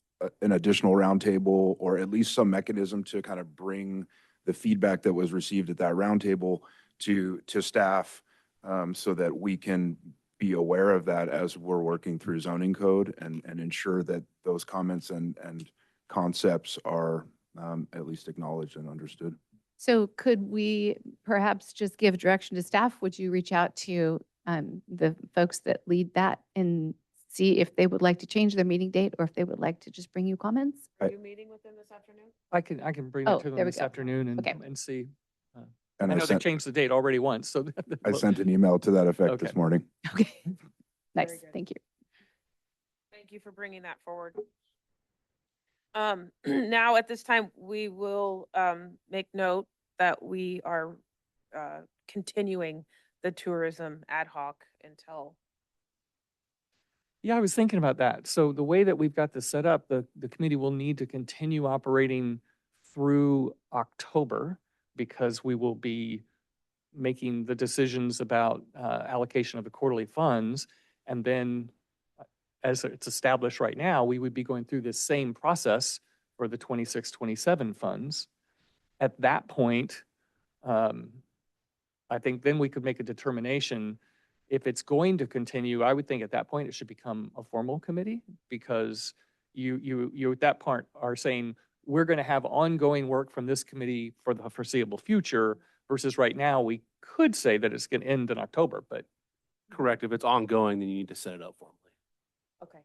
Speaker 20: an additional roundtable or at least some mechanism to kind of bring the feedback that was received at that roundtable to staff so that we can be aware of that as we're working through zoning code and ensure that those comments and concepts are at least acknowledged and understood.
Speaker 9: So could we perhaps just give direction to staff? Would you reach out to the folks that lead that and see if they would like to change their meeting date or if they would like to just bring you comments?
Speaker 1: Are you meeting with them this afternoon?
Speaker 6: I can bring
Speaker 9: Oh,
Speaker 6: it to them
Speaker 9: there we
Speaker 6: this
Speaker 9: go.
Speaker 6: afternoon and,
Speaker 9: Okay.
Speaker 6: and see.
Speaker 20: And
Speaker 6: I know they changed the date already once, so.
Speaker 20: I sent an email to that effect
Speaker 6: Okay.
Speaker 20: this morning.
Speaker 9: Okay. Nice.
Speaker 1: Very good.
Speaker 9: Thank you.
Speaker 1: Thank you for bringing that forward. Now at this time, we will make note that we are continuing the tourism ad hoc until,
Speaker 6: Yeah, I was thinking about that. So the way that we've got this set up, the committee will need to continue operating through October because we will be making the decisions about allocation of the quarterly funds. And then as it's established right now, we would be going through this same process for the 26-27 funds. At that point, I think then we could make a determination. If it's going to continue, I would think at that point it should become a formal committee because you at that point are saying, we're going to have ongoing work from this committee for the foreseeable future versus right now, we could say that it's going to end in October, but.
Speaker 21: Correct. If it's ongoing, then you need to set it up formally.
Speaker 1: okay.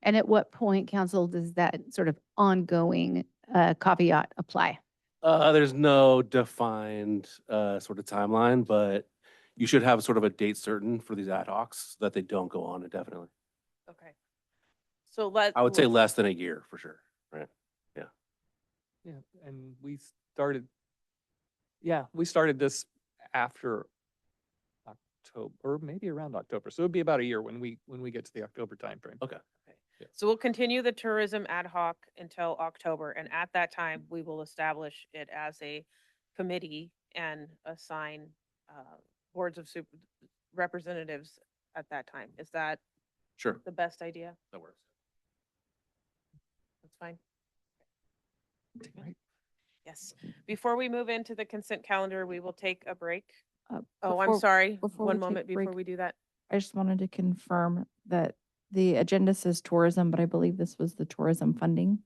Speaker 9: And at what point, council, does that sort of ongoing caveat apply?
Speaker 21: There's no defined sort of timeline, but you should have sort of a date certain for these ad hocs so that they don't go on indefinitely.
Speaker 1: Okay. So
Speaker 21: I would say less than a year for sure, right? Yeah.
Speaker 6: Yeah, and we started this after October, maybe around October. So it'd be about a year when we get to the October timeframe.
Speaker 21: Okay.
Speaker 1: So we'll continue the tourism ad hoc until October, and at that time, we will establish it as a committee and assign boards of representatives at that time. Is that
Speaker 21: Sure.
Speaker 1: the best idea?
Speaker 21: That works.
Speaker 1: That's fine. Yes. Before we move into the consent calendar, we will take a break. Oh, I'm sorry. One moment before we do that.
Speaker 16: I just wanted to confirm that the agenda says tourism, but I believe this was the tourism funding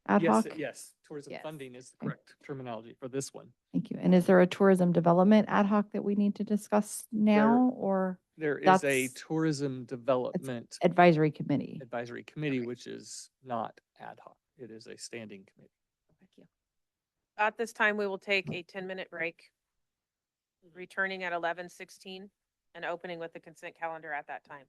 Speaker 16: ad hoc.
Speaker 6: Yes, tourism
Speaker 16: Yes.
Speaker 6: funding is the correct terminology for this one.
Speaker 16: Thank you. And is there a tourism development ad hoc that we need to discuss now or?
Speaker 6: There is a
Speaker 16: that's
Speaker 6: tourism development
Speaker 16: advisory committee?
Speaker 6: advisory committee, which is not ad hoc. It is a standing committee.
Speaker 16: Thank you.
Speaker 1: At this time, we will take a 10-minute break, returning at 11:16 and opening with the consent calendar at that time.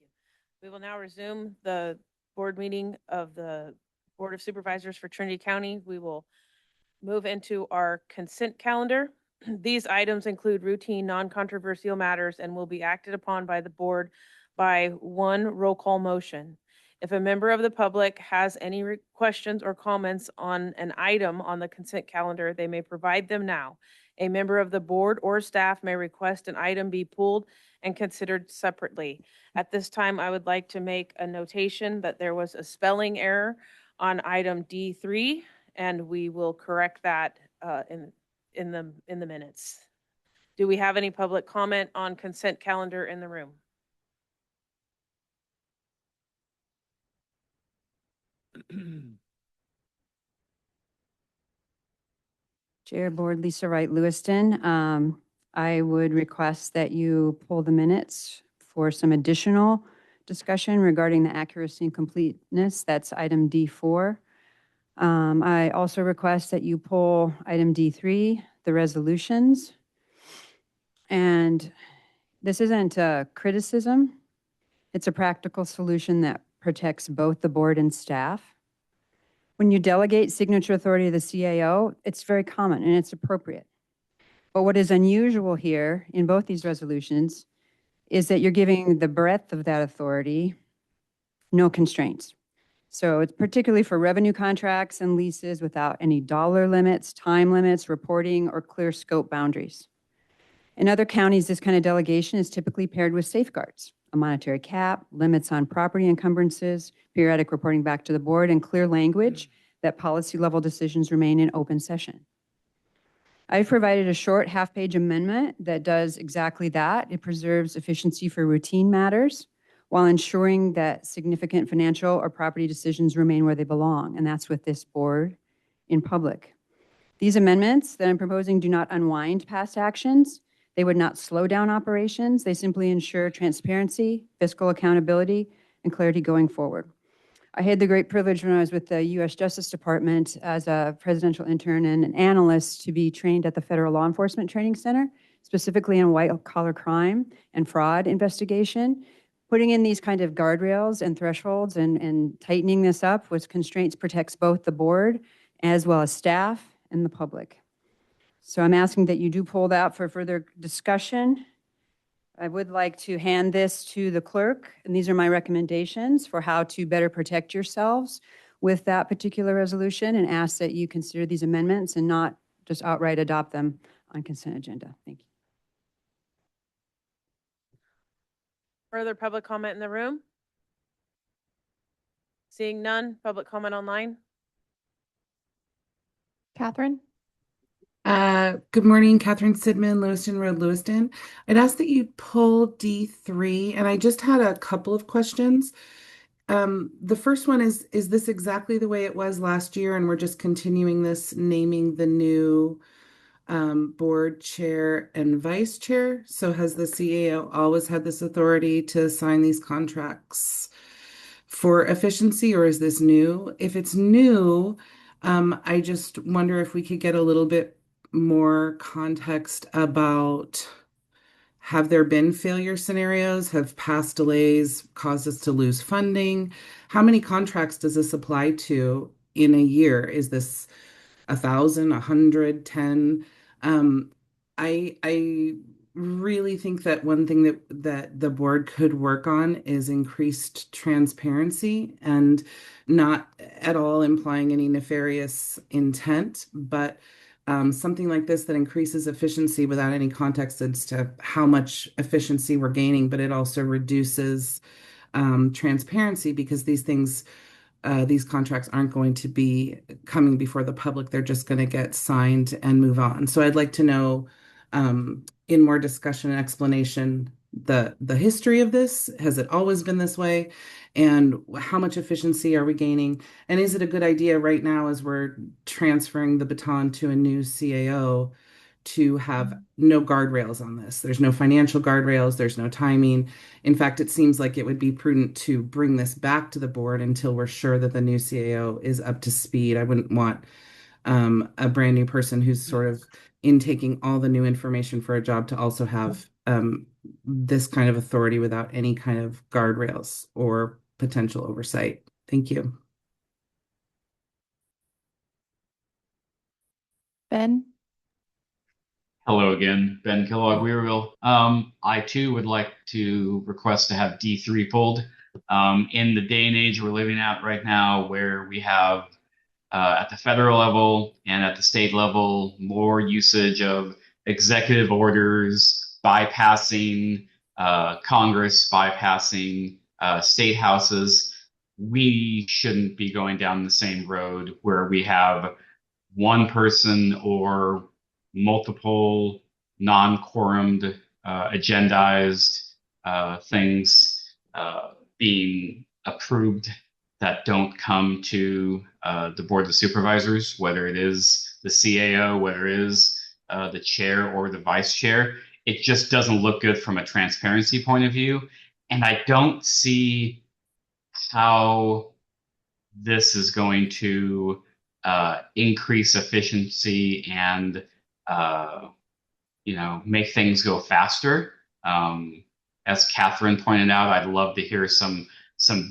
Speaker 1: you. We will now resume the board meeting of the Board of Supervisors for Trinity County. We will move into our consent calendar. These items include routine, non-controversial matters and will be acted upon by the board by one roll call motion. If a member of the public has any questions or comments on an item on the consent calendar, they may provide them now. A member of the board or staff may request an item be pulled and considered separately. At this time, I would like to make a notation that there was a spelling error on item D3, and we will correct that in the minutes. Do we have any public comment on consent calendar in the room?
Speaker 12: Chair Board Lisa Wright Lewiston. I would request that you pull the minutes for some additional discussion regarding the accuracy and completeness. That's item D4. I also request that you pull item D3, the resolutions. And this isn't a criticism. It's a practical solution that protects both the board and staff. When you delegate signature authority to the CAO, it's very common and it's appropriate. But what is unusual here in both these resolutions is that you're giving the breadth of that authority no constraints. So it's particularly for revenue contracts and leases without any dollar limits, time limits, reporting, or clear scope boundaries. In other counties, this kind of delegation is typically paired with safeguards, a monetary cap, limits on property encumbrances, periodic reporting back to the board, and clear language that policy level decisions remain in open session. I've provided a short half-page amendment that does exactly that. It preserves efficiency for routine matters while ensuring that significant financial or property decisions remain where they belong, and that's with this board in public. These amendments that I'm proposing do not unwind past actions. They would not slow down operations. They simply ensure transparency, fiscal accountability, and clarity going forward. I had the great privilege when I was with the U.S. Justice Department as a presidential intern and an analyst to be trained at the Federal Law Enforcement Training Center, specifically in white-collar crime and fraud investigation. Putting in these kind of guardrails and thresholds and tightening this up with constraints protects both the board as well as staff and the public. So I'm asking that you do pull that for further discussion. I would like to hand this to the clerk, and these are my recommendations for how to better protect yourselves with that particular resolution, and ask that you consider these amendments and not just outright adopt them on consent agenda. Thank you.
Speaker 1: Further public comment in the room? Seeing none, public comment online?
Speaker 16: Catherine?
Speaker 15: Good morning, Catherine Sidman, Lewiston Road, Lewiston. I'd ask that you pull D3, and I just had a couple of questions. The first one is this exactly the way it was last year, and we're just continuing this, naming the new board chair and vice chair? So has the CAO always had this authority to sign these contracts for efficiency, or is this new? If it's new, I just wonder if we could get a little bit more context about, have there been failure scenarios? Have past delays caused us to lose funding? How many contracts does this apply to in a year? Is this 1,000, 100, 10? I really think that one thing that the board could work on is increased transparency, and not at all implying any nefarious intent, but something like this that increases efficiency without any context as to how much efficiency we're gaining, but it also reduces transparency, because these contracts aren't going to be coming before the public. They're just going to get signed and move on. So I'd like to know, in more discussion and explanation, the history of this. Has it always been this way? And how much efficiency are we gaining? And is it a good idea right now, as we're transferring the baton to a new CAO, to have no guardrails on this? There's no financial guardrails, there's no timing. In fact, it seems like it would be prudent to bring this back to the board until we're sure that the new CAO is up to speed. I wouldn't want a brand new person who's sort of intaking all the new information for a job to also have this kind of authority without any kind of guardrails or potential oversight. Thank you.
Speaker 16: Ben?
Speaker 14: Hello again, Ben Kellogg, Weirville. I too would like to request to have D3 pulled. In the day and age we're living at right now, where we have at the federal level and at the state level more usage of executive orders, bypassing Congress, bypassing state houses, we shouldn't be going down the same road where we have one person or multiple non-quorumed, agendized things being approved that don't come to the Board of Supervisors, whether it is the CAO, whether it is the chair or the vice chair. It just doesn't look good from a transparency point of view. And I don't see how this is going to increase efficiency and make things go faster. As Catherine pointed out, I'd love to hear some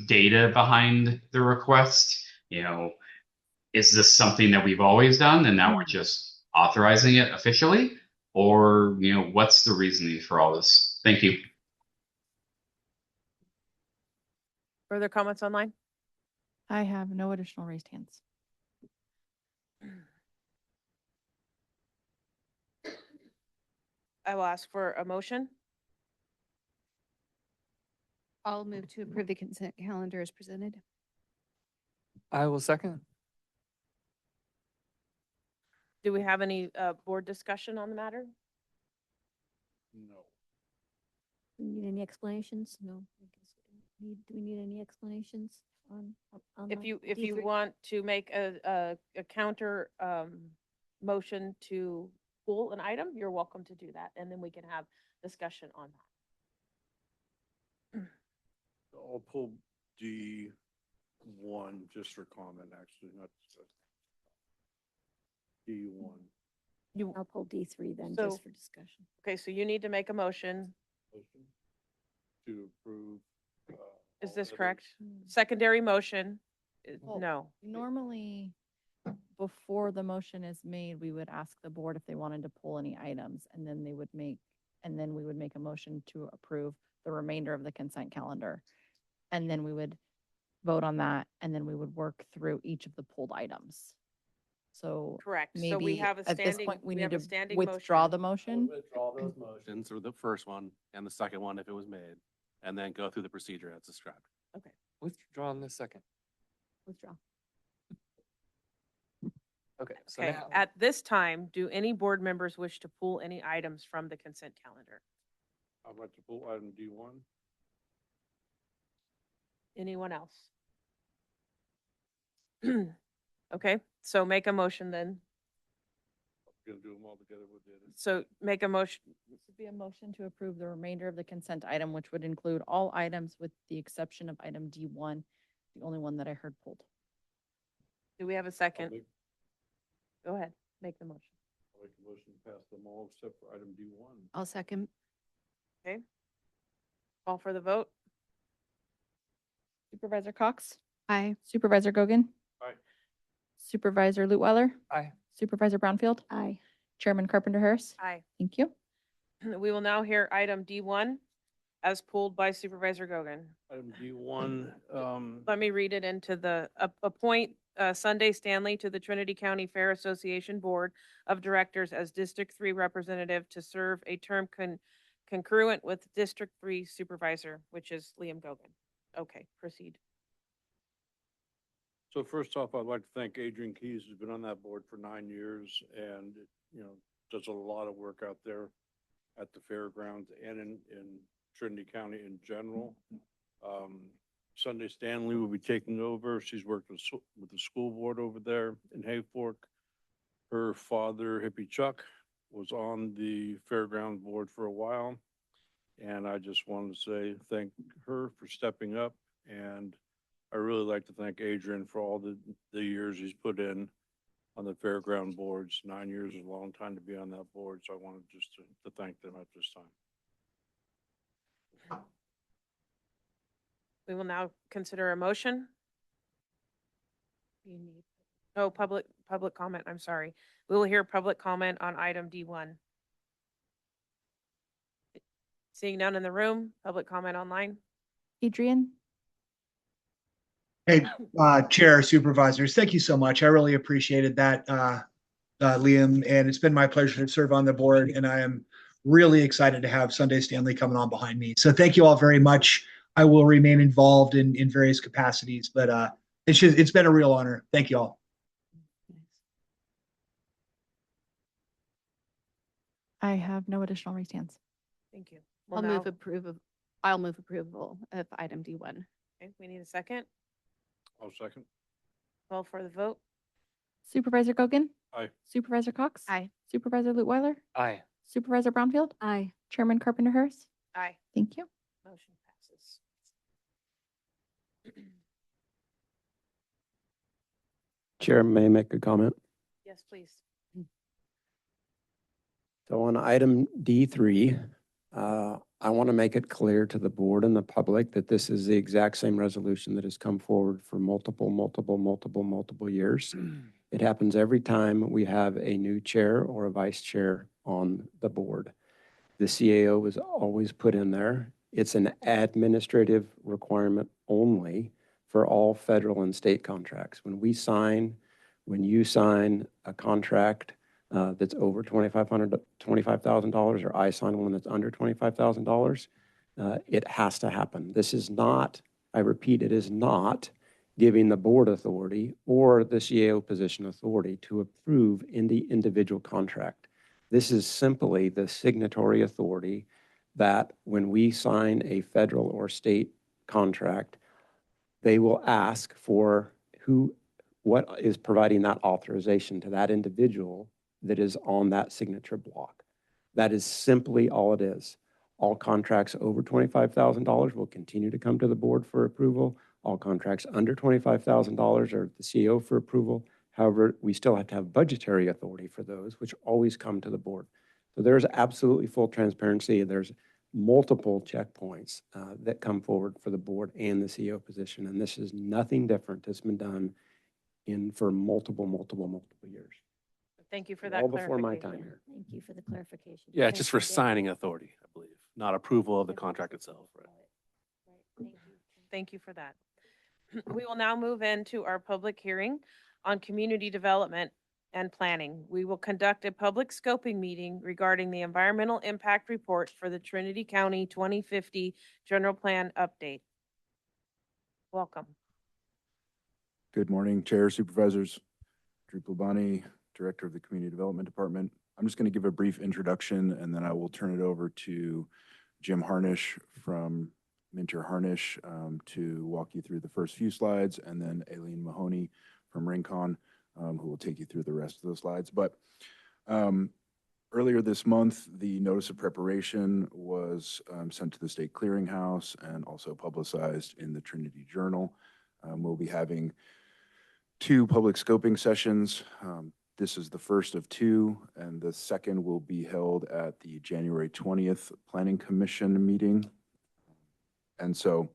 Speaker 14: data behind the request. Is this something that we've always done and now we're just authorizing it officially? Or, what's the reasoning for all this? Thank you.
Speaker 1: Further comments online?
Speaker 16: I have no additional raised hands.
Speaker 1: I will ask for a motion.
Speaker 9: I'll move to approve the consent calendar as presented.
Speaker 6: I will second.
Speaker 1: Do we have any board discussion on the matter?
Speaker 8: No.
Speaker 10: Do we need any explanations? No. Do we need any explanations on
Speaker 1: If
Speaker 10: the
Speaker 1: you
Speaker 10: D3?
Speaker 1: want to make a counter motion to pull an item, you're welcome to do that, and then we can have discussion on that.
Speaker 8: I'll pull D1 just for comment, actually, not D1.
Speaker 10: I'll pull D3 then,
Speaker 1: So-
Speaker 10: just for discussion.
Speaker 1: Okay, so you need to make a motion.
Speaker 8: Motion to approve.
Speaker 1: Is
Speaker 8: all
Speaker 1: this
Speaker 8: others.
Speaker 1: correct? Secondary motion?
Speaker 16: Well,
Speaker 1: No.
Speaker 16: Normally, before the motion is made, we would ask the board if they wanted to pull any items, and then we would make a motion to approve the remainder of the consent calendar. And then we would vote on that, and then we would work through each of the pulled items. So
Speaker 1: Correct. So we
Speaker 16: maybe
Speaker 1: have a
Speaker 16: at this
Speaker 1: standing,
Speaker 16: point, we
Speaker 1: we
Speaker 16: need
Speaker 1: have a
Speaker 16: to
Speaker 1: standing
Speaker 16: withdraw
Speaker 1: motion.
Speaker 16: the motion.
Speaker 21: Withdraw those motions, or the first one and the second one if it was made, and then go through the procedure as described.
Speaker 1: Okay.
Speaker 6: Withdraw in a second.
Speaker 10: Withdraw.
Speaker 6: Okay. So
Speaker 1: Okay,
Speaker 6: now,
Speaker 1: at this time, do any board members wish to pull any items from the consent calendar?
Speaker 8: I'd like to pull item D1.
Speaker 1: Anyone else? Okay, so make a motion then.
Speaker 8: We're gonna do them all together with the others.
Speaker 1: So make a motion.
Speaker 16: This would be a motion to approve the remainder of the consent item, which would include all items with the exception of item D1, the only one that I heard pulled.
Speaker 1: Do we have a
Speaker 8: I'll
Speaker 1: second?
Speaker 8: make
Speaker 1: Go ahead, make the motion.
Speaker 8: I'll make a motion to pass them all except for item D1.
Speaker 9: I'll second.
Speaker 1: Okay. Call for the vote.
Speaker 16: Supervisor Cox?
Speaker 9: Aye.
Speaker 16: Supervisor Gogan?
Speaker 8: Aye.
Speaker 16: Supervisor Lutweiler?
Speaker 6: Aye.
Speaker 16: Supervisor Brownfield?
Speaker 10: Aye.
Speaker 16: Chairman Carpenter Harris?
Speaker 1: Aye.
Speaker 16: Thank you.
Speaker 1: We will now hear item D1 as pulled by Supervisor Gogan.
Speaker 8: Item D1,
Speaker 1: Let me read it into the, appoint Sunday Stanley to the Trinity County Fair Association Board of Directors as District 3 representative to serve a term concurrent with District 3 Supervisor, which is Liam Gogan. Okay, proceed.
Speaker 8: so first off, I'd like to thank Adrian Keys, who's been on that board for 9 years and, does a lot of work out there at the fairgrounds and in Trinity County in general. Sunday Stanley will be taking over. She's worked with the school board over there in Hayfork. Her father, Hippie Chuck, was on the fairground board for a while. And I just wanted to say thank her for stepping up. And I really like to thank Adrian for all the years he's put in on the fairground boards. 9 years is a long time to be on that board. So I wanted just to thank them at this time.
Speaker 1: We will now consider a motion. Oh, public comment, I'm sorry. We will hear public comment on item D1. Seeing none in the room, public comment online.
Speaker 16: Adrian?
Speaker 2: Hey, Chair, Supervisors, thank you so much. I really appreciated that, Liam, and it's been my pleasure to serve on the board, and I am really excited to have Sunday Stanley coming on behind me. So thank you all very much. I will remain involved in various capacities, but it's been a real honor. Thank you all.
Speaker 16: I have no additional raised hands.
Speaker 1: Thank you.
Speaker 9: I'll move approval of item D1.
Speaker 1: Okay, we need a second.
Speaker 8: I'll second.
Speaker 1: Call for the vote.
Speaker 16: Supervisor Gogan?
Speaker 8: Aye.
Speaker 16: Supervisor Cox?
Speaker 9: Aye.
Speaker 16: Supervisor Lutweiler?
Speaker 6: Aye.
Speaker 16: Supervisor Brownfield?
Speaker 3: Aye.
Speaker 16: Chairman Carpenter Harris?
Speaker 1: Aye.
Speaker 16: Thank you.
Speaker 1: Motion passes.
Speaker 19: Chair, may I make a comment?
Speaker 1: Yes, please.
Speaker 19: So on item D3, I want to make it clear to the board and the public that this is the exact same resolution that has come forward for multiple years. It happens every time we have a new chair or a vice chair on the board. The CAO is always put in there. It's an administrative requirement only for all federal and state contracts. When you sign a contract that's over $25,000, or I sign one that's under $25,000, it has to happen. This is not, I repeat, it is not giving the board authority or the CAO position authority to approve any individual contract. This is simply the signatory authority that when we sign a federal or state contract, they will ask for what is providing that authorization to that individual that is on that signature block. That is simply all it is. All contracts over $25,000 will continue to come to the board for approval. All contracts under $25,000 are the CEO for approval. However, we still have to have budgetary authority for those, which always come to the board. So there's absolutely full transparency. There's multiple checkpoints that come forward for the board and the CEO position. And this is nothing different. It's been done for multiple years.
Speaker 1: Thank you for that
Speaker 19: All before my
Speaker 1: clarification.
Speaker 19: time here.
Speaker 3: Thank you for the clarification.
Speaker 21: Yeah, it's just for signing authority, I believe, not approval of the contract itself. Right?
Speaker 1: Thank you for that. We will now move into our public hearing on community development and planning. We will conduct a public scoping meeting regarding the environmental impact report for the Trinity County 2050 General Plan update. Welcome.
Speaker 20: Good morning, Chair, Supervisors. Drew Plabani, Director of the Community Development Department. I'm just going to give a brief introduction, and then I will turn it over to Jim Harnish from Minter Harnish to walk you through the first few slides, and then Aileen Mahoney from Rincon, who will take you through the rest of the slides. But earlier this month, the notice of preparation was sent to the State Clearinghouse and also publicized in the Trinity Journal. We'll be having 2 public scoping sessions. This is the first of 2, and the second will be held at the January 20th Planning Commission meeting. And so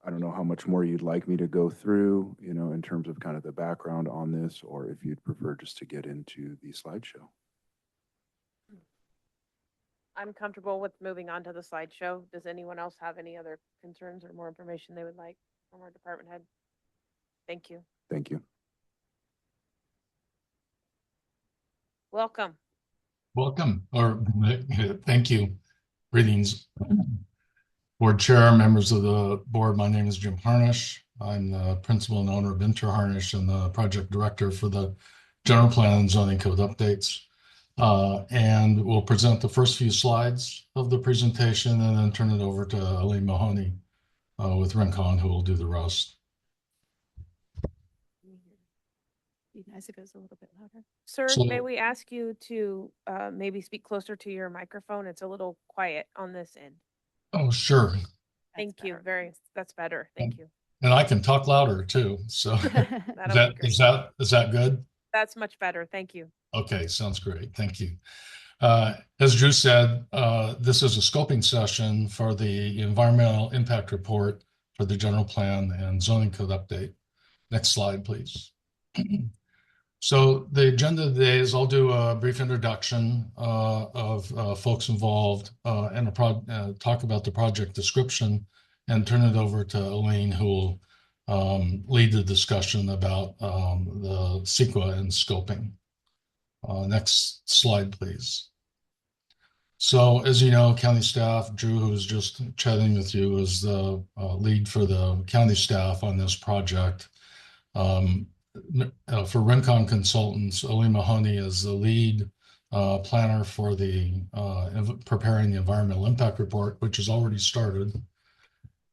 Speaker 20: I don't know how much more you'd like me to go through, in terms of kind of the background on this, or if you'd prefer just to get into the slideshow.
Speaker 1: I'm comfortable with moving on to the slideshow. Does anyone else have any other concerns or more information they would like from our department head? Thank you.
Speaker 20: Thank you.
Speaker 1: Welcome.
Speaker 22: Welcome, or thank you. Greetings. Board Chair, members of the board, my name is Jim Harnish. I'm the principal and owner of Minter Harnish and the project director for the General Plan and Zoning Code updates. And we'll present the first few slides of the presentation and then turn it over to Aileen Mahoney with Rincon, who will do the rest.
Speaker 9: Be nice if it was a little bit louder.
Speaker 1: Sir,
Speaker 22: So-
Speaker 1: may we ask you to maybe speak closer to your microphone? It's a little quiet on this end.
Speaker 22: Oh, sure.
Speaker 1: Thank you. That's better. Thank you.
Speaker 22: And I can talk louder too. So is that good?
Speaker 1: That's much better. Thank you.
Speaker 22: Okay, sounds great. Thank you. As Drew said, this is a scoping session for the environmental impact report for the general plan and zoning code update. Next slide, please. So the agenda today is I'll do a brief introduction of folks involved and talk about the project description and turn it over to Elaine, who will lead the discussion about the CEQA and scoping. Next slide, please. So as you know, county staff, Drew, who's just chatting with you, is the lead for the county staff on this project. For Rincon Consultants, Elaine Mahoney is the lead planner for the preparing the environmental impact report, which has already started.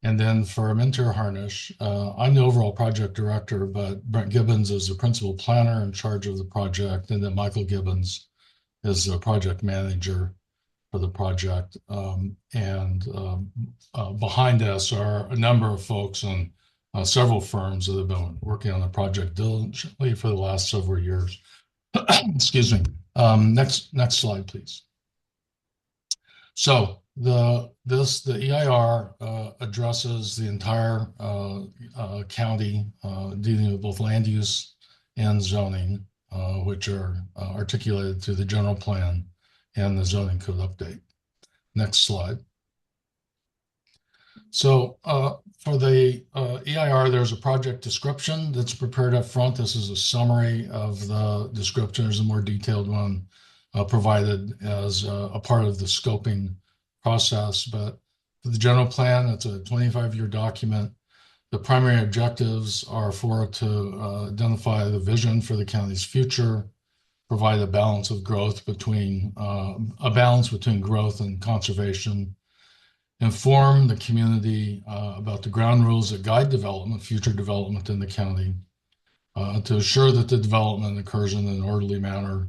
Speaker 22: And then for Minter Harnish, I'm the overall project director, but Brent Gibbons is the principal planner in charge of the project. And then Michael Gibbons is the project manager for the project. Behind us are a number of folks and several firms that have been working on the project diligently for the last several years. Excuse me. Next slide, please. So the EIR addresses the entire county, dealing with both land use and zoning, which are articulated through the general plan and the zoning code update. Next slide. So for the EIR, there's a project description that's prepared up front. This is a summary of the description. There's a more detailed one provided as a part of the scoping process. But for the general plan, it's a 25-year document. The primary objectives are for it to identify the vision for the county's future, provide a balance between growth and conservation, inform the community about the ground rules that guide future development in the county, to assure that the development occurs in an orderly manner,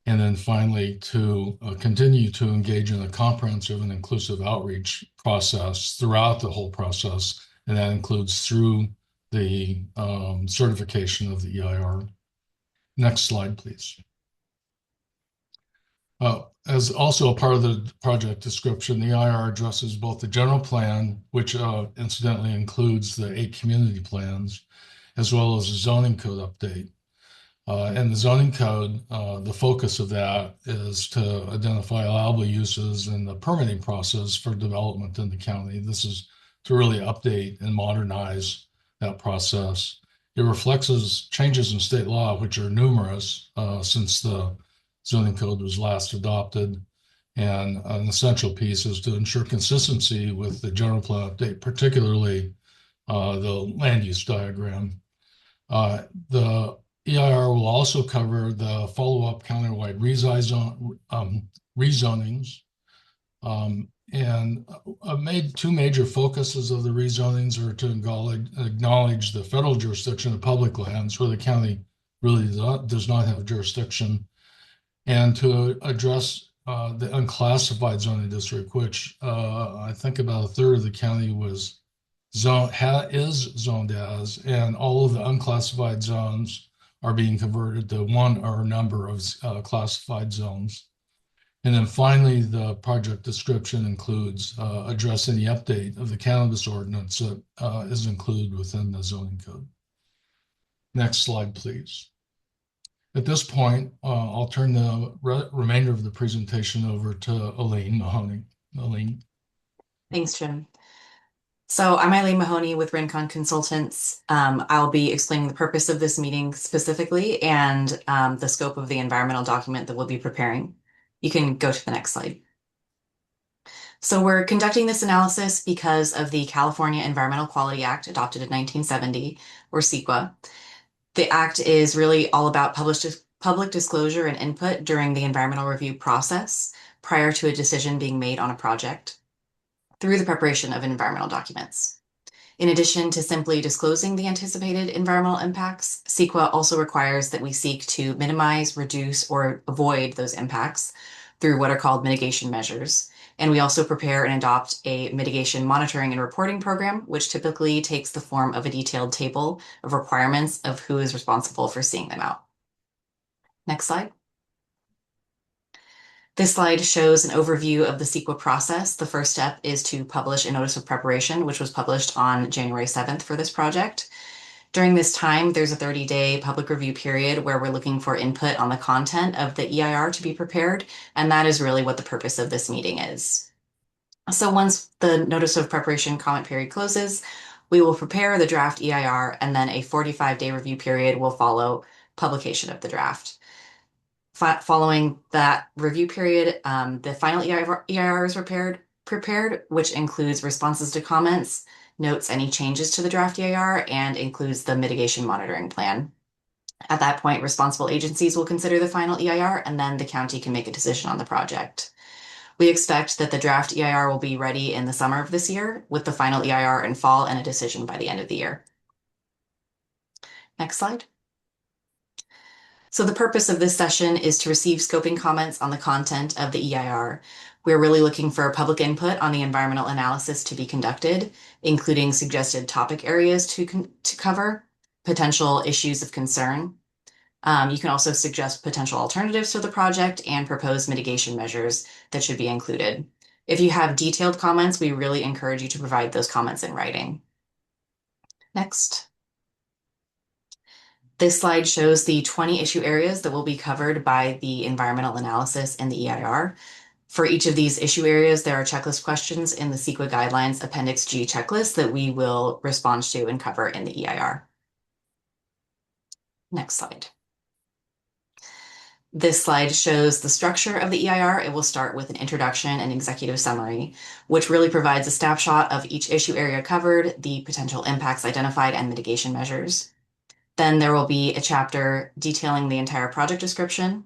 Speaker 22: and then finally to continue to engage in a comprehensive and inclusive outreach process throughout the whole process, and that includes through the certification of the EIR. Next slide, please. As also a part of the project description, the EIR addresses both the general plan, which incidentally includes the 8 community plans, as well as the zoning code update. And the zoning code, the focus of that is to identify allowable uses in the permitting process for development in the county. This is to really update and modernize that process. It reflects changes in state law, which are numerous since the zoning code was last adopted. And an essential piece is to ensure consistency with the general plan update, particularly the land use diagram. The EIR will also cover the follow-up countywide rezonings. Two major focuses of the rezonings are to acknowledge the federal jurisdiction of public lands where the county really does not have jurisdiction, and to address the unclassified zoning district, which I think about a third of the county is zoned as, and all of the unclassified zones are being converted to one or a number of classified zones. And then finally, the project description includes addressing the update of the cannabis ordinance that is included within the zoning code. Next slide, please. At this point, I'll turn the remainder of the presentation over to Elaine Mahoney. Elaine.
Speaker 5: Thanks, Jim. So I'm Eileen Mahoney with Rincon Consultants. I'll be explaining the purpose of this meeting specifically and the scope of the environmental document that we'll be preparing. You can go to the next slide. So we're conducting this analysis because of the California Environmental Quality Act adopted in 1970, or CEQA. The act is really all about public disclosure and input during the environmental review process prior to a decision being made on a project through the preparation of environmental documents. In addition to simply disclosing the anticipated environmental impacts, CEQA also requires that we seek to minimize, reduce, or avoid those impacts through what are called mitigation measures. And we also prepare and adopt a mitigation monitoring and reporting program, which typically takes the form of a detailed table of requirements of who is responsible for seeing them out. Next slide. This slide shows an overview of the CEQA process. The first step is to publish a notice of preparation, which was published on January 7th for this project. During this time, there's a 30-day public review period where we're looking for input on the content of the EIR to be prepared, and that is really what the purpose of this meeting is. So once the notice of preparation comment period closes, we will prepare the draft EIR, and then a 45-day review period will follow publication of the draft. Following that review period, the final EIR is prepared, which includes responses to comments, notes any changes to the draft EIR, and includes the mitigation monitoring plan. At that point, responsible agencies will consider the final EIR, and then the county can make a decision on the project. We expect that the draft EIR will be ready in the summer of this year, with the final EIR in fall and a decision by the end of the year. Next slide. So the purpose of this session is to receive scoping comments on the content of the EIR. We're really looking for public input on the environmental analysis to be conducted, including suggested topic areas to cover, potential issues of concern. You can also suggest potential alternatives to the project and propose mitigation measures that should be included. If you have detailed comments, we really encourage you to provide those comments in writing. Next. This slide shows the 20 issue areas that will be covered by the environmental analysis in the EIR. For each of these issue areas, there are checklist questions in the CEQA Guidelines Appendix G checklist that we will respond to and cover in the EIR. Next slide. This slide shows the structure of the EIR. It will start with an introduction and executive summary, which really provides a snapshot of each issue area covered, the potential impacts identified, and mitigation measures. Then there will be a chapter detailing the entire project description.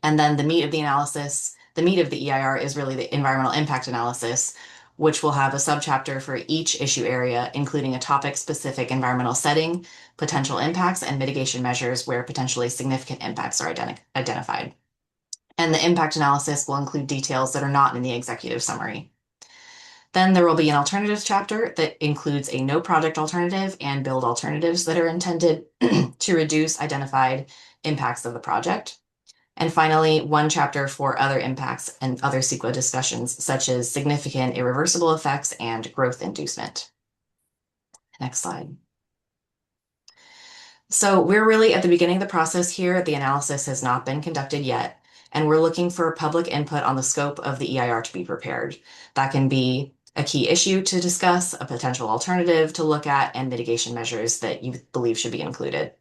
Speaker 5: And then the meat of the analysis, the meat of the EIR is really the environmental impact analysis, which will have a subchapter for each issue area, including a topic-specific environmental setting, potential impacts, and mitigation measures where potentially significant impacts are identified. And the impact analysis will include details that are not in the executive summary. Then there will be an alternatives chapter that includes a no project alternative and build alternatives that are intended to reduce identified impacts of the project. And finally, one chapter for other impacts and other CEQA discussions, such as significant irreversible effects and growth inducement. Next slide. So we're really at the beginning of the process here. The analysis has not been conducted yet, and we're looking for public input on the scope of the EIR to be prepared. That can be a key issue to discuss, a potential alternative to look at, and mitigation measures that you believe should be included.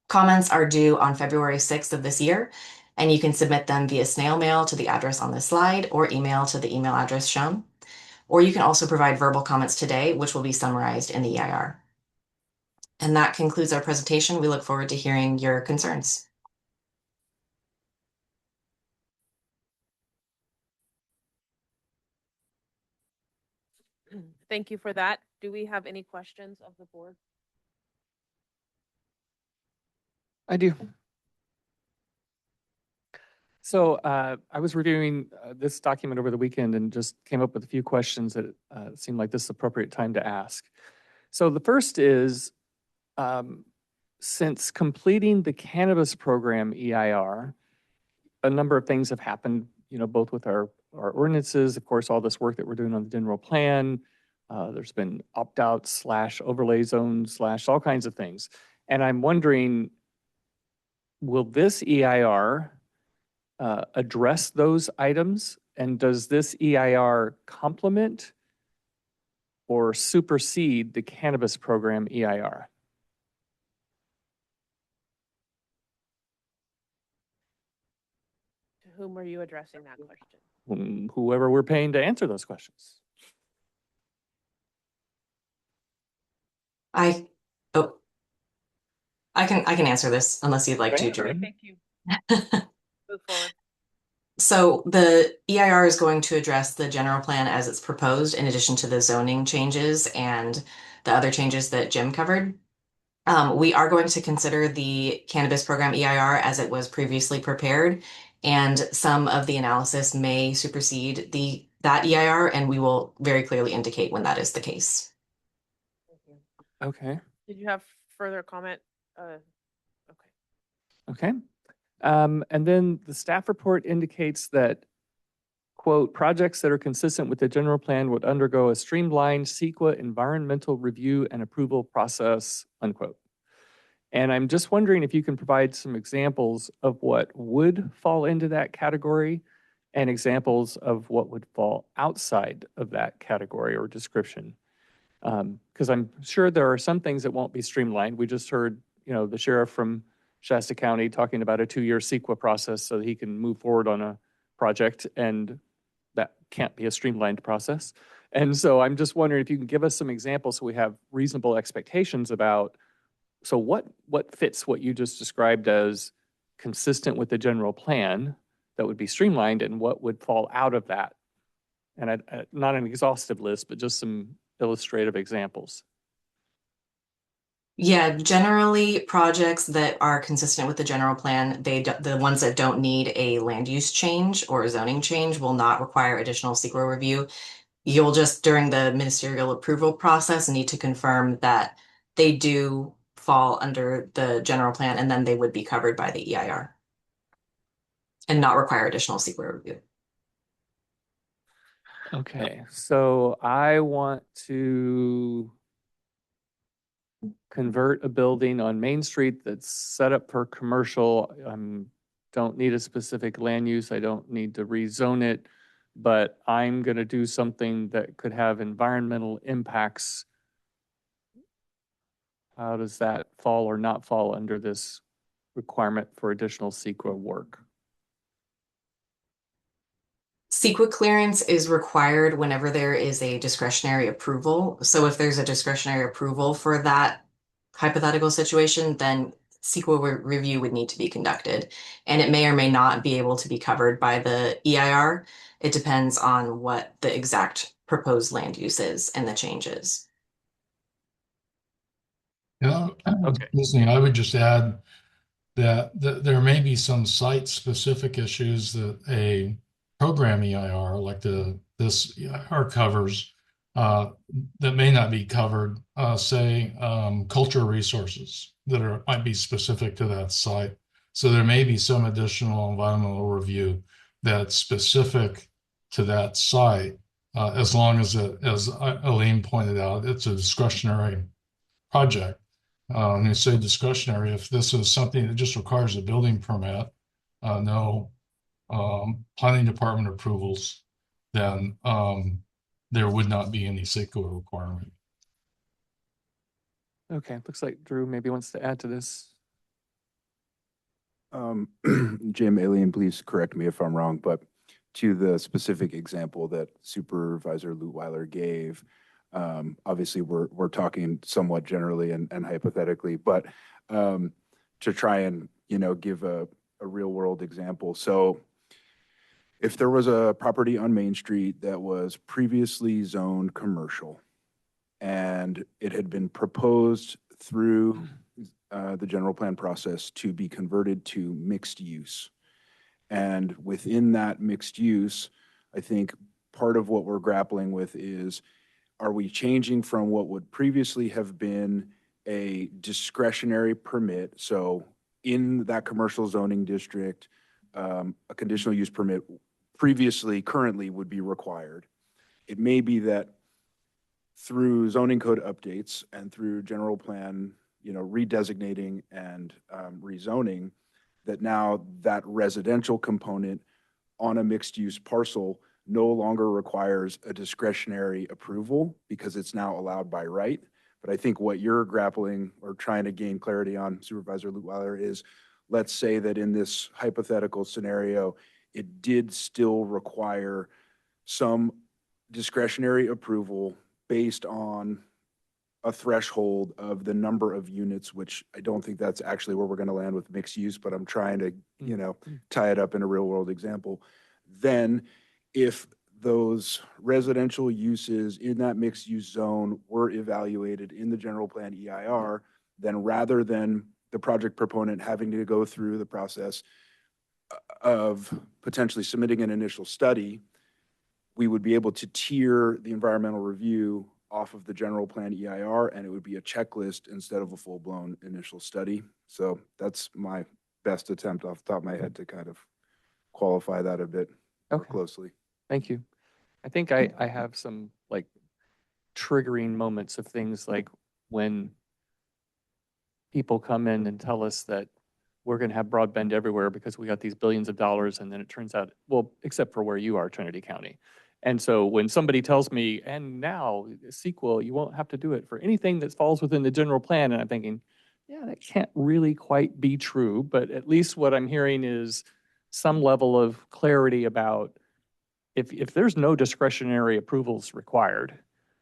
Speaker 5: Comments are due on February 6th of this year, and you can submit them via snail mail to the address on this slide or email to the email address shown. Or you can also provide verbal comments today, which will be summarized in the EIR. And that concludes our presentation. We look forward to hearing your concerns.
Speaker 1: Thank you for that. Do we have any questions of the board?
Speaker 6: I do. So I was reviewing this document over the weekend and just came up with a few questions that seemed like this is the appropriate time to ask. So the first is, since completing the cannabis program EIR, a number of things have happened, both with our ordinances, of course, all this work that we're doing on the general plan. There's been opt-out / overlay zone / all kinds of things. And I'm wondering, will this EIR address those items? And does this EIR complement or supersede the cannabis program EIR?
Speaker 1: To whom are you addressing that question?
Speaker 6: Whoever we're paying to answer those questions.
Speaker 5: I can answer this unless you'd like to, Drew.
Speaker 1: Thank you. Move forward.
Speaker 5: So the EIR is going to address the general plan as it's proposed, in addition to the zoning changes and the other changes that Jim covered. We are going to consider the cannabis program EIR as it was previously prepared, and some of the analysis may supersede that EIR, and we will very clearly indicate when that is the case.
Speaker 6: Okay.
Speaker 1: Did you have further comment?
Speaker 6: Okay. And then the staff report indicates that, quote, projects that are consistent with the general plan would undergo a streamlined CEQA environmental review and approval process, unquote. And I'm just wondering if you can provide some examples of what would fall into that category and examples of what would fall outside of that category or description. Because I'm sure there are some things that won't be streamlined. We just heard, the sheriff from Shasta County talking about a 2-year CEQA process so that he can move forward on a project, and that can't be a streamlined process. And so I'm just wondering if you can give us some examples so we have reasonable expectations about, so what fits what you just described as consistent with the general plan that would be streamlined, and what would fall out of that? And not an exhaustive list, but just some illustrative examples.
Speaker 5: Yeah, generally projects that are consistent with the general plan, the ones that don't need a land use change or a zoning change will not require additional CEQA review. You'll just, during the ministerial approval process, need to confirm that they do fall under the general plan, and then they would be covered by the EIR and not require additional CEQA review.
Speaker 6: Okay, so I want to convert a building on Main Street that's set up for commercial. Don't need a specific land use. I don't need to rezone it, but I'm going to do something that could have environmental impacts. How does that fall or not fall under this requirement for additional CEQA work?
Speaker 5: CEQA clearance is required whenever there is a discretionary approval. So if there's a discretionary approval for that hypothetical situation, then CEQA review would need to be conducted. And it may or may not be able to be covered by the EIR. It depends on what the exact proposed land use is and the changes.
Speaker 22: Yeah, listening, I would just add that there may be some site-specific issues that a program EIR, like this EIR covers, that may not be covered, say, cultural resources that might be specific to that site. So there may be some additional environmental review that's specific to that site, as long as as Aline pointed out, it's a discretionary project. And you say discretionary, if this is something that just requires a building permit, no planning department approvals, then there would not be any CEQA requirement.
Speaker 6: Okay, looks like Drew maybe wants to add to this.
Speaker 20: Jim, Alien, please correct me if I'm wrong, but to the specific example that Supervisor Lutweiler gave, obviously we're talking somewhat generally and hypothetically, but to try and give a real world example. So if there was a property on Main Street that was previously zoned commercial and it had been proposed through the general plan process to be converted to mixed use, and within that mixed use, I think part of what we're grappling with is, are we changing from what would previously have been a discretionary permit? So in that commercial zoning district, a conditional use permit currently would be required. It may be that through zoning code updates and through general plan, redesignating and rezoning, that now that residential component on a mixed use parcel no longer requires a discretionary approval because it's now allowed by right. But I think what you're grappling or trying to gain clarity on, Supervisor Lutweiler, is, let's say that in this hypothetical scenario, it did still require some discretionary approval based on a threshold of the number of units, which I don't think that's actually where we're going to land with mixed use, but I'm trying to, tie it up in a real world example. Then if those residential uses in that mixed use zone were evaluated in the general plan EIR, then rather than the project proponent having to go through the process of potentially submitting an initial study, we would be able to tier the environmental review off of the general plan EIR, and it would be a checklist instead of a full-blown initial study. So that's my best attempt off the top of my head to kind of qualify that a bit more
Speaker 6: Okay.
Speaker 20: closely.
Speaker 6: Thank you. I think I have some like triggering moments of things like when people come in and tell us that we're going to have broadband everywhere because we got these billions of dollars, and then it turns out, well, except for where you are, Trinity County. And so when somebody tells me, and now sequel, you won't have to do it for anything that falls within the general plan, and I'm thinking, yeah, that can't really quite be true, but at least what I'm hearing is some level of clarity about if there's no discretionary approvals required,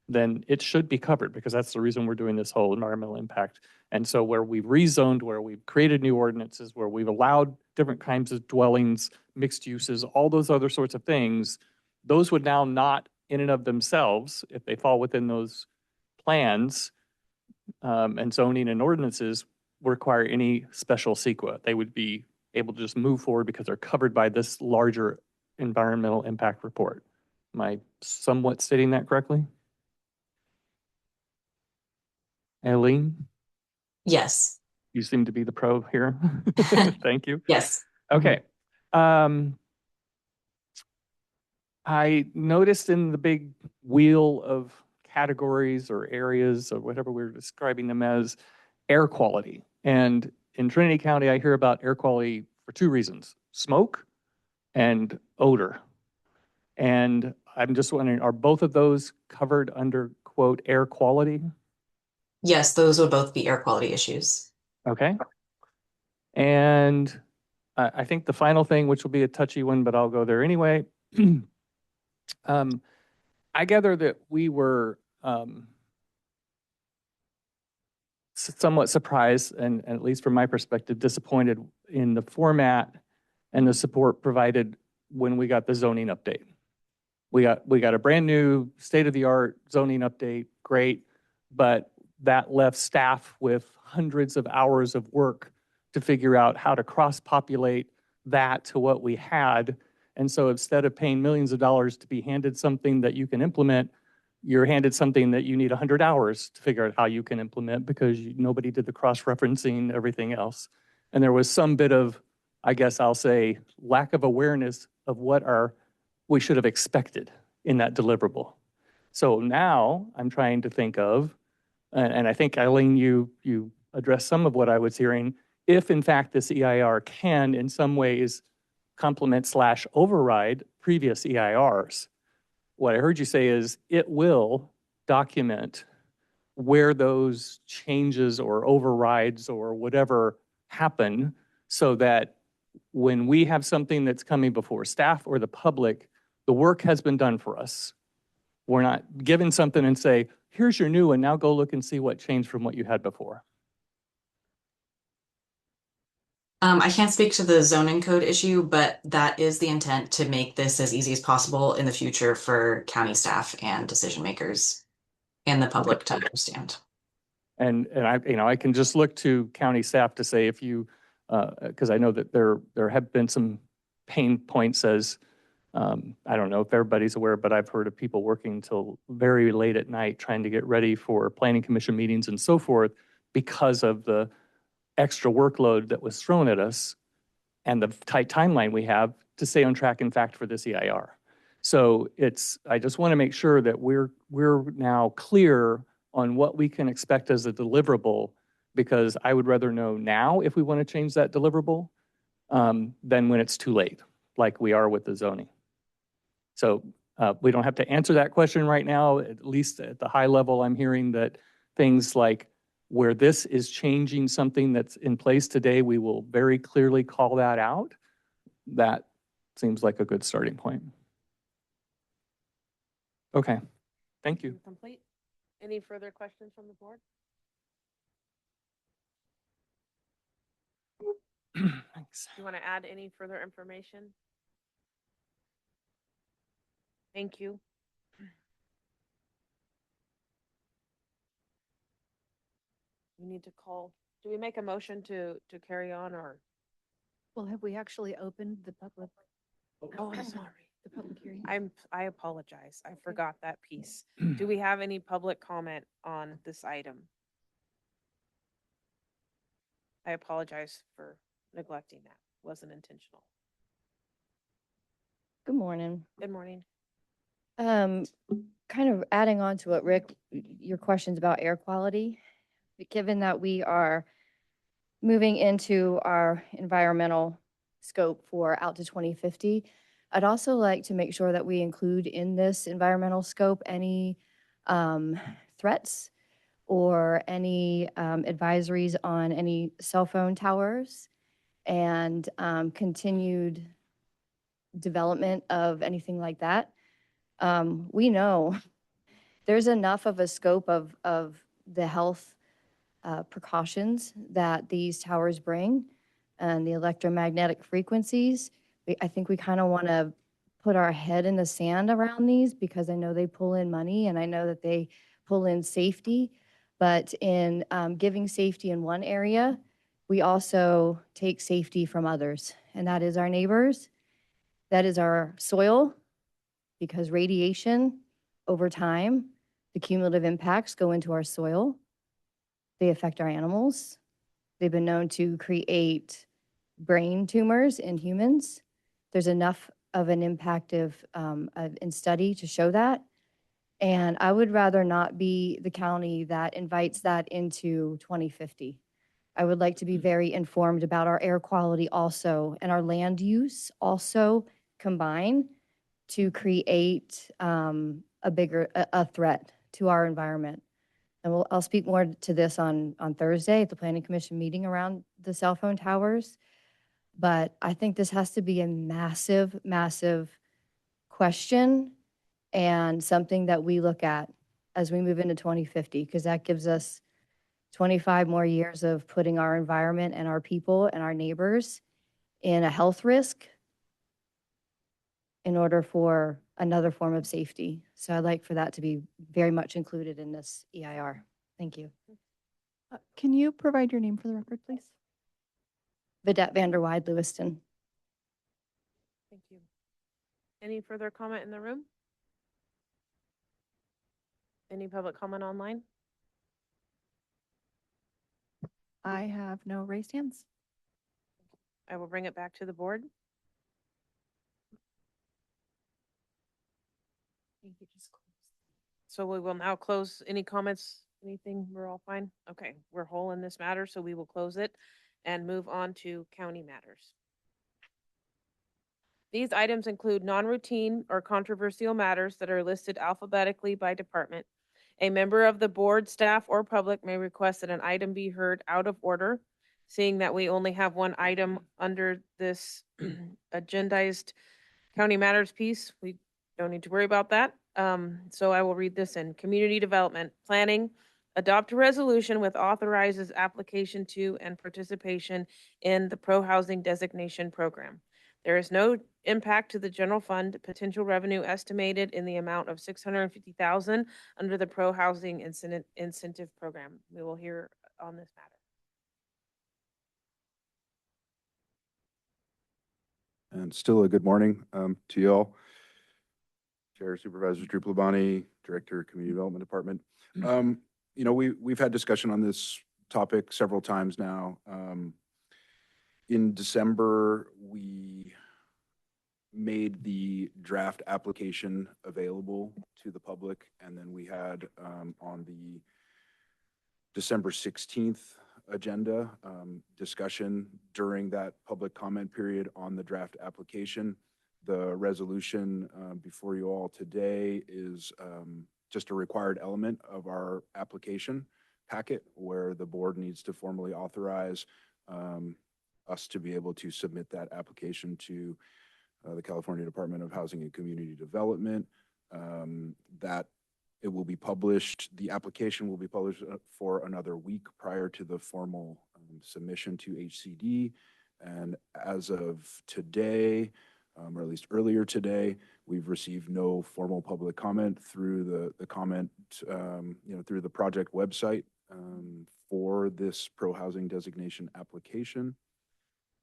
Speaker 6: then it should be covered, because that's the reason we're doing this whole environmental impact. And so where we've rezoned, where we've created new ordinances, where we've allowed different kinds of dwellings, mixed uses, all those other sorts of things, those would now not in and of themselves, if they fall within those plans and zoning and ordinances, require any special CEQA. They would be able to just move forward because they're covered by this larger environmental impact report. Am I somewhat stating that correctly? Aileen,
Speaker 5: Yes.
Speaker 6: you seem to be the pro here. Thank you.
Speaker 5: Yes.
Speaker 6: Okay. I noticed in the big wheel of categories or areas or whatever we're describing them as, air quality. And in Trinity County, I hear about air quality for two reasons: smoke and odor. And I'm just wondering, are both of those covered under, quote, air quality?
Speaker 5: Yes, those would both be air quality issues.
Speaker 6: Okay. And I think the final thing, which will be a touchy one, but I'll go there anyway. I gather that we were somewhat surprised, and at least from my perspective, disappointed in the format and the support provided when we got the zoning update. We got a brand new state-of-the-art zoning update, great, but that left staff with hundreds of hours of work to figure out how to cross-populate that to what we had. And so instead of paying millions of dollars to be handed something that you can implement, you're handed something that you need 100 hours to figure out how you can implement, because nobody did the cross-referencing, everything else. And there was some bit of, I guess I'll say, lack of awareness of what we should have expected in that deliverable. So now I'm trying to think of, and I think, Eileen, you addressed some of what I was hearing, if in fact this EIR can in some ways complement / override previous EIRs. What I heard you say is it will document where those changes or overrides or whatever happen, so that when we have something that's coming before staff or the public, the work has been done for us. We're not given something and say, here's your new one, now go look and see what changed from what you had before.
Speaker 5: I can't speak to the zoning code issue, but that is the intent, to make this as easy as possible in the future for county staff and decision makers and the public to understand.
Speaker 6: And I can just look to county staff to say, if you, because I know that there have been some pain points as, I don't know if everybody's aware, but I've heard of people working till very late at night trying to get ready for planning commission meetings and so forth, because of the extra workload that was thrown at us and the tight timeline we have to stay on track, in fact, for this EIR. So I just want to make sure that we're now clear on what we can expect as a deliverable, because I would rather know now if we want to change that deliverable than when it's too late, like we are with the zoning. So we don't have to answer that question right now. At least at the high level, I'm hearing that things like where this is changing something that's in place today, we will very clearly call that out. That seems like a good starting point. Okay, thank you.
Speaker 1: Complete. Any further questions from the board?
Speaker 6: Thanks.
Speaker 1: Do you want to add any further information? Thank you. We need to call. Do we make a motion to carry on, or?
Speaker 16: Well, have we actually opened the public?
Speaker 1: Oh, I'm sorry.
Speaker 16: The public hearing?
Speaker 1: I apologize. I forgot that piece. Do we have any public comment on this item? I apologize for neglecting that. Wasn't intentional.
Speaker 7: Good morning.
Speaker 1: Good morning.
Speaker 7: Kind of adding on to what Rick, your questions about air quality, given that we are moving into our environmental scope for out to 2050, I'd also like to make sure that we include in this environmental scope any threats or any advisories on any cell phone towers and continued development of anything like that. We know there's enough of a scope of the health precautions that these towers bring and the electromagnetic frequencies. I think we kind of want to put our head in the sand around these because I know they pull in money and I know that they pull in safety. But in giving safety in one area, we also take safety from others, and that is our neighbors. That is our soil, because radiation over time, the cumulative impacts go into our soil. They affect our animals. They've been known to create brain tumors in humans. There's enough of an impact in study to show that. And I would rather not be the county that invites that into 2050. I would like to be very informed about our air quality also, and our land use also combine to create a threat to our environment. And I'll speak more to this on Thursday at the Planning Commission meeting around the cell phone towers. But I think this has to be a massive, massive question and something that we look at as we move into 2050, because that gives us 25 more years of putting our environment and our people and our neighbors in a health risk in order for another form of safety. So I'd like for that to be very much included in this EIR. Thank you.
Speaker 16: Can you provide your name for the record, please?
Speaker 7: Vidette Vanderweide, Lewiston.
Speaker 1: Thank you. Any further comment in the room? Any public comment online?
Speaker 16: I have no raised hands.
Speaker 1: I will bring it back to the board. So we will now close any comments, anything, we're all fine? Okay, we're whole in this matter, so we will close it and move on to county matters. These items include non-routine or controversial matters that are listed alphabetically by department. A member of the board, staff, or public may request that an item be heard out of order. Seeing that we only have one item under this agendized county matters piece, we don't need to worry about that. So I will read this in. Community development, planning, adopt a resolution which authorizes application to and participation in the pro-housing designation program. There is no impact to the general fund. Potential revenue estimated in the amount of $650,000 under the pro-housing incentive program. We will hear on this matter.
Speaker 20: And still a good morning to you all. Chair Supervisors Drew Plabani, Director of Community Development Department. You know, we've had discussion on this topic several times now. In December, we made the draft application available to the public, and then we had on the December 16th agenda discussion during that public comment period on the draft application. The resolution before you all today is just a required element of our application packet where the board needs to formally authorize us to be able to submit that application to the California Department of Housing and Community Development. That it will be published, the application will be published for another week prior to the formal submission to HCD. And as of today, or at least earlier today, we've received no formal public comment through the comment, through the project website for this pro-housing designation application.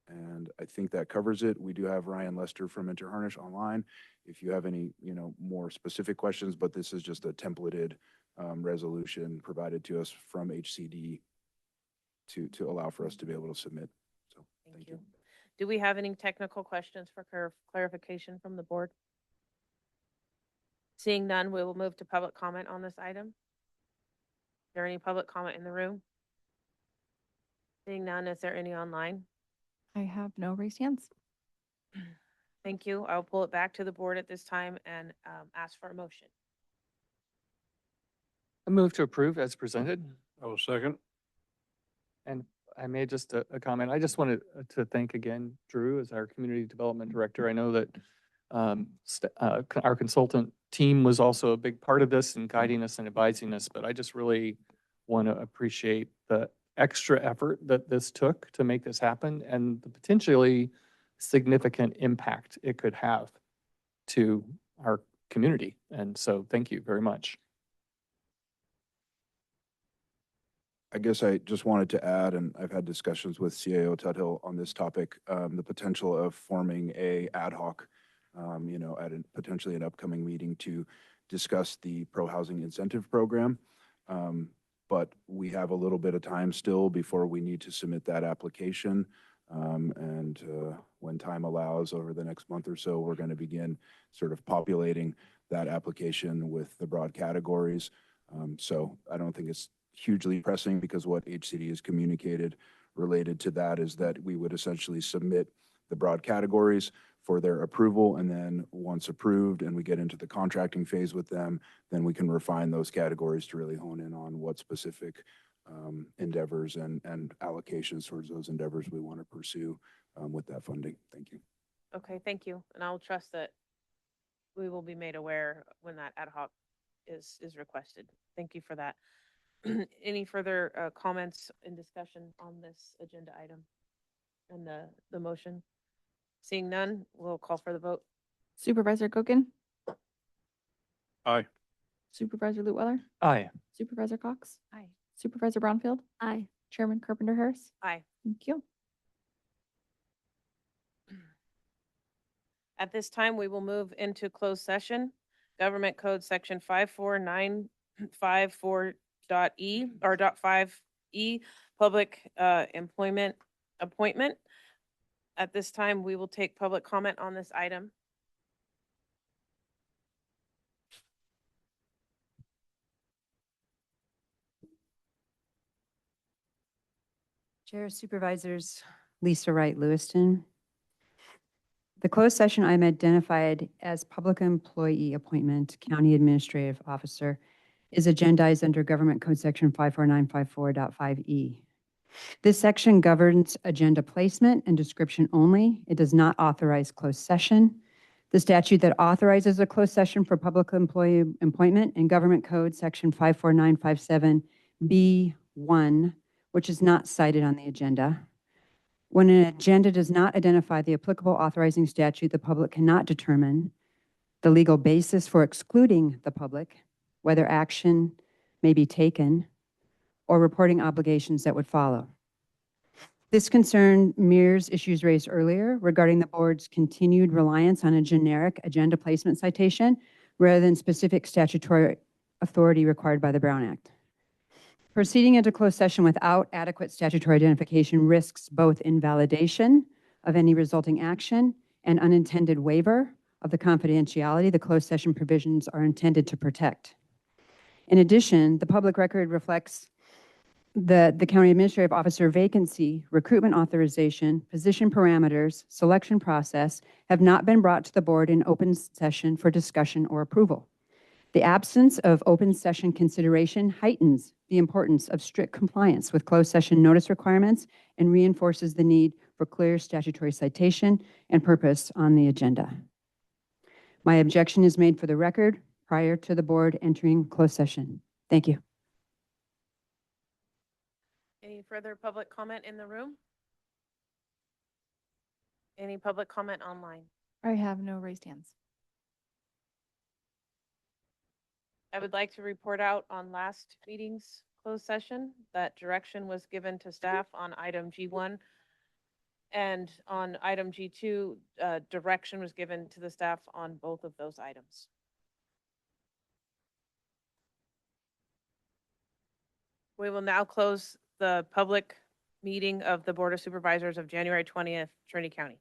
Speaker 20: And I think that covers it. We do have Ryan Lester from Interharnish online if you have any, more specific questions, but this is just a templated resolution provided to us from HCD to allow for us to be able to submit. So
Speaker 1: Thank you. Do we have any technical questions for clarification from the board? Seeing none, we will move to public comment on this item. Is there any public comment in the room? Seeing none, is there any online?
Speaker 16: I have no raised hands.
Speaker 1: Thank you. I'll pull it back to the board at this time and ask for a motion.
Speaker 6: I move to approve as presented.
Speaker 8: I will second.
Speaker 6: And I made just a comment. I just wanted to thank again Drew as our community development director. I know that our consultant team was also a big part of this and guiding us and advising us, but I just really want to appreciate the extra effort that this took to make this happen and the potentially significant impact it could have to our community. And so thank you very much.
Speaker 20: I guess I just wanted to add, and I've had discussions with CAO Tuthill on this topic, the potential of forming a ad hoc, at potentially an upcoming meeting to discuss the pro-housing incentive program. But we have a little bit of time still before we need to submit that application. When time allows over the next month or so, we're going to begin sort of populating that application with the broad categories. So I don't think it's hugely pressing because what HCD has communicated related to that is that we would essentially submit the broad categories for their approval, and then once approved and we get into the contracting phase with them, then we can refine those categories to really hone in on what specific endeavors and allocations towards those endeavors we want to pursue with that funding. Thank you.
Speaker 1: Okay, thank you. And I'll trust that we will be made aware when that ad hoc is requested. Thank you for that. Any further comments and discussion on this agenda item and the motion? Seeing none, we'll call for the vote.
Speaker 16: Supervisor Gokin,
Speaker 8: Aye.
Speaker 16: Supervisor Lutweller,
Speaker 6: Aye.
Speaker 16: Supervisor Cox,
Speaker 17: Aye.
Speaker 16: Supervisor Brownfield,
Speaker 4: Aye.
Speaker 16: Chairman Carpenter Harris.
Speaker 1: Aye.
Speaker 16: Thank you.
Speaker 1: At this time, we will move into closed session. Government Code Section 54954.E or .5E, public employment appointment. At this time, we will take public comment on this item.
Speaker 12: Chair Supervisors Lisa Wright Lewiston. The closed session I'm identified as public employee appointment county administrative officer is agendized under Government Code Section 54954.5E. This section governs agenda placement and description only. It does not authorize closed session. The statute that authorizes a closed session for public employee appointment in Government Code Section 54957B1, which is not cited on the agenda. When an agenda does not identify the applicable authorizing statute, the public cannot determine the legal basis for excluding the public, whether action may be taken, or reporting obligations that would follow. This concern mirrors issues raised earlier regarding the board's continued reliance on a generic agenda placement citation rather than specific statutory authority required by the Brown Act. Proceeding into closed session without adequate statutory identification risks both invalidation of any resulting action and unintended waiver of the confidentiality the closed session provisions are intended to protect. In addition, the public record reflects the county administrative officer vacancy, recruitment authorization, position parameters, selection process have not been brought to the board in open session for discussion or approval. The absence of open session consideration heightens the importance of strict compliance with closed session notice requirements and reinforces the need for clear statutory citation and purpose on the agenda. My objection is made for the record prior to the board entering closed session. Thank you.
Speaker 1: Any further public comment in the room? Any public comment online?
Speaker 16: I have no raised hands.
Speaker 1: I would like to report out on last meeting's closed session that direction was given to staff on item G1, and on item G2, direction was given to the staff on both of those items. We will now close the public meeting of the Board of Supervisors of January 20th, Trinity County.